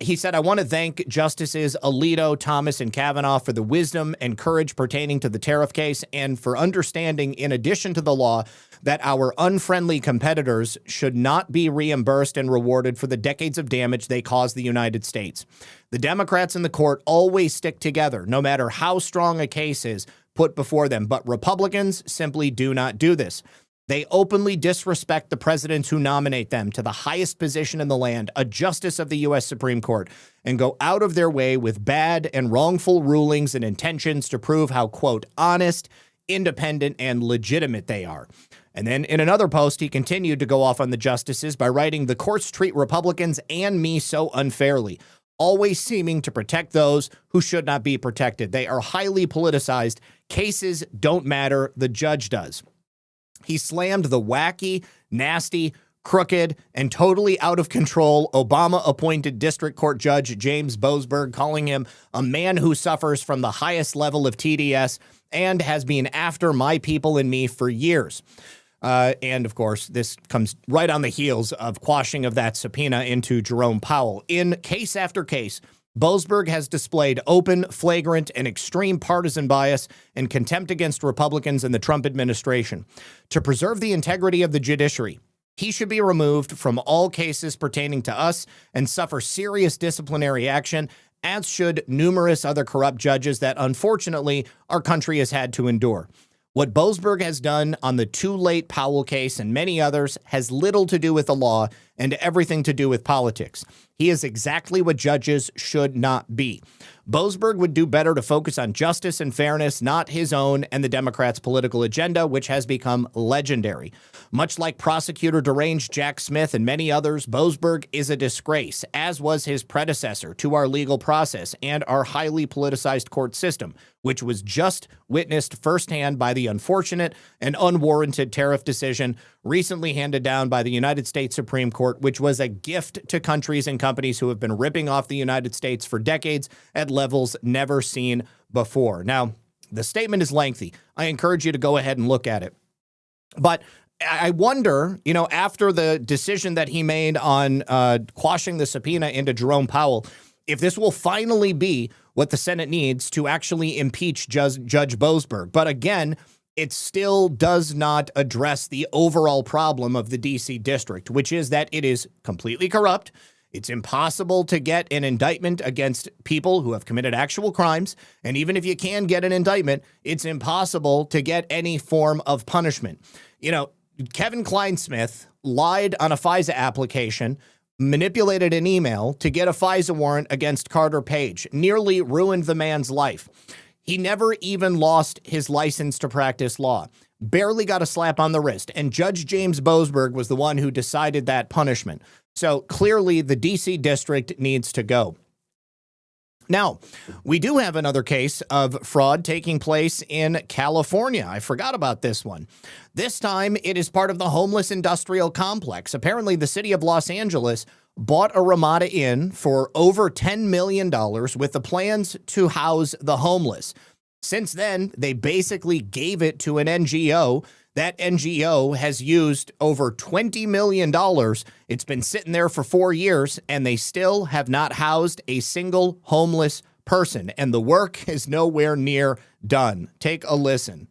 He said, "I want to thank Justices Alito, Thomas, and Kavanaugh for the wisdom and courage pertaining to the tariff case and for understanding, in addition to the law, that our unfriendly competitors should not be reimbursed and rewarded for the decades of damage they caused the United States. The Democrats in the court always stick together, no matter how strong a case is put before them, but Republicans simply do not do this. They openly disrespect the presidents who nominate them to the highest position in the land, a justice of the U.S. Supreme Court, and go out of their way with bad and wrongful rulings and intentions to prove how, quote, honest, independent, and legitimate they are. And then in another post, he continued to go off on the justices by writing, the courts treat Republicans and me so unfairly, always seeming to protect those who should not be protected. They are highly politicized. Cases don't matter. The judge does. He slammed the wacky, nasty, crooked, and totally out of control Obama-appointed District Court Judge James Boasberg, calling him a man who suffers from the highest level of TDS and has been after my people and me for years. And, of course, this comes right on the heels of quashing of that subpoena into Jerome Powell. In case after case, Boasberg has displayed open, flagrant, and extreme partisan bias and contempt against Republicans and the Trump administration. To preserve the integrity of the judiciary, he should be removed from all cases pertaining to us and suffer serious disciplinary action, as should numerous other corrupt judges that, unfortunately, our country has had to endure. What Boasberg has done on the too late Powell case and many others has little to do with the law and everything to do with politics. He is exactly what judges should not be. Boasberg would do better to focus on justice and fairness, not his own and the Democrats' political agenda, which has become legendary. Much like prosecutor deranged Jack Smith and many others, Boasberg is a disgrace, as was his predecessor, to our legal process and our highly politicized court system, which was just witnessed firsthand by the unfortunate and unwarranted tariff decision recently handed down by the United States Supreme Court, which was a gift to countries and companies who have been ripping off the United States for decades at levels never seen before. Now, the statement is lengthy. I encourage you to go ahead and look at it. But I wonder, after the decision that he made on quashing the subpoena into Jerome Powell, if this will finally be what the Senate needs to actually impeach Judge Boasberg. But again, it still does not address the overall problem of the D.C. district, which is that it is completely corrupt. It's impossible to get an indictment against people who have committed actual crimes. And even if you can get an indictment, it's impossible to get any form of punishment. Kevin Kleinsmith lied on a FISA application, manipulated an email to get a FISA warrant against Carter Page, nearly ruined the man's life. He never even lost his license to practice law, barely got a slap on the wrist, and Judge James Boasberg was the one who decided that punishment. So clearly the D.C. district needs to go. Now, we do have another case of fraud taking place in California. I forgot about this one. This time, it is part of the homeless industrial complex. Apparently, the city of Los Angeles bought a Ramada Inn for over $10 million with the plans to house the homeless. Since then, they basically gave it to an NGO. That NGO has used over $20 million. It's been sitting there for 4 years, and they still have not housed a single homeless person. And the work is nowhere near done. Take a listen.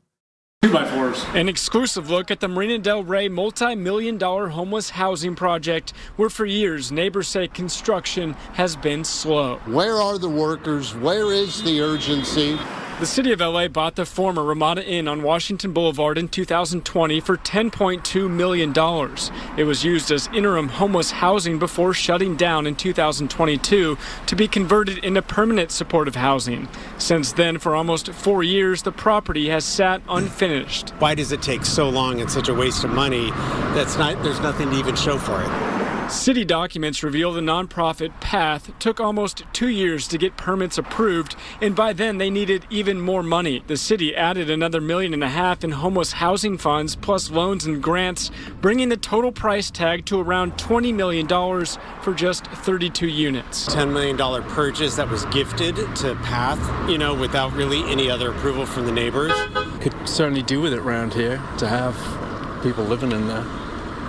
2x4s. An exclusive look at the Marina Del Rey multi-million-dollar homeless housing project, where for years neighbors say construction has been slow. Where are the workers? Where is the urgency? The city of LA bought the former Ramada Inn on Washington Boulevard in 2020 for $10.2 million. It was used as interim homeless housing before shutting down in 2022 to be converted into permanent supportive housing. Since then, for almost 4 years, the property has sat unfinished. Why does it take so long and such a waste of money? There's nothing to even show for it. City documents reveal the nonprofit PATH took almost 2 years to get permits approved, and by then they needed even more money. The city added another $1.5 million in homeless housing funds plus loans and grants, bringing the total price tag to around $20 million for just 32 units. $10 million purchase that was gifted to PATH, without really any other approval from the neighbors. Could certainly do with it around here to have people living in there.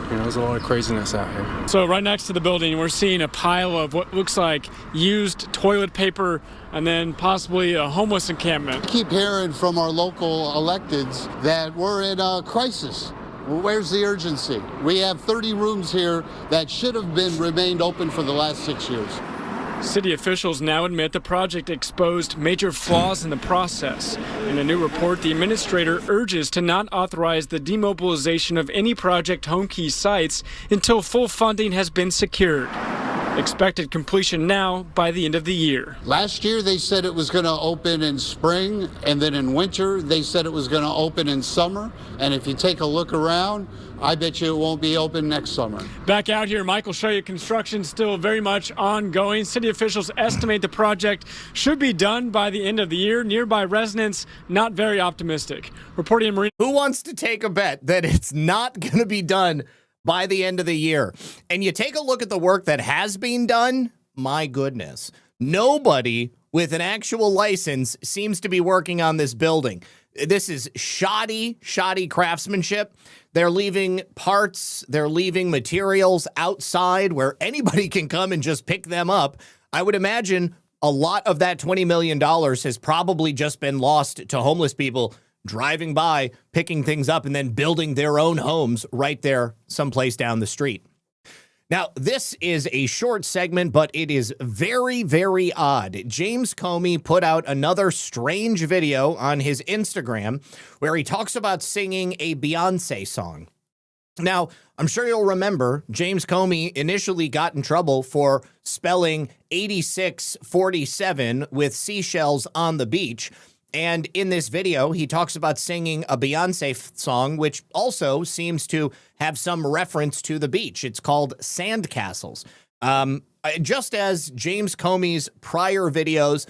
There's a lot of craziness out here. So right next to the building, we're seeing a pile of what looks like used toilet paper and then possibly a homeless encampment. I keep hearing from our local electeds that we're in a crisis. Well, where's the urgency? We have 30 rooms here that should have remained open for the last 6 years. City officials now admit the project exposed major flaws in the process. In a new report, the administrator urges to not authorize the demobilization of any project home key sites until full funding has been secured. Expected completion now by the end of the year. Last year they said it was going to open in spring, and then in winter they said it was going to open in summer. And if you take a look around, I bet you it won't be open next summer. Back out here, Mike will show you construction still very much ongoing. City officials estimate the project should be done by the end of the year. Nearby residents not very optimistic. Reporting in Marine. Who wants to take a bet that it's not going to be done by the end of the year? And you take a look at the work that has been done, my goodness. Nobody with an actual license seems to be working on this building. This is shoddy craftsmanship. They're leaving parts, they're leaving materials outside where anybody can come and just pick them up. I would imagine a lot of that $20 million has probably just been lost to homeless people driving by, picking things up, and then building their own homes right there someplace down the street. Now, this is a short segment, but it is very, very odd. James Comey put out another strange video on his Instagram where he talks about singing a Beyonce song. Now, I'm sure you'll remember James Comey initially got in trouble for spelling 8647 with seashells on the beach. And in this video, he talks about singing a Beyonce song, which also seems to have some reference to the beach. It's called Sandcastles. Just as James Comey's prior videos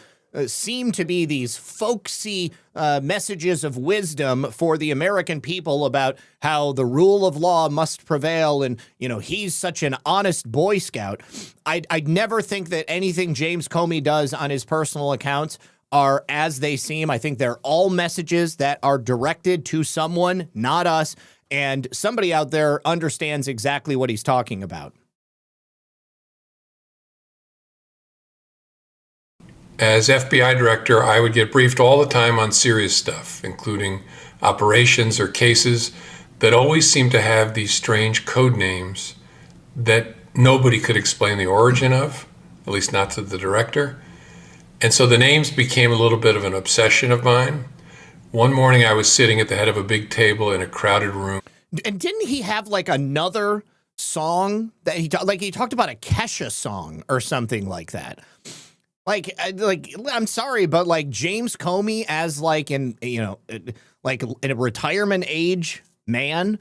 seem to be these folksy messages of wisdom for the American people about how the rule of law must prevail and, you know, he's such an honest Boy Scout, I'd never think that anything James Comey does on his personal accounts are as they seem. I think they're all messages that are directed to someone, not us, and somebody out there understands exactly what he's talking about. As FBI director, I would get briefed all the time on serious stuff, including operations or cases that always seem to have these strange code names that nobody could explain the origin of, at least not to the director. And so the names became a little bit of an obsession of mine. One morning I was sitting at the head of a big table in a crowded room. And didn't he have like another song that he talked about a Kesha song or something like that? Like I'm sorry, but like James Comey as like in, you know, like in a retirement age man,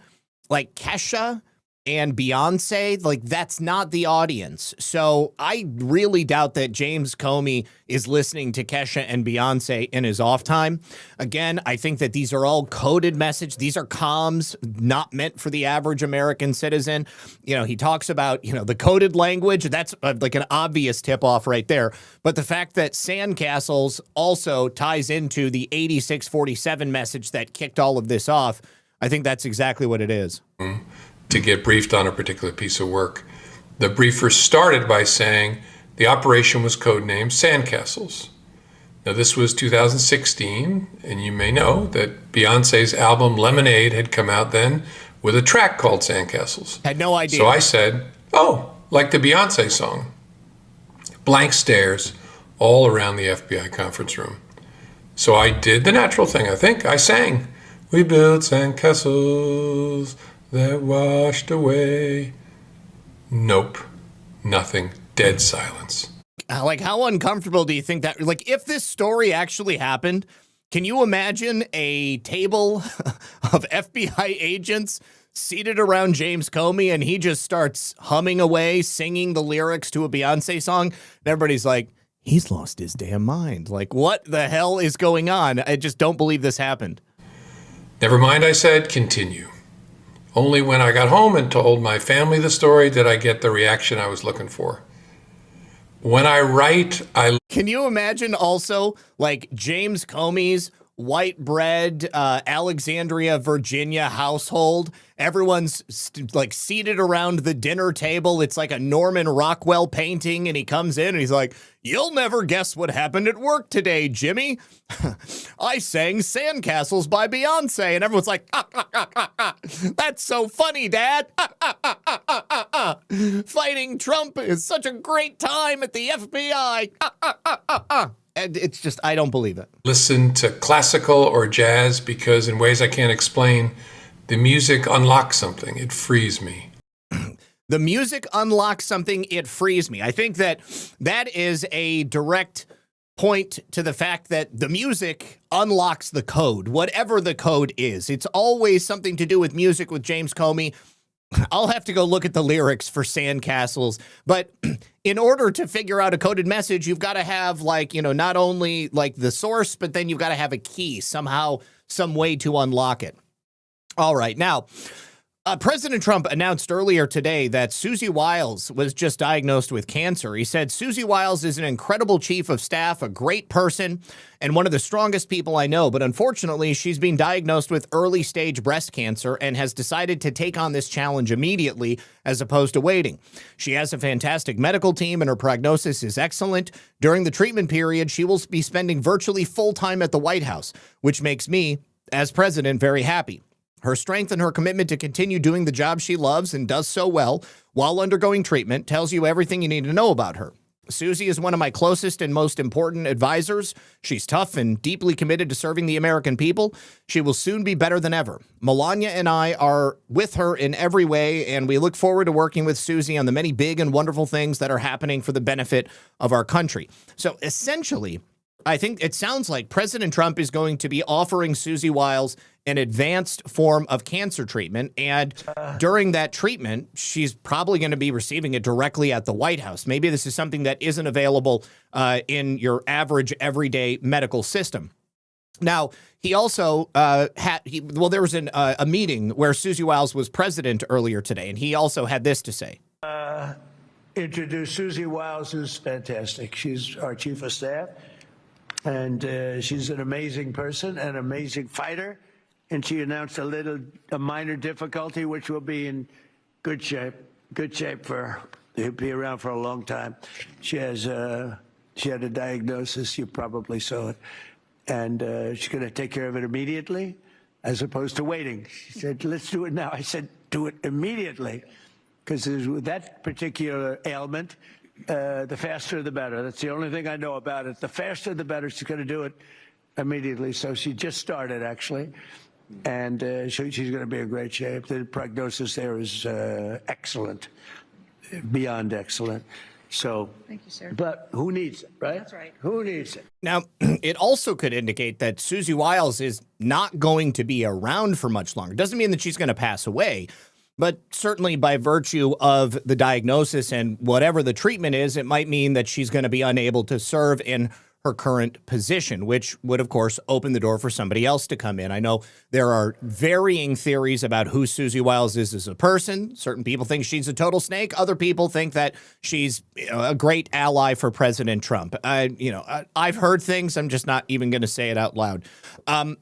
like Kesha and Beyonce, like that's not the audience. So I really doubt that James Comey is listening to Kesha and Beyonce in his off time. Again, I think that these are all coded message. These are comms not meant for the average American citizen. You know, he talks about, you know, the coded language. That's like an obvious tip off right there. But the fact that Sandcastles also ties into the 8647 message that kicked all of this off, I think that's exactly what it is. To get briefed on a particular piece of work. The briefer started by saying the operation was codenamed Sandcastles. Now this was 2016, and you may know that Beyonce's album Lemonade had come out then with a track called Sandcastles. Had no idea. So I said, oh, like the Beyonce song. Blank stares all around the FBI conference room. So I did the natural thing, I think. I sang, we built sandcastles that washed away. Nope. Nothing. Dead silence. Like, how uncomfortable do you think that, like, if this story actually happened, can you imagine a table of FBI agents seated around James Comey and he just starts humming away, singing the lyrics to a Beyonce song? And everybody's like, he's lost his damn mind. Like, what the hell is going on? I just don't believe this happened. Never mind, I said, continue. Only when I got home and told my family the story did I get the reaction I was looking for. When I write, Can you imagine also, like, James Comey's white bread, Alexandria, Virginia household. Everyone's like seated around the dinner table. It's like a Norman Rockwell painting, and he comes in and he's like, "You'll never guess what happened at work today, Jimmy. I sang Sandcastles by Beyonce." And everyone's like, "That's so funny, Dad. Fighting Trump is such a great time at the FBI." And it's just, I don't believe it. Listen to classical or jazz because in ways I can't explain, the music unlocks something. It frees me. The music unlocks something. It frees me. I think that is a direct point to the fact that the music unlocks the code, whatever the code is. It's always something to do with music with James Comey. I'll have to go look at the lyrics for Sandcastles, but in order to figure out a coded message, you've got to have not only like the source, but then you've got to have a key somehow, some way to unlock it. All right. Now, President Trump announced earlier today that Susie Wiles was just diagnosed with cancer. He said, "Susie Wiles is an incredible chief of staff, a great person, and one of the strongest people I know. But unfortunately, she's been diagnosed with early stage breast cancer and has decided to take on this challenge immediately as opposed to waiting. She has a fantastic medical team and her prognosis is excellent. During the treatment period, she will be spending virtually full time at the White House, which makes me, as president, very happy. Her strength and her commitment to continue doing the job she loves and does so well while undergoing treatment tells you everything you need to know about her. Susie is one of my closest and most important advisors. She's tough and deeply committed to serving the American people. She will soon be better than ever. Melania and I are with her in every way, and we look forward to working with Susie on the many big and wonderful things that are happening for the benefit of our country." So essentially, I think it sounds like President Trump is going to be offering Susie Wiles an advanced form of cancer treatment. And during that treatment, she's probably going to be receiving it directly at the White House. Maybe this is something that isn't available in your average everyday medical system. Now, he also there was a meeting where Susie Wiles was president earlier today, and he also had this to say. Introduce Susie Wiles, who's fantastic. She's our chief of staff. And she's an amazing person, an amazing fighter. And she announced a minor difficulty, which will be in good shape for, he'll be around for a long time. She had a diagnosis, you probably saw it. And she's going to take care of it immediately, as opposed to waiting. She said, "Let's do it now." I said, "Do it immediately." Because with that particular ailment, the faster the better. That's the only thing I know about it. The faster the better. She's going to do it immediately. So she just started, actually. And she's going to be in great shape. The prognosis there is excellent, beyond excellent. So, thank you, sir. But who needs it, right? That's right. Who needs it? Now, it also could indicate that Susie Wiles is not going to be around for much longer. Doesn't mean that she's going to pass away. But certainly by virtue of the diagnosis and whatever the treatment is, it might mean that she's going to be unable to serve in her current position, which would, of course, open the door for somebody else to come in. I know there are varying theories about who Susie Wiles is as a person. Certain people think she's a total snake. Other people think that she's a great ally for President Trump. I've heard things. I'm just not even going to say it out loud.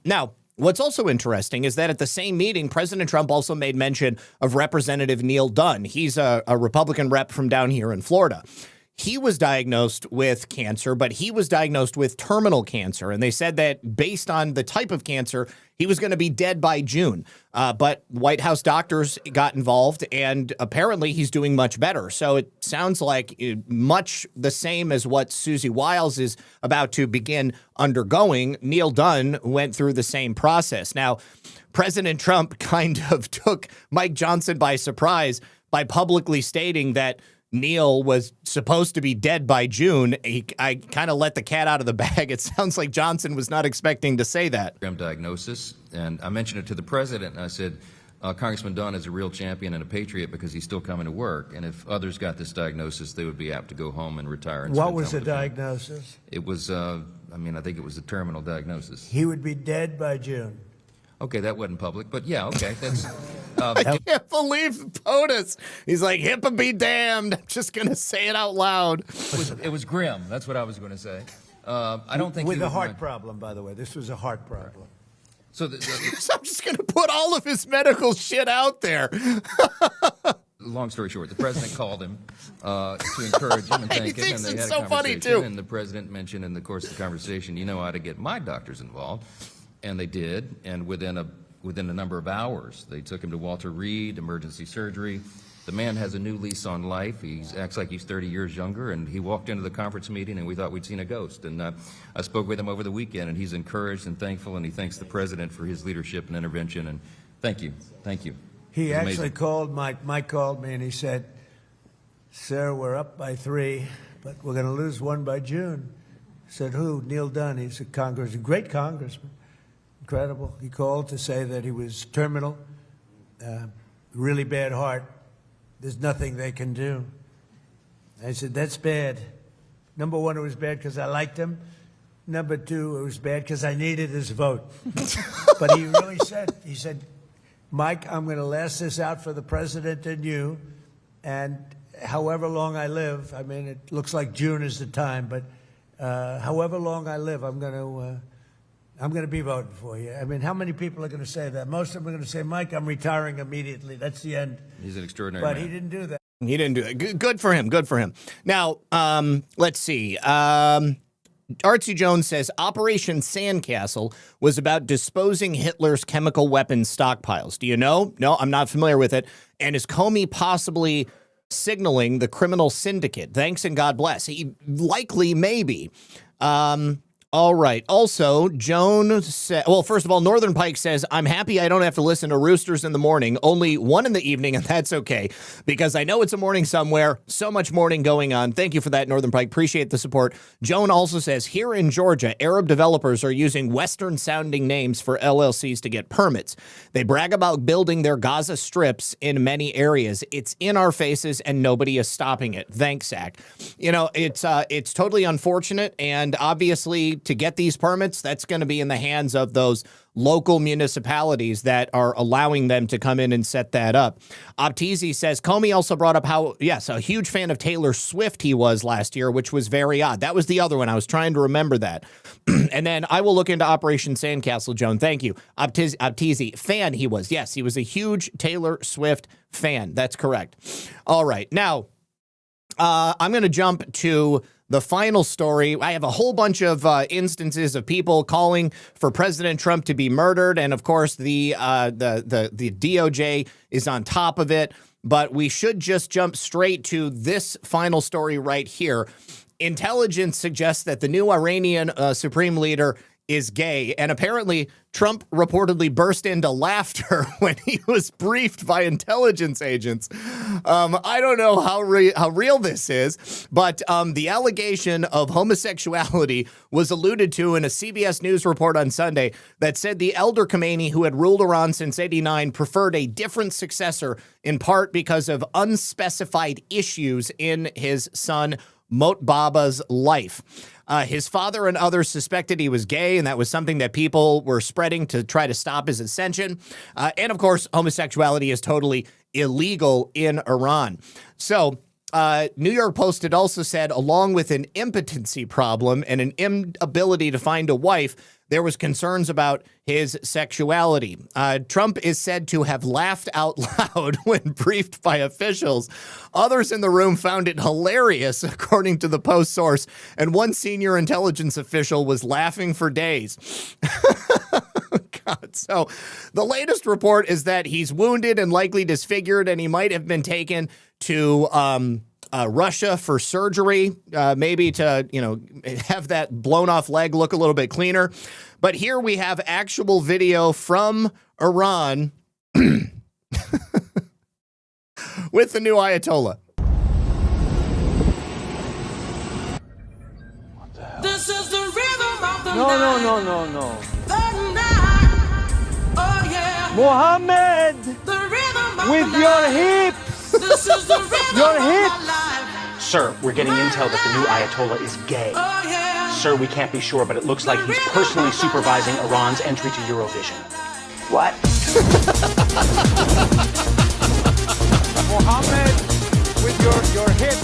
Now, what's also interesting is that at the same meeting, President Trump also made mention of Representative Neil Dunn. He's a Republican rep from down here in Florida. He was diagnosed with cancer, but he was diagnosed with terminal cancer. And they said that based on the type of cancer, he was going to be dead by June. But White House doctors got involved, and apparently he's doing much better. So it sounds like much the same as what Susie Wiles is about to begin undergoing. Neil Dunn went through the same process. Now, President Trump kind of took Mike Johnson by surprise by publicly stating that Neil was supposed to be dead by June. I kind of let the cat out of the bag. It sounds like Johnson was not expecting to say that. Diagnosis, and I mentioned it to the president, and I said, Congressman Dunn is a real champion and a patriot because he's still coming to work, and if others got this diagnosis, they would be apt to go home and retire. And what was the diagnosis? It was, I think it was a terminal diagnosis. He would be dead by June. Okay, that wasn't public, but yeah, okay, that's... I can't believe POTUS. He's like, HIPAA be damned. I'm just going to say it out loud. It was grim. That's what I was going to say. I don't think with he a would heart run. problem, by the way. This was a heart problem. So I'm just going to put all of his medical shit out there. Long story short, the president called him to encourage him and thank him, and thinks they it's had so a funny, conversation. too. And the president mentioned in the course of the conversation, you know how to get my doctors involved, and they did. And within a number of hours, they took him to Walter Reed Emergency Surgery. The man has a new lease on life. He acts like he's 30 years younger, and he walked into the conference meeting, and we thought we'd seen a ghost. And I spoke with him over the weekend, and he's encouraged and thankful, and he thanks the president for his leadership and intervention. And thank you. He It was actually amazing. called Mike. Mike called me and he said, "Sir, we're up by 3, but we're going to lose 1 by June." I said, "Who?" Neil Dunn. He's a great congressman. Incredible. He called to say that he was terminal, really bad heart. There's nothing they can do. I said, "That's bad. Number 1, it was bad because I liked him. Number 2, it was bad because I needed his vote." But he really said, he said, "Mike, I'm going to last this out for the president and you, and however long I live," I mean, it looks like June is the time, but however long I live, I'm going to be voting for you. I mean, how many people are going to say that? Most of them are going to say, "Mike, I'm retiring immediately. That's the end." He's an extraordinary But man. he didn't do that. He didn't do it. Good for him. Good for him. Now, let's see. Artsy Jones says Operation Sandcastle was about disposing Hitler's chemical weapons stockpiles. Do you know? No, I'm not familiar with it. And is Comey possibly signaling the criminal syndicate? Thanks and God bless. He likely, maybe. All right. Also, Joan said, well, first of all, Northern Pike says, I'm happy I don't have to listen to Roosters in the morning, only 1 in the evening, and that's okay, because I know it's a morning somewhere, so much morning going on. Thank you for that, Northern Pike. Appreciate the support. Joan also says, here in Georgia, Arab developers are using Western-sounding names for LLCs to get permits. They brag about building their Gaza strips in many areas. It's in our faces, and nobody is stopping it. Thanks, Zach. You know, it's totally unfortunate, and obviously, to get these permits, that's going to be in the hands of those local municipalities that are allowing them to come in and set that up. Optizi says, Comey also brought up how, yes, a huge fan of Taylor Swift he was last year, which was very odd. That was the other one. I was trying to remember that. And then I will look into Operation Sandcastle, Joan. Thank you. Optizi, fan he was. Yes, he was a huge Taylor Swift fan. That's correct. All right. Now, I'm going to jump to the final story. I have a whole bunch of instances of people calling for President Trump to be murdered, and of course the DOJ is on top of it. But we should just jump straight to this final story right here. Intelligence suggests that the new Iranian supreme leader is gay, and apparently Trump reportedly burst into laughter when he was briefed by intelligence agents. I don't know how real this is, but the allegation of homosexuality was alluded to in a CBS News report on Sunday that said the elder Khomeini, who had ruled Iran since '89, preferred a different successor, in part because of unspecified issues in his son Motbaba's life. His father and others suspected he was gay, and that was something that people were spreading to try to stop his ascension. And of course, homosexuality is totally illegal in Iran. So, New York Post had also said, along with an impotency problem and an inability to find a wife, there was concerns about his sexuality. Trump is said to have laughed out loud when briefed by officials. Others in the room found it hilarious, according to the Post source, and one senior intelligence official was laughing for days. God. So the latest report is that he's wounded and likely disfigured, and he might have been taken to Russia for surgery, maybe to, have that blown off leg look a little bit cleaner. But here we have actual video from Iran with the new Ayatollah. This is the rhythm of the No. The night. Oh yeah. Mohammed, The rhythm of with the your night. hips. This is the rhythm Your of hips. my life. Sir, we're getting intel that the new Ayatollah is gay. Oh yeah. Sir, we can't be sure, but it looks like he's personally supervising Iran's entry to Eurovision. What? Mohammed, with your hip.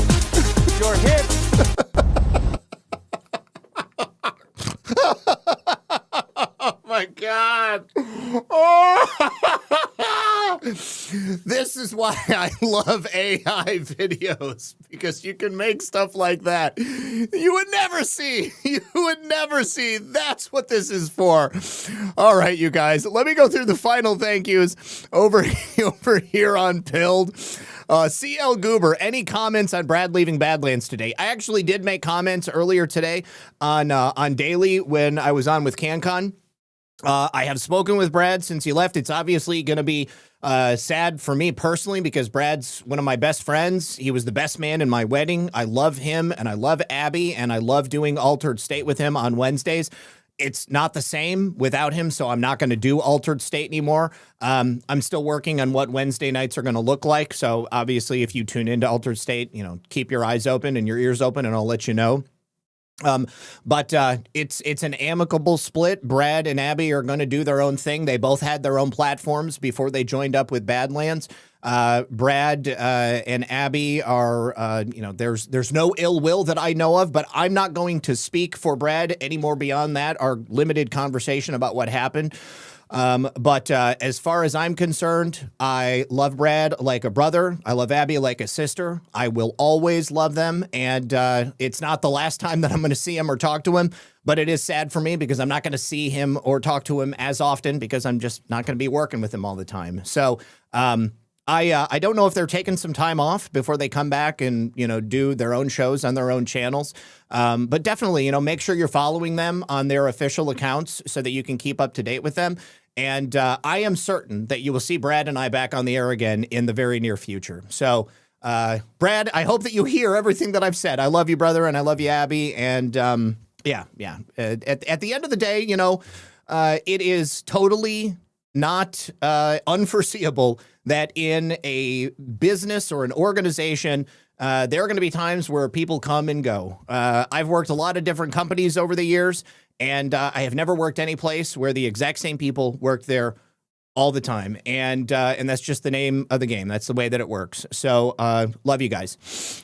is why I love AI videos, because you can make stuff like that you would never see. You would never see. That's what this is for. All right, you guys, let me go through the final thank yous over here on Pilled. CL Goober, any comments on Brad leaving Badlands today? I actually did make comments earlier today on Daily when I was on with CanCon. I have spoken with Brad since he left. It's obviously going to be sad for me personally because Brad's one of my best friends. He was the best man in my wedding. I love him and I love Abby and I love doing Altered State with him on Wednesdays. It's not the same without him, so I'm not going to do Altered State anymore. I'm still working on what Wednesday nights are going to look like. So obviously, if you tune into Altered State, keep your eyes open and your ears open, and I'll let you know. But it's an amicable split. Brad and Abby are going to do their own thing. They both had their own platforms before they joined up with Badlands. Brad and Abby are, there's no ill will that I know of, but I'm not going to speak for Brad anymore beyond that, our limited conversation about what happened. But as far as I'm concerned, I love Brad like a brother. I love Abby like a sister. I will always love them. And it's not the last time that I'm going to see him or talk to him, but it is sad for me because I'm not going to see him or talk to him as often because I'm just not going to be working with him all the time. So, I don't know if they're taking some time off before they come back and, do their own shows on their own channels. But definitely, make sure you're following them on their official accounts so that you can keep up to date with them. And I am certain that you will see Brad and I back on the air again in the very near future. So, Brad, I hope that you hear everything that I've said. I love you, brother, and I love you, Abby. And yeah. At the end of the day, it is totally not unforeseeable that in a business or an organization, there are going to be times where people come and go. I've worked a lot of different companies over the years, and I have never worked any place where the exact same people work there all the time. And that's just the name of the game. That's the way that it works. So love you guys.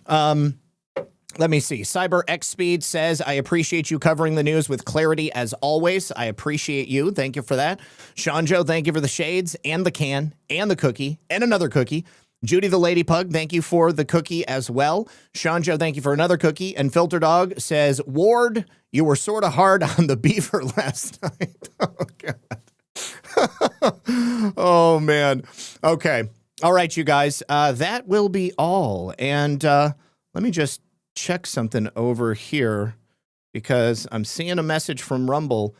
Let me see. Cyber X Speed says, I appreciate you covering the news with clarity as always. I appreciate you. Thank you for that. Sean Joe, thank you for the shades and the can and the cookie and another cookie. Judy the Lady Pug, thank you for the cookie as well. Sean Joe, thank you for another cookie. And Filter Dog says, Ward, you were sort of hard on the beaver last night. Oh, God. Oh, man. Okay. All right, you guys. That will be all. And let me just check something over here because I'm seeing a message from Rumble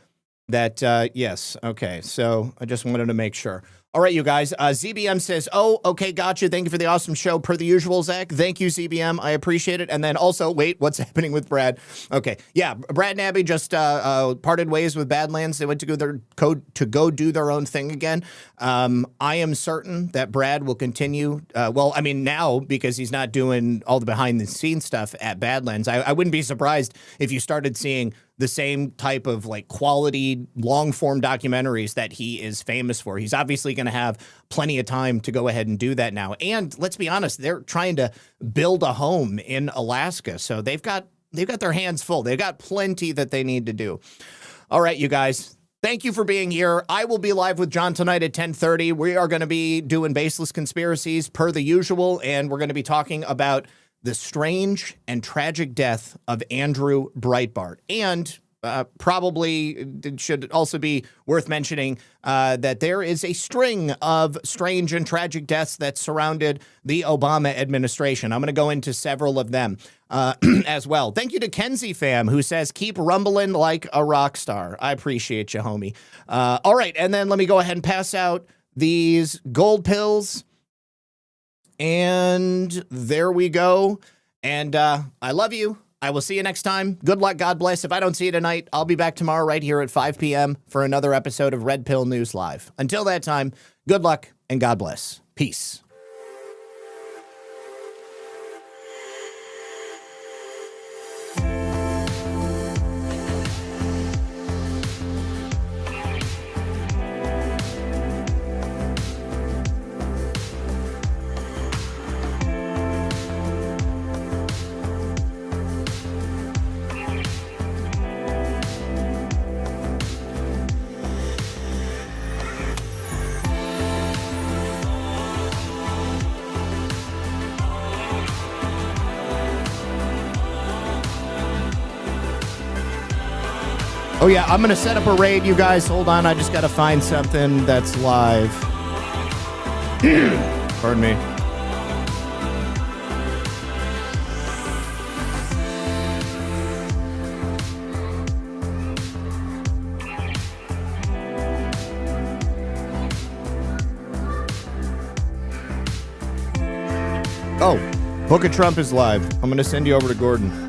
that, yes. Okay. So I just wanted to make sure. All right, you guys. ZBM says, oh, okay, gotcha. Thank you for the awesome show per the usual, Zach. Thank you, ZBM. I appreciate it. And then also, wait, what's happening with Brad? Okay, yeah, Brad and Abby just parted ways with Badlands. They went to go do their own thing again. I am certain that Brad will continue. Now because he's not doing all the behind-the-scenes stuff at Badlands. I wouldn't be surprised if you started seeing the same type of quality long form documentaries that he is famous for. He's obviously going to have plenty of time to go ahead and do that now. And let's be honest, they're trying to build a home in Alaska. So they've got their hands full. They've got plenty that they need to do. All right, you guys. Thank you for being here. I will be live with John tonight at 10:30. We are going to be doing Baseless Conspiracies per the usual. And we're going to be talking about the strange and tragic death of Andrew Breitbart. And probably it should also be worth mentioning that there is a string of strange and tragic deaths that surrounded the Obama administration. I'm going to go into several of them as well. Thank you to Kenzie Fam, who says, keep rumbling like a rock star. I appreciate you, homie. All right, and then let me go ahead and pass out these gold pills. And there we go. And I love you. I will see you next time. Good luck. God bless. If I don't see you tonight, I'll be back tomorrow right here at 5 p.m. for another episode of Red Pill News Live. Until that time, good luck and God bless. Peace. Oh, yeah, I'm going to set up a raid, you guys. Hold on, I just got to find something that's live. Pardon me. Oh, Book of Trump is live. I'm going to send you over to Gordon.